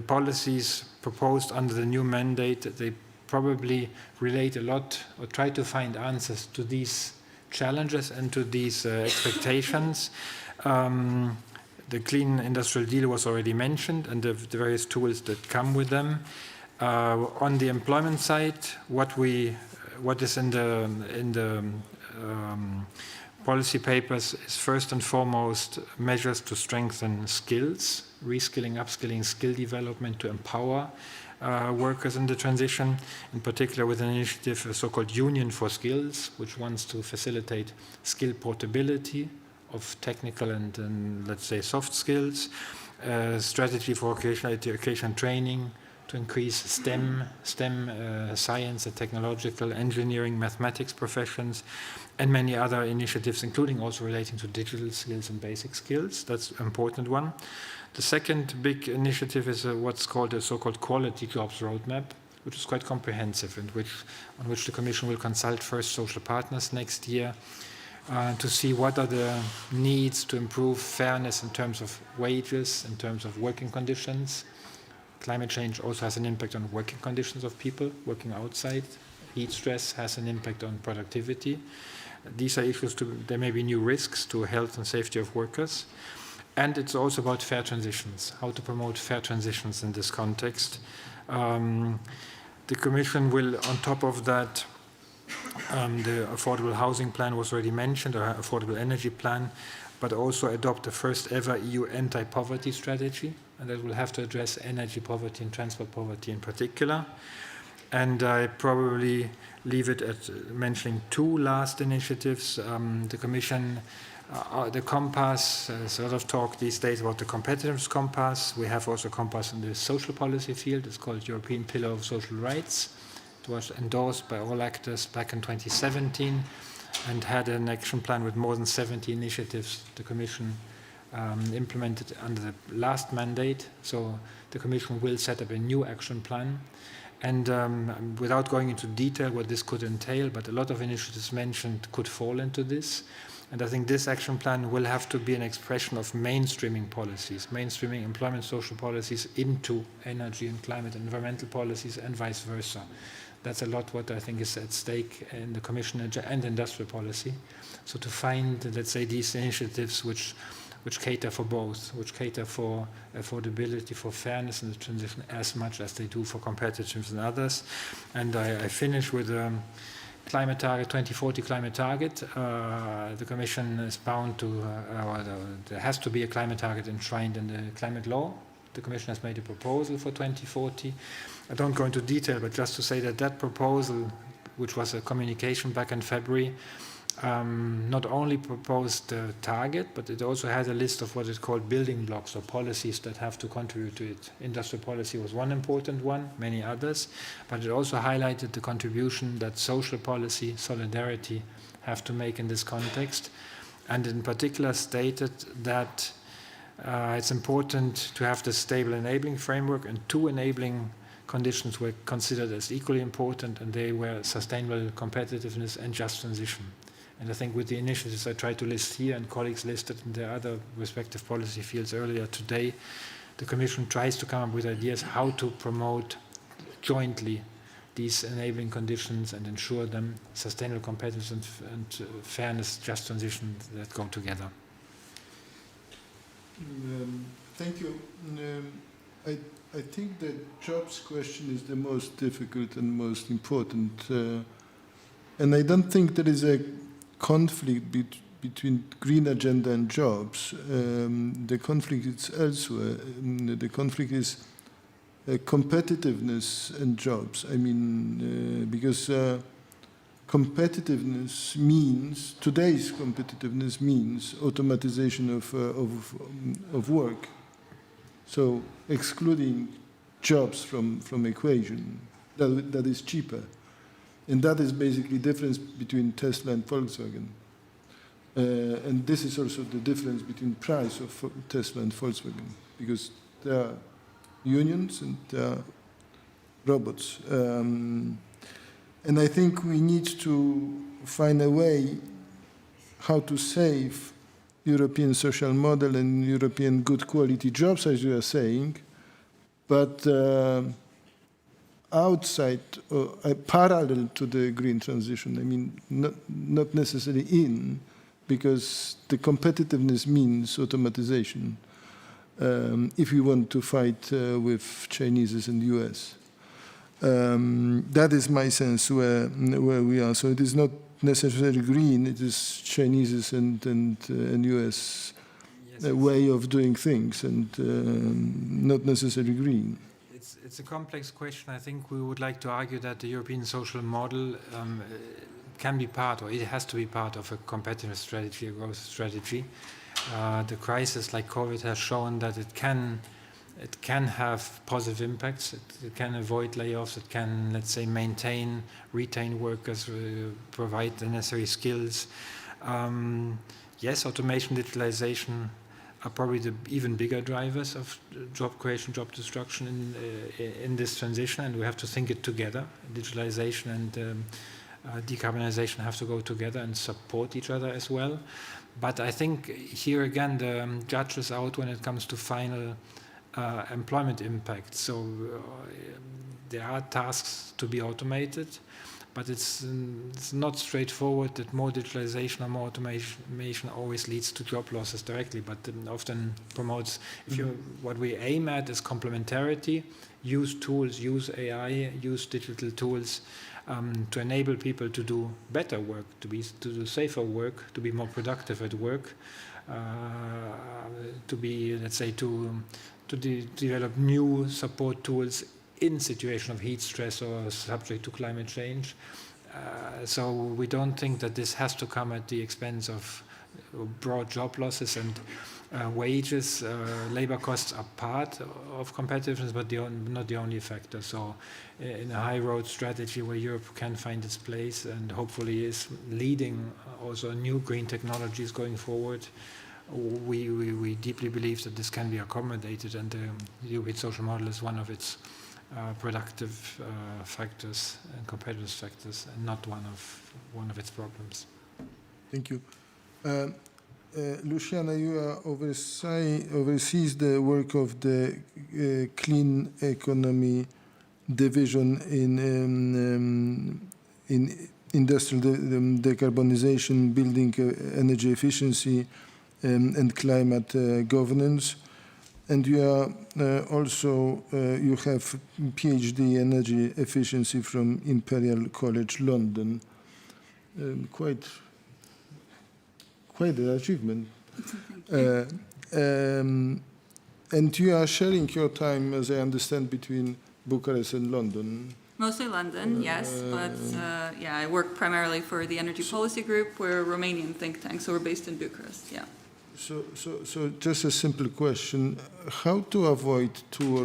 policies proposed under the new mandate. They probably relate a lot or try to find answers to these challenges and to these expectations. The Clean Industrial Deal was already mentioned, and the various tools that come with them. On the employment side, what is in the policy papers is first and foremost measures to strengthen skills, reskilling, upskilling, skill development to empower workers in the transition, in particular with an initiative, a so-called Union for Skills, which wants to facilitate skill portability of technical and let's say soft skills, strategy for vocational education training, to increase STEM science and technological, engineering, mathematics professions, and many other initiatives, including also relating to digital skills and basic skills. That's an important one. The second big initiative is what's called a so-called quality jobs roadmap, which is quite comprehensive and on which the Commission will consult first social partners next year to see what are the needs to improve fairness in terms of wages, in terms of working conditions. Climate change also has an impact on working conditions of people working outside. Heat stress has an impact on productivity. These are issues there may be new risks to health and safety of workers. And it's also about fair transitions, how to promote fair transitions in this context. The Commission will, on top of that, the affordable housing plan was already mentioned, or affordable energy plan, but also adopt the first ever EU anti-poverty strategy, and that will have to address energy poverty and transport poverty in particular. And I probably leave it at mentioning two last initiatives. The Commission, the Compass, there's a lot of talk these days about the Competitiveness Compass. We have also a Compass in the social policy field. It's called European Pillar of Social Rights. It was endorsed by all actors back in 2017 and had an action plan with more than 70 initiatives the Commission implemented under the last mandate. So the Commission will set up a new action plan. And without going into detail what this could entail, but a lot of initiatives mentioned could fall into this. And I think this action plan will have to be an expression of mainstreaming policies, mainstreaming employment social policies into energy and climate and environmental policies and vice versa. That's a lot what I think is at stake in the Commission and industrial policy. So to find, let's say, these initiatives which cater for both, which cater for affordability, for fairness in the transition as much as they do for competitiveness and others. And I finish with climate target, 2040 climate target. The Commission is bound to, there has to be a climate target enshrined in the climate law. The Commission has made a proposal for 2040. I don't go into detail, but just to say that that proposal, which was a communication back in February, not only proposed the target, but it also had a list of what is called building blocks or policies that have to contribute to it. Industrial policy was one important one, many others, but it also highlighted the contribution that social policy, solidarity have to make in this context, and in particular stated that it's important to have the stable enabling framework, and two enabling conditions were considered as equally important, and they were sustainable competitiveness and just transition. And I think with the initiatives I tried to list here and colleagues listed in their other respective policy fields earlier today, the Commission tries to come up with ideas how to promote jointly these enabling conditions and ensure them sustainable competitiveness and fairness, just transition that go together. Thank you. I think the jobs question is the most difficult and most important. And I don't think there is a conflict between green agenda and jobs. The conflict is elsewhere. The conflict is competitiveness and jobs. I mean, because competitiveness means, today's competitiveness means automatization of work. So excluding jobs from equation, that is cheaper. And that is basically the difference between Tesla and Volkswagen. And this is also the difference between price of Tesla and Volkswagen, because there are unions and there are robots. And I think we need to find a way how to save European social model and European good quality jobs, as you are saying, but outside, parallel to the green transition. I mean, not necessarily in, because the competitiveness means automatization if we want to fight with Chinese and US. That is my sense where we are. So it is not necessarily green, it is Chinese and US way of doing things, and not necessarily green. It's a complex question. I think we would like to argue that the European social model can be part, or it has to be part of a competitive strategy, a growth strategy. The crisis like COVID has shown that it can It can have positive impacts. It can avoid layoffs. It can, let's say, retain workers, provide the necessary skills. Yes, automation, digitalization are probably the even bigger drivers of job creation, job destruction in this transition, and we have to think it together. Digitalization and decarbonization have to go together and support each other as well. But I think here again the judge is out when it comes to final employment impact. So there are tasks to be automated, but it's not straightforward that more digitalization or more automation always leads to job losses directly, but often promotes, what we aim at is complementarity, use tools, use AI, use digital tools to enable people to do better work, to do safer work, to be more productive at work, to be, let's say, to develop new support tools in situation of heat stress or subject to climate change. So we don't think that this has to come at the expense of broad job losses and wages. Labor costs are part of competitiveness, but not the only factor. So in a high road strategy where Europe can find its place and hopefully is leading also new green technologies going forward, we deeply believe that this can be accommodated, and the European social model is one of its productive factors and competitive factors, and not one of its problems. Thank you. Luciana, you oversees the work of the Clean Economy Division in industrial decarbonization, building energy efficiency, and climate governance. And you are also, you have PhD energy efficiency from Imperial College London. Quite an achievement. And you are sharing your time, as I understand, between Bucharest and London. Mostly London, yes, but yeah, I work primarily for the Energy Policy Group. We're a Romanian think tank, so we're based in Bucharest, yeah. So just a simple question. How to avoid 2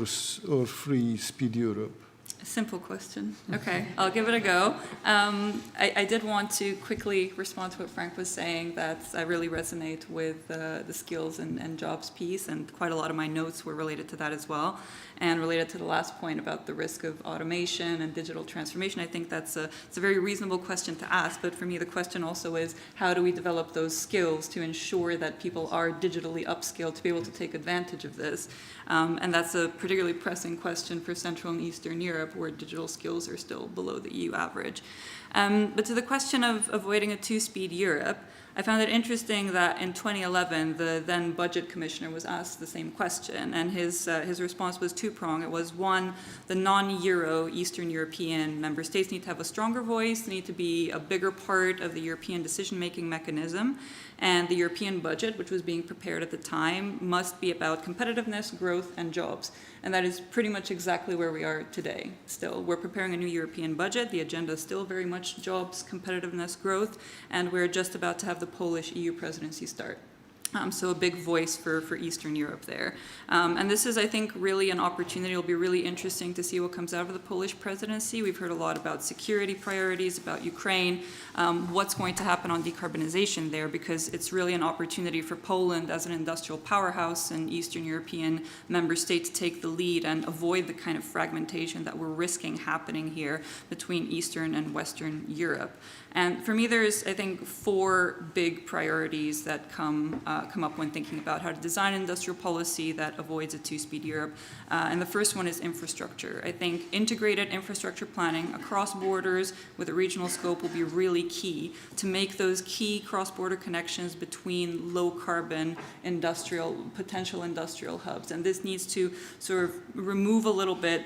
or 3 Speed Europe? A simple question. Okay, I'll give it a go. I did want to quickly respond to what Frank was saying, that I really resonate with the skills and jobs piece, and quite a lot of my notes were related to that as well. And related to the last point about the risk of automation and digital transformation, I think it's a very reasonable question to ask. But for me, the question also is, how do we develop those skills to ensure that people are digitally upskilled to be able to take advantage of this? And that's a particularly pressing question for Central and Eastern Europe, where digital skills are still below the EU average. But to the question of avoiding a 2-speed Europe, I found it interesting that in 2011, the then budget commissioner was asked the same question, and his response was two-pronged. It was, one, the non-Euro Eastern European member states need to have a stronger voice, need to be a bigger part of the European decision-making mechanism, and the European budget, which was being prepared at the time, must be about competitiveness, growth, and jobs. And that is pretty much exactly where we are today still. We're preparing a new European budget. The agenda is still very much jobs, competitiveness, growth, and we're just about to have the Polish EU presidency start. So a big voice for Eastern Europe there. And this is, I think, really an opportunity. It'll be really interesting to see what comes out of the Polish presidency. We've heard a lot about security priorities, about Ukraine, what's going to happen on decarbonization there, because it's really an opportunity for Poland as an industrial powerhouse and Eastern European member states to take the lead and avoid the kind of fragmentation that we're risking happening here between Eastern and Western Europe. And for me, there's, I think, 4 big priorities that come up when thinking about how to design industrial policy that avoids a 2-speed Europe. And the first one is infrastructure. I think integrated infrastructure planning across borders with a regional scope will be really key to make those key cross-border connections between low-carbon potential industrial hubs. And this needs to sort of remove a little bit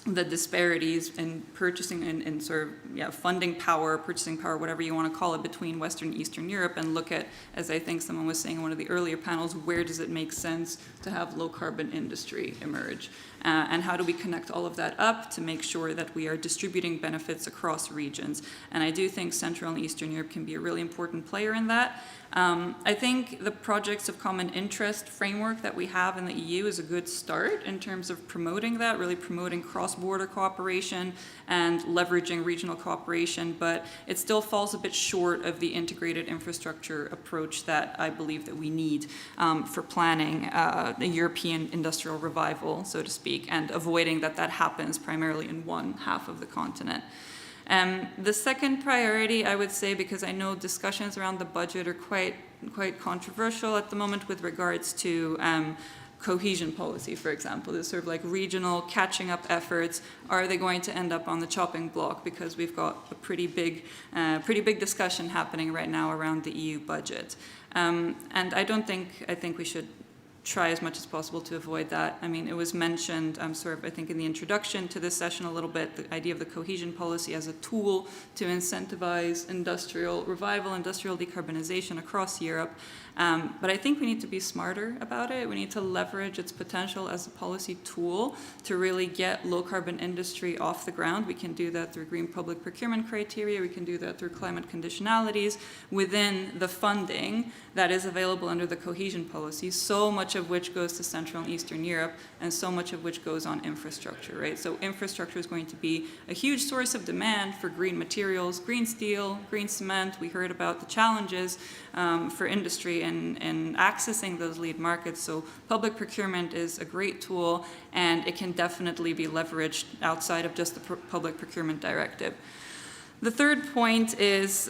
the disparities in purchasing and sort of funding power, purchasing power, whatever you want to call it, between Western and Eastern Europe, and look at, as I think someone was saying in one of the earlier panels, where does it make sense to have low carbon industry emerge? and how do we connect all of that up to make sure that we are distributing benefits across regions. And I do think Central and Eastern Europe can be a really important player in that. I think the projects of common interest framework that we have in the EU is a good start in terms of promoting that, really promoting cross-border cooperation and leveraging regional cooperation, but it still falls a bit short of the integrated infrastructure approach that I believe that we need for planning the European industrial revival, so to speak, and avoiding that happens primarily in one half of the continent. The second priority, I would say, because I know discussions around the budget are quite controversial at the moment with regards to cohesion policy, for example. There's sort of like regional catching up efforts. Are they going to end up on the chopping block? Because we've got a pretty big discussion happening right now around the EU budget. And I think we should try as much as possible to avoid that. I mean, it was mentioned I think in the introduction to this session a little bit, the idea of the cohesion policy as a tool to incentivize industrial revival, industrial decarbonization across Europe. But I think we need to be smarter about it. We need to leverage its potential as a policy tool to really get low carbon industry off the ground. We can do that through green public procurement criteria. We can do that through climate conditionalities within the funding that is available under the cohesion policy, so much of which goes to Central and Eastern Europe and so much of which goes on infrastructure, right? So infrastructure is going to be a huge source of demand for green materials, green steel, green cement. We heard about the challenges for industry and accessing those lead markets. So public procurement is a great tool, and it can definitely be leveraged outside of just the public procurement directive. The third point is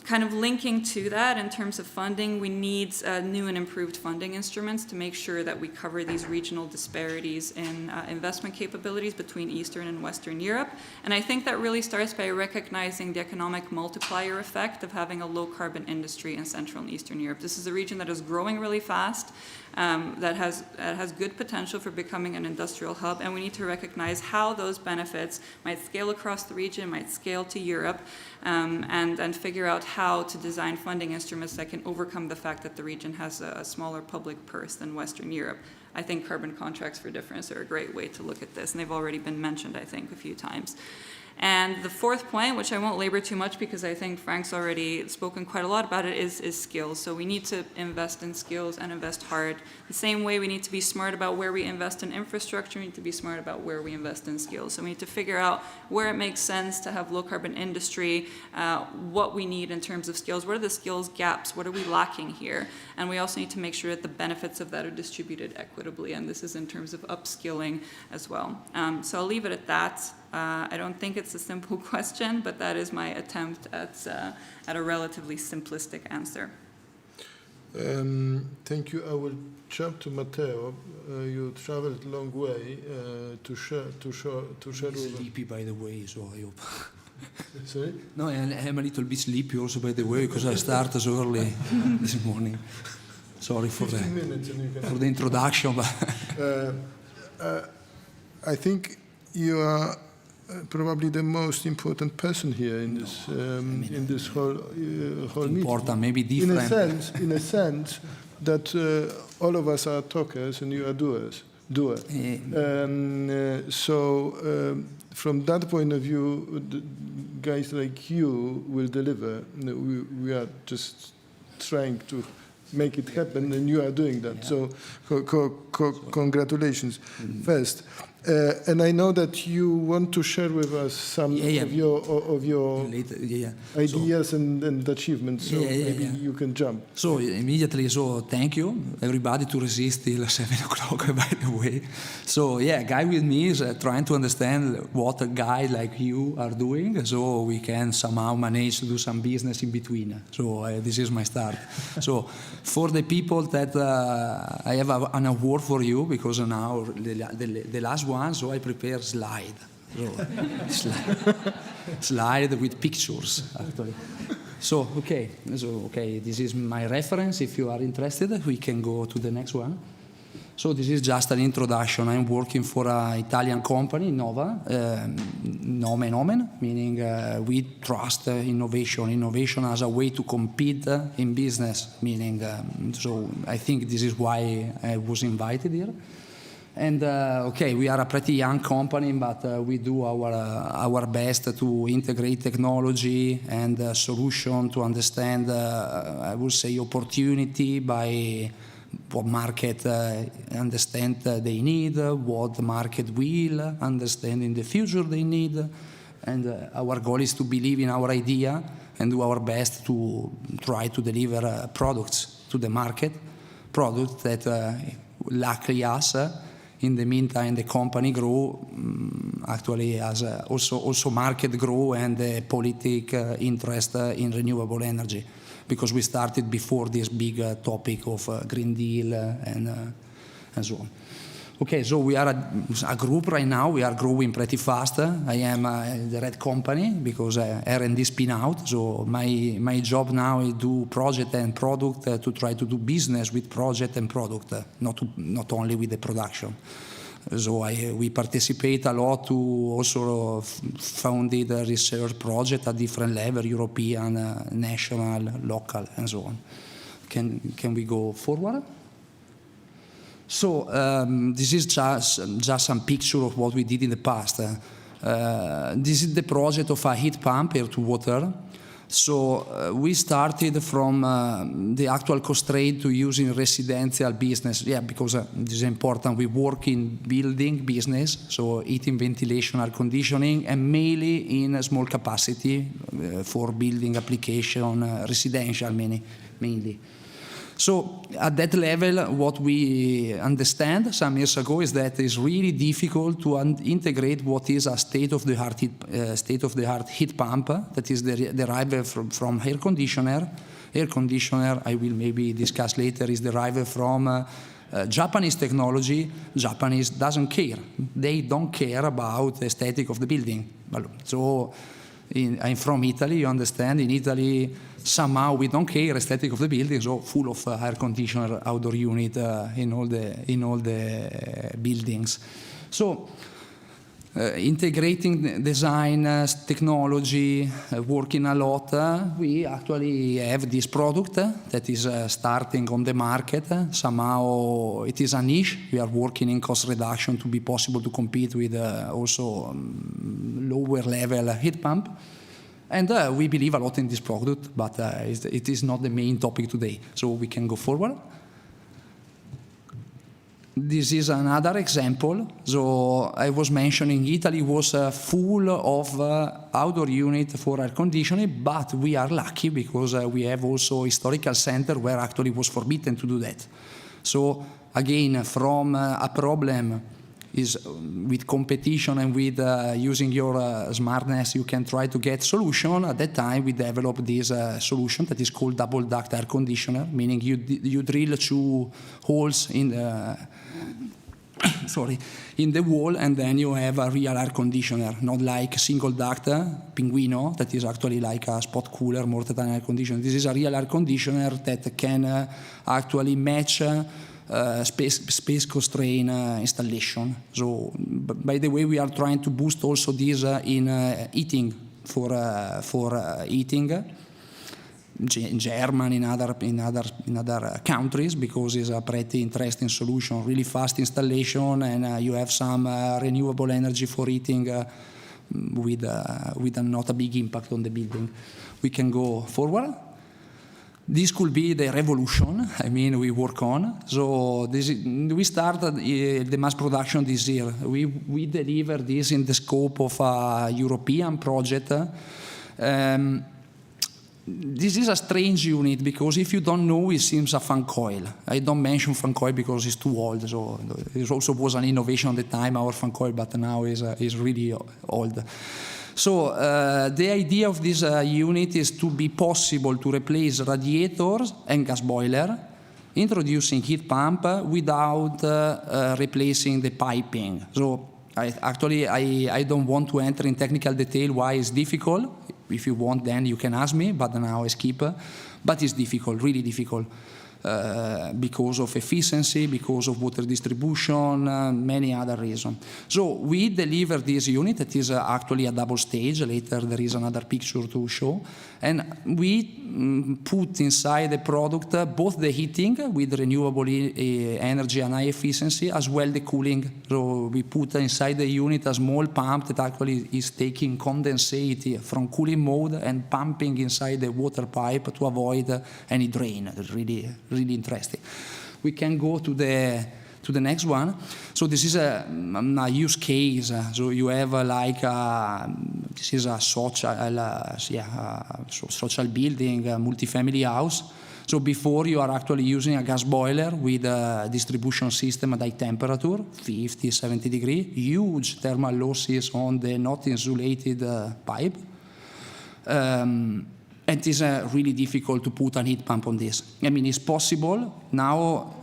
kind of linking to that in terms of funding. We need new and improved funding instruments to make sure that we cover these regional disparities in investment capabilities between Eastern and Western Europe. And I think that really starts by recognizing the economic multiplier effect of having a low carbon industry in Central and Eastern Europe. This is a region that is growing really fast, that has good potential for becoming an industrial hub, and we need to recognize how those benefits might scale across the region, might scale to Europe, and figure out how to design funding instruments that can overcome the fact that the region has a smaller public purse than Western Europe. I think carbon contracts for difference are a great way to look at this, and they've already been mentioned, I think, a few times. And the fourth point, which I won't labor too much because I think Frank's already spoken quite a lot about it, is skills. So we need to invest in skills and invest hard. The same way we need to be smart about where we invest in infrastructure, we need to be smart about where we invest in skills. So we need to figure out where it makes sense to have low carbon industry, what we need in terms of skills, what are the skills gaps, what are we lacking here? And we also need to make sure that the benefits of that are distributed equitably, and this is in terms of upskilling as well. So I'll leave it at that. I don't think it's a simple question, but that is my attempt at a relatively simplistic answer. Thank you. I will jump to Matteo. You traveled a long way to share. I'm sleepy, by the way, so I hope. Sorry? No, I'm a little bit sleepy also, by the way, because I started so early this morning. Sorry for the introduction, but I think you are probably the most important person here in this whole meeting. Important, maybe different. In a sense, that all of us are talkers and you are doers. So from that point of view, guys like you will deliver. We are just trying to make it happen, and you are doing that. So congratulations. First. And I know that you want to share with us some of your ideas and achievements, so maybe you can jump. So immediately, thank you, everybody, to resist till 7 o'clock, by the way. So guy with me is trying to understand what a guy like you are doing, so we can somehow manage to do some business in between. So this is my start. So for the people that I have an award for you, because now the last one, so I prepare slide with pictures, actually. So okay, this is my reference. If you are interested, we can go to the next one. So this is just an introduction. I'm working for an Italian company, Nova, nomen omen, meaning we trust innovation as a way to compete in business, meaning, so I think this is why I was invited here. And okay, we are a pretty young company, but we do our best to integrate technology and solution to understand, I would say, opportunity by what market understand they need, what the market will understand in the future they need. And our goal is to believe in our idea and do our best to try to deliver products to the market, products that luckily us. In the meantime, the company grew, actually as also market grew and the political interest in renewable energy, because we started before this big topic of Green Deal and so on. Okay, so we are a group right now. We are growing pretty fast. I am the red company because R&D spin out. So my job now is do project and product to try to do business with project and product, not only with the production. So we participate a lot to also founded research project at different level, European, national, local, and so on. Can we go forward? So this is just some picture of what we did in the past. This is the project of a heat pump, air to water. So we started from the actual constraint to using residential business. Yeah, because this is important. We work in building business, so heating, ventilation, air conditioning, and mainly in a small capacity for building application, residential mainly. So at that level, what we understand some years ago is that it's really difficult to integrate what is a state-of-the-art heat pump that is derived from air conditioner. Air conditioner, I will maybe discuss later, is derived from Japanese technology. Japanese doesn't care. They don't care about the aesthetic of the building. So I'm from Italy, you understand. In Italy, somehow we don't care aesthetic of the building, so full of air conditioner outdoor unit in all the buildings. So integrating design, technology, working a lot, we actually have this product that is starting on the market. Somehow it is a niche. We are working in cost reduction to be possible to compete with also lower level heat pump. And we believe a lot in this product, but it is not the main topic today. So we can go forward. This is another example. So I was mentioning Italy was full of outdoor unit for air conditioning, but we are lucky because we have also historical center where actually was forbidden to do that. So again, from a problem is with competition and with using your smartness, you can try to get solution. At that time, we developed this solution that is called double duct air conditioner, meaning you drill 2 holes in the in the wall, and then you have a real air conditioner, not like single duct Pinguino that is actually like a spot cooler more than an air conditioner. This is a real air conditioner that can actually match space constraint installation. So, by the way, we are trying to boost also this in heating for heating in Germany, in other countries, because it's a pretty interesting solution, really fast installation, and you have some renewable energy for heating with not a big impact on the building. We can go forward. This could be the revolution, we work on. So we started the mass production this year. We delivered this in the scope of a European project. This is a strange unit because if you don't know, it seems a fan coil. I don't mention fan coil because it's too old. So it also was an innovation at the time, our fan coil, but now is really old. So the idea of this unit is to be possible to replace radiators and gas boiler, introducing heat pump without replacing the piping. So I don't want to enter in technical detail why it's difficult. If you want, then you can ask me, but now I skip. But it's difficult, really difficult. because of efficiency, because of water distribution, many other reasons. So we deliver this unit that is actually a double stage. Later there is another picture to show. And we put inside the product both the heating with renewable energy and high efficiency, as well the cooling. So we put inside the unit a small pump that actually is taking condensate from cooling mode and pumping inside the water pipe to avoid any drain. Really, really interesting. We can go to the next one. So this is a use case. So you have this is a social building, a multifamily house. So before you are actually using a gas boiler with a distribution system at high temperature, 50, 70 degrees, huge thermal losses on the not insulated pipe. It is really difficult to put a heat pump on this. I mean, it's possible. Now,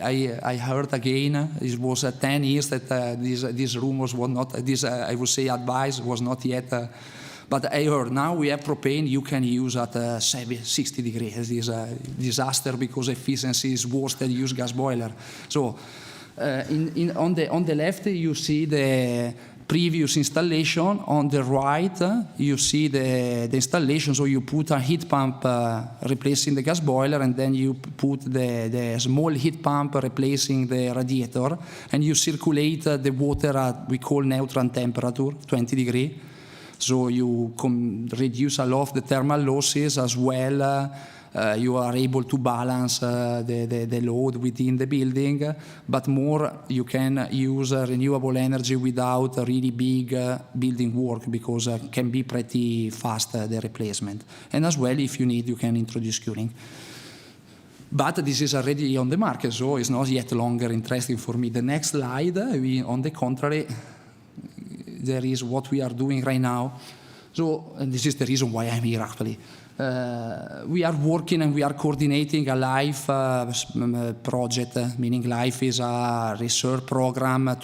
I heard again, it was 10 years that this rumors were not, I would say advice was not yet, but I heard now we have propane you can use at 60 degrees. It is a disaster because efficiency is worse than use gas boiler. So on the left you see the previous installation. On the right, you see the installation. So you put a heat pump replacing the gas boiler, and then you put the small heat pump replacing the radiator, and you circulate the water at, we call neutral temperature, 20 degrees. So you reduce a lot of the thermal losses as well. You are able to balance the load within the building, but more you can use renewable energy without a really big building work, because it can be pretty fast, the replacement. And as well, if you need, you can introduce cooling. But this is already on the market, so it's not yet longer interesting for me. The next slide, on the contrary, there is what we are doing right now. So, and this is the reason why I'm here actually. We are working and we are coordinating a LIFE project, meaning LIFE is a research program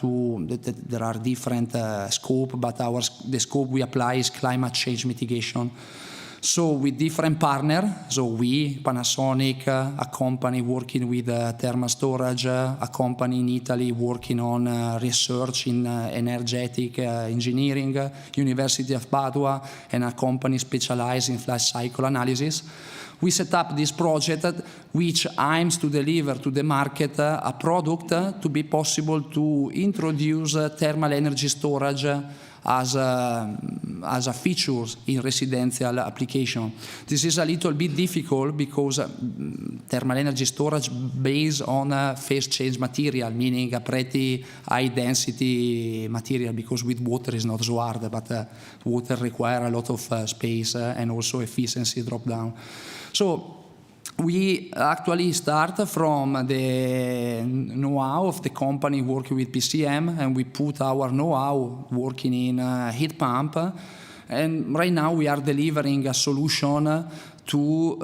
there are different scopes, but the scope we apply is climate change mitigation. So with different partners, so we, Panasonic, a company working with thermal storage, a company in Italy working on research in energetic engineering, University of Padua, and a company specialized in flash cycle analysis. We set up this project which aims to deliver to the market a product to be possible to introduce thermal energy storage as a feature in residential application. This is a little bit difficult because thermal energy storage based on phase change material, meaning a pretty high density material, because with water is not so hard, but water require a lot of space and also efficiency drop down. So we actually start from the know-how of the company working with PCM, and we put our know-how working in heat pump. And right now we are delivering a solution to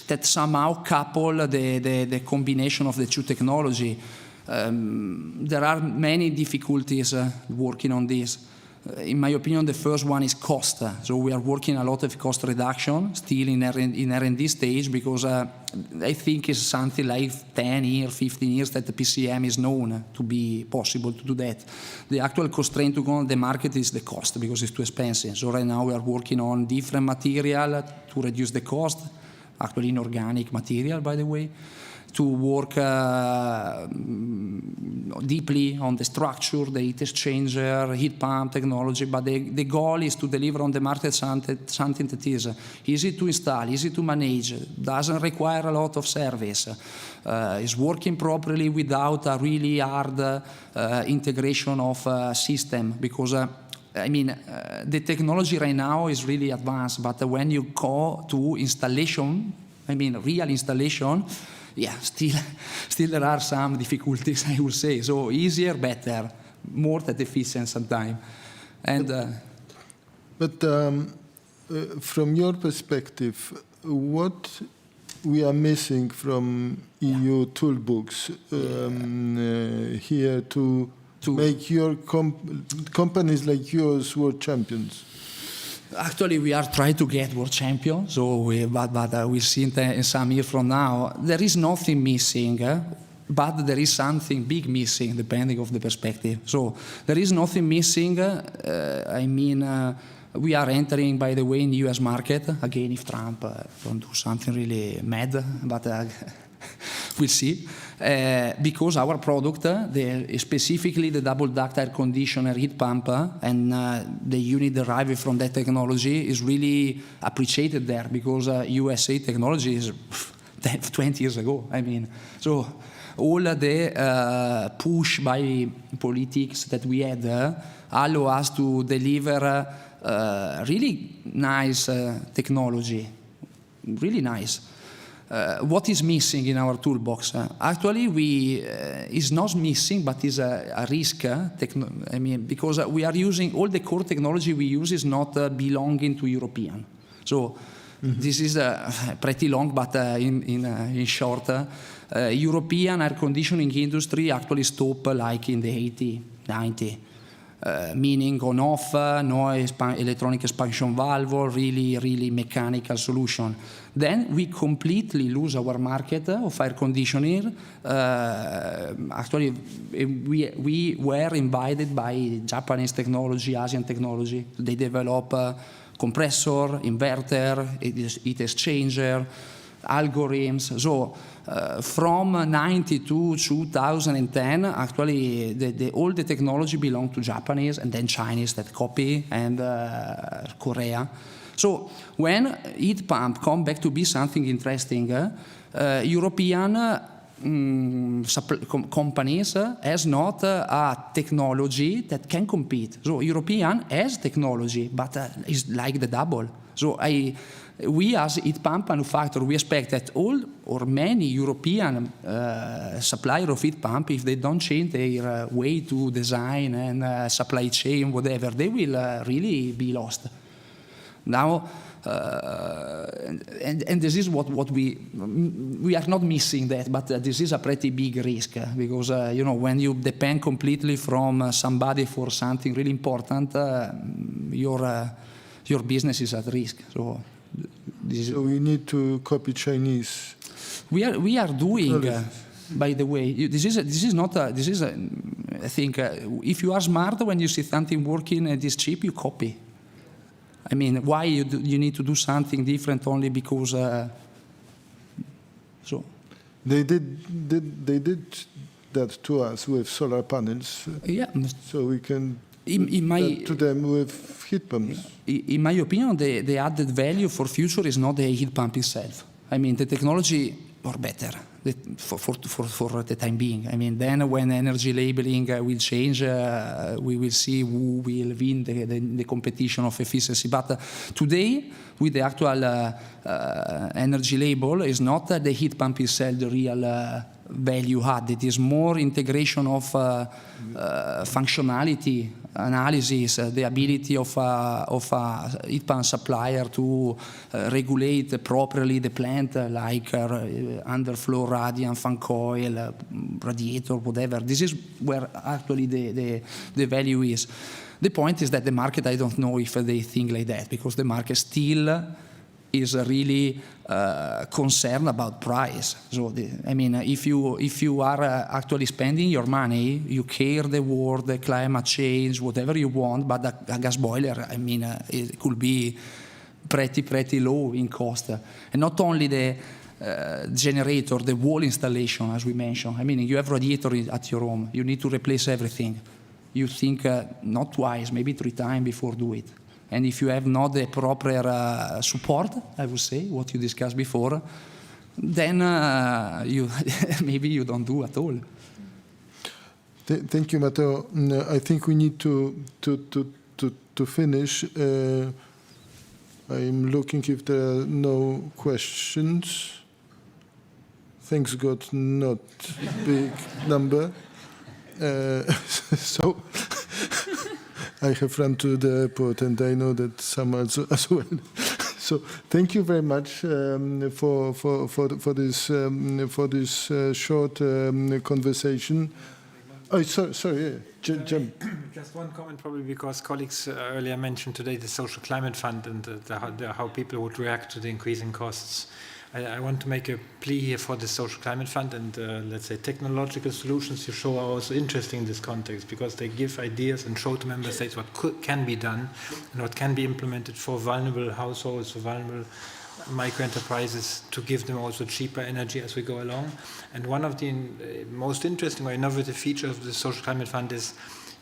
that somehow couple the combination of the two technology. There are many difficulties working on this. In my opinion, the first one is cost. So we are working a lot of cost reduction still in R&D stage, because I think it's something like 10 years, 15 years that the PCM is known to be possible to do that. The actual constraint to go on the market is the cost, because it's too expensive. So right now we are working on different material to reduce the cost, actually inorganic material, by the way, to work deeply on the structure, the heat exchanger, heat pump technology, but the goal is to deliver on the market something that is easy to install, easy to manage, doesn't require a lot of service, is working properly without a really hard integration of system, because I mean, the technology right now is really advanced, but when you go to installation, I mean real installation, yeah, still there are some difficulties, I would say. So easier, better, more than efficient sometimes. And but from your perspective, what we are missing from EU toolbox here to make your companies like yours world champions? Actually, we are trying to get world champion, so but we'll see in some years from now. There is nothing missing, but there is something big missing, depending of the perspective. So there is nothing missing. We are entering, by the way, in the US market. Again, if Trump don't do something really mad, but we'll see. Because our product, specifically the double duct air conditioner heat pump and the unit derived from that technology is really appreciated there, because USA technology is 20 years ago. So all the push by politics that we had allow us to deliver really nice technology, really nice. What is missing in our toolbox? Actually, is not missing, but is a risk. Because we are using all the core technology we use is not belonging to European. So this is pretty long, but in short, European air conditioning industry actually stopped like in the 80, 90. Meaning on off, no electronic expansion valve, really mechanical solution. Then we completely lose our market of air conditioning. Actually, we were invited by Japanese technology, Asian technology. They develop compressor, inverter, heat exchanger, algorithms. So from 90 to 2010, actually, all the technology belonged to Japanese and then Chinese that copy and Korea. So when heat pump come back to be something interesting, European companies has not a technology that can compete. So European has technology, but it's like the double. So we as heat pump manufacturer, we expect that all or many European suppliers of heat pump, if they don't change their way to design and supply chain, whatever, they will really be lost. Now, and this is what we are not missing that, but this is a pretty big risk because when you depend completely from somebody for something really important, your business is at risk. So we need to copy Chinese. We are doing. By the way, this is I think if you are smart, when you see something working and is cheap, you copy. Why you need to do something different only because? So they did that to us with solar panels. Yeah. So we can do that to them with heat pumps. In my opinion, the added value for future is not the heat pump itself. The technology or better for the time being. Then when energy labeling will change, we will see who will win the competition of efficiency. But today, with the actual energy label, is not the heat pump itself the real value add. It is more integration of functionality, analysis, the ability of a heat pump supplier to regulate properly the plant, like underflow radiant, fan coil, radiator, whatever. This is where actually the value is. The point is that the market, I don't know if they think like that, because the market still is really concerned about price. So, if you are actually spending your money, you care the world, the climate change, whatever you want, but a gas boiler, it could be pretty low in cost. And not only the generator, the wall installation, as we mentioned. You have radiator at your home. You need to replace everything. You think not twice, maybe 3 times before do it. And if you have not the proper support, I would say, what you discussed before, then maybe you don't do at all. Thank you, Matteo. I think we need to finish. I'm looking if there are no questions. Thanks God, not big number. So I have run to the airport, and I know that some as well. So thank you very much for this short conversation. Oh, sorry. Yeah. Just one comment, probably because colleagues earlier mentioned today the Social Climate Fund and how people would react to the increasing costs. I want to make a plea here for the Social Climate Fund and, let's say, technological solutions you show are also interesting in this context because they give ideas and show to member states what can be done and what can be implemented for vulnerable households, for vulnerable micro-enterprises, to give them also cheaper energy as we go along. And one of the most interesting or innovative features of the Social Climate Fund is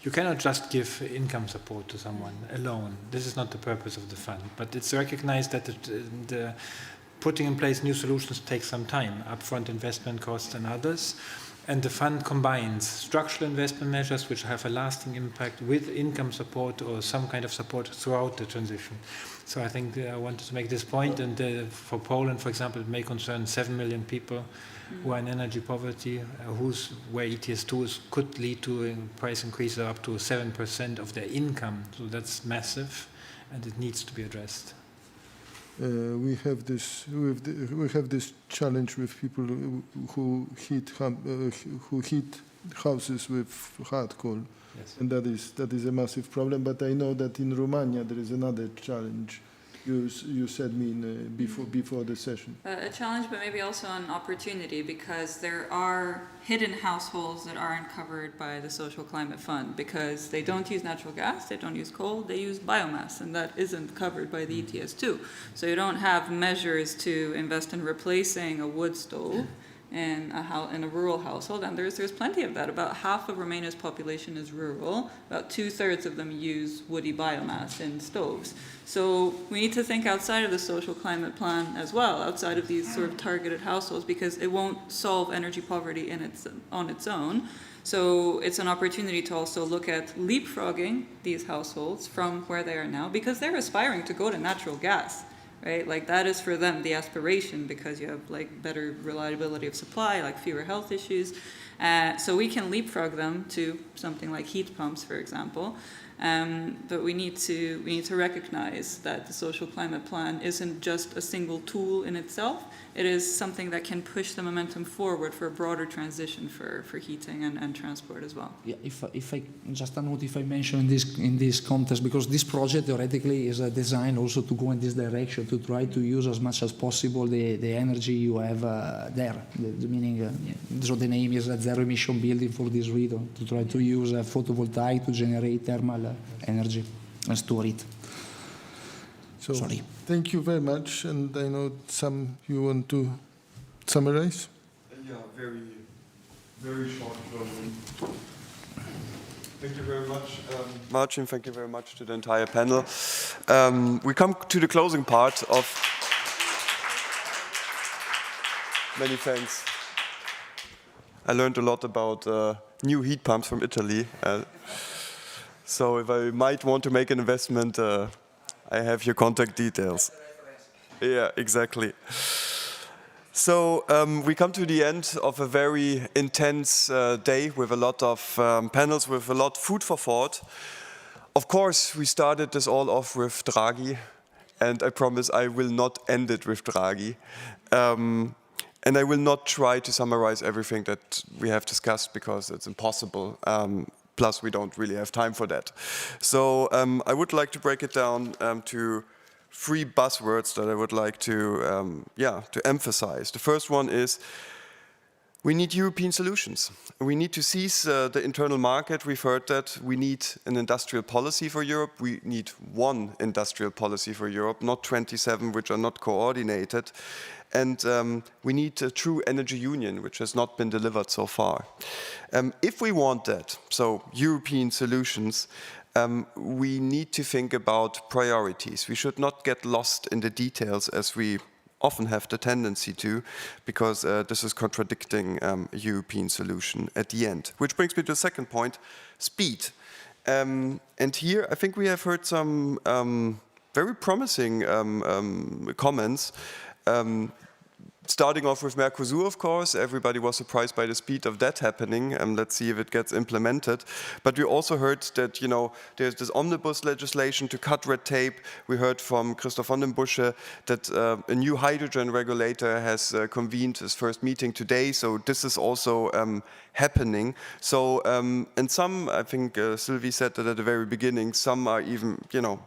you cannot just give income support to someone alone. This is not the purpose of the fund, but it's recognized that the putting in place new solutions takes some time, upfront investment costs and others. And the fund combines structural investment measures which have a lasting impact with income support or some kind of support throughout the transition. So I think I wanted to make this point, and for Poland, for example, it may concern 7 million people who are in energy poverty, where ETS2 could lead to a price increase of up to 7% of their income. So that's massive, and it needs to be addressed. We have this challenge with people who heat houses with hard coal, yes. And that is a massive problem. But I know that in Romania there is another challenge. You said before the session. A challenge, but maybe also an opportunity, because there are hidden households that aren't covered by the Social Climate Fund because they don't use natural gas, they don't use coal, they use biomass, and that isn't covered by the ETS2. So you don't have measures to invest in replacing a wood stove in a rural household, and there's plenty of that. About half of Romania's population is rural. About 2/3 of them use woody biomass in stoves. So we need to think outside of the Social Climate Plan as well, outside of these sort of targeted households, because it won't solve energy poverty on its own. So it's an opportunity to also look at leapfrogging these households from where they are now, because they're aspiring to go to natural gas. Right? Like that is for them the aspiration, because you have like better reliability of supply, like fewer health issues. So we can leapfrog them to something like heat pumps, for example. But we need to recognize that the Social Climate Plan isn't just a single tool in itself. It is something that can push the momentum forward for a broader transition for heating and transport as well. Yeah, if I just a note, if I mention in this context, because this project theoretically is designed also to go in this direction, to try to use as much as possible the energy you have there. Meaning, so the name is a zero emission building for this reason, to try to use photovoltaic to generate thermal energy and store it. So, sorry. Thank you very much, and I know you want to summarize? Yeah, very short version. Thank you very much, Marcin. Thank you very much to the entire panel. We come to the closing part of... Many thanks. I learned a lot about new heat pumps from Italy. So if I might want to make an investment, I have your contact details. Yeah, exactly. So we come to the end of a very intense day with a lot of panels, with a lot of food for thought. Of course, we started this all off with Draghi, and I promise I will not end it with Draghi. And I will not try to summarize everything that we have discussed, because it's impossible. Plus, we don't really have time for that. So I would like to break it down to 3 buzzwords that I would like to emphasize. The first one is we need European solutions. We need to seize the internal market. We've heard that. We need an industrial policy for Europe. We need one industrial policy for Europe, not 27, which are not coordinated. And we need a true energy union, which has not been delivered so far. If we want that, so European solutions, we need to think about priorities. We should not get lost in the details, as we often have the tendency to, because this is contradicting a European solution at the end. Which brings me to the second point, speed. And here I think we have heard some very promising comments. Starting off with Mercosur, of course, everybody was surprised by the speed of that happening, and let's see if it gets implemented. But we also heard that, you know, there's this omnibus legislation to cut red tape. We heard from Christoph von den Busche that a new hydrogen regulator has convened his first meeting today, so this is also happening. So, and some, I think Sylvie said that at the very beginning, some are even, you know,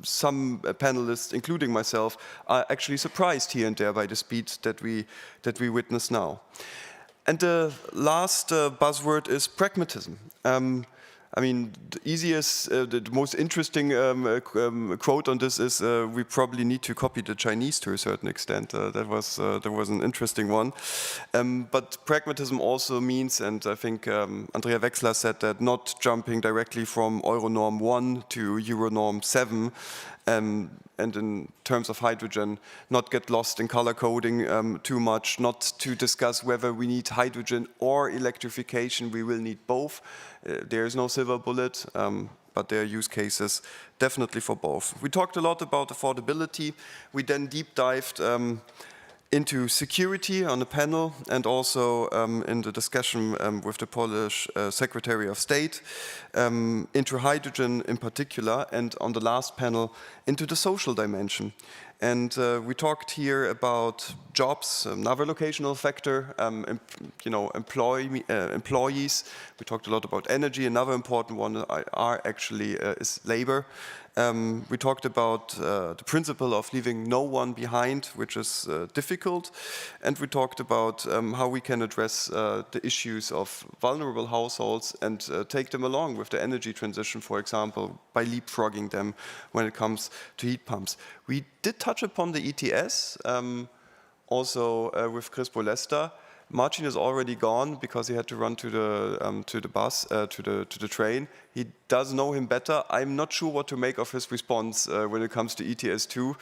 some panelists, including myself, are actually surprised here and there by the speed that we witness now. And the last buzzword is pragmatism. I mean, the easiest, the most interesting quote on this is we probably need to copy the Chinese to a certain extent. That was an interesting one. But pragmatism also means, and I think Andrea Wechsler said that, not jumping directly from Euronorm 1 to Euronorm 7, and in terms of hydrogen, not get lost in color coding too much, not to discuss whether we need hydrogen or electrification. We will need both. There is no silver bullet, but there are use cases definitely for both. We talked a lot about affordability. We then deep dived into security on the panel, and also in the discussion with the Polish Secretary of State, into hydrogen in particular, and on the last panel, into the social dimension. And we talked here about jobs, another locational factor, you know, employees. We talked a lot about energy. Another important one is labor. We talked about the principle of leaving no one behind, which is difficult. And we talked about how we can address the issues of vulnerable households and take them along with the energy transition, for example, by leapfrogging them when it comes to heat pumps. We did touch upon the ETS, also with Chris Bolesta. Marcin is already gone because he had to run to the train. He does know him better. I'm not sure what to make of his response when it comes to ETS 2.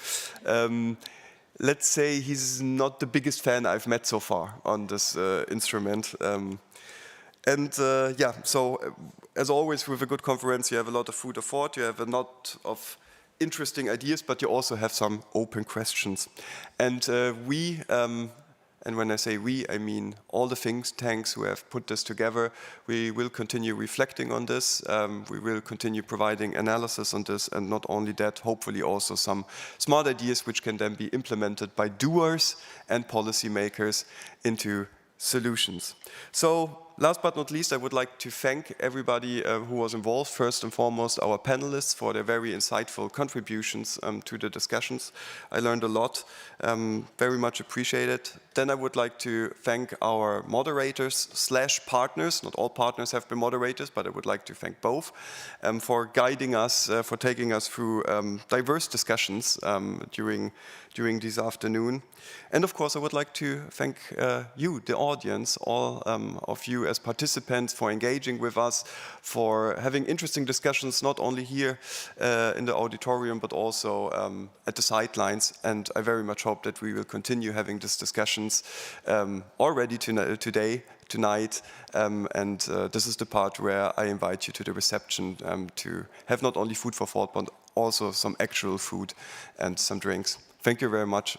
Let's say he's not the biggest fan I've met so far on this instrument. Yeah, so as always with a good conference, you have a lot of food for thought, you have a lot of interesting ideas, but you also have some open questions. And and when I say we, I mean all the think tanks who have put this together. We will continue reflecting on this. We will continue providing analysis on this, and not only that, hopefully also some smart ideas which can then be implemented by doers and policymakers into solutions. So last but not least, I would like to thank everybody who was involved. First and foremost, our panelists for their very insightful contributions to the discussions. I learned a lot, very much appreciated. Then I would like to thank our moderators / partners. Not all partners have been moderators, but I would like to thank both for guiding us, for taking us through diverse discussions during this afternoon. And of course, I would like to thank you, the audience, all of you as participants, for engaging with us, for having interesting discussions, not only here in the auditorium, but also at the sidelines. And I very much hope that we will continue having these discussions already tonight. And this is the part where I invite you to the reception to have not only food for thought, but also some actual food and some drinks. Thank you very much.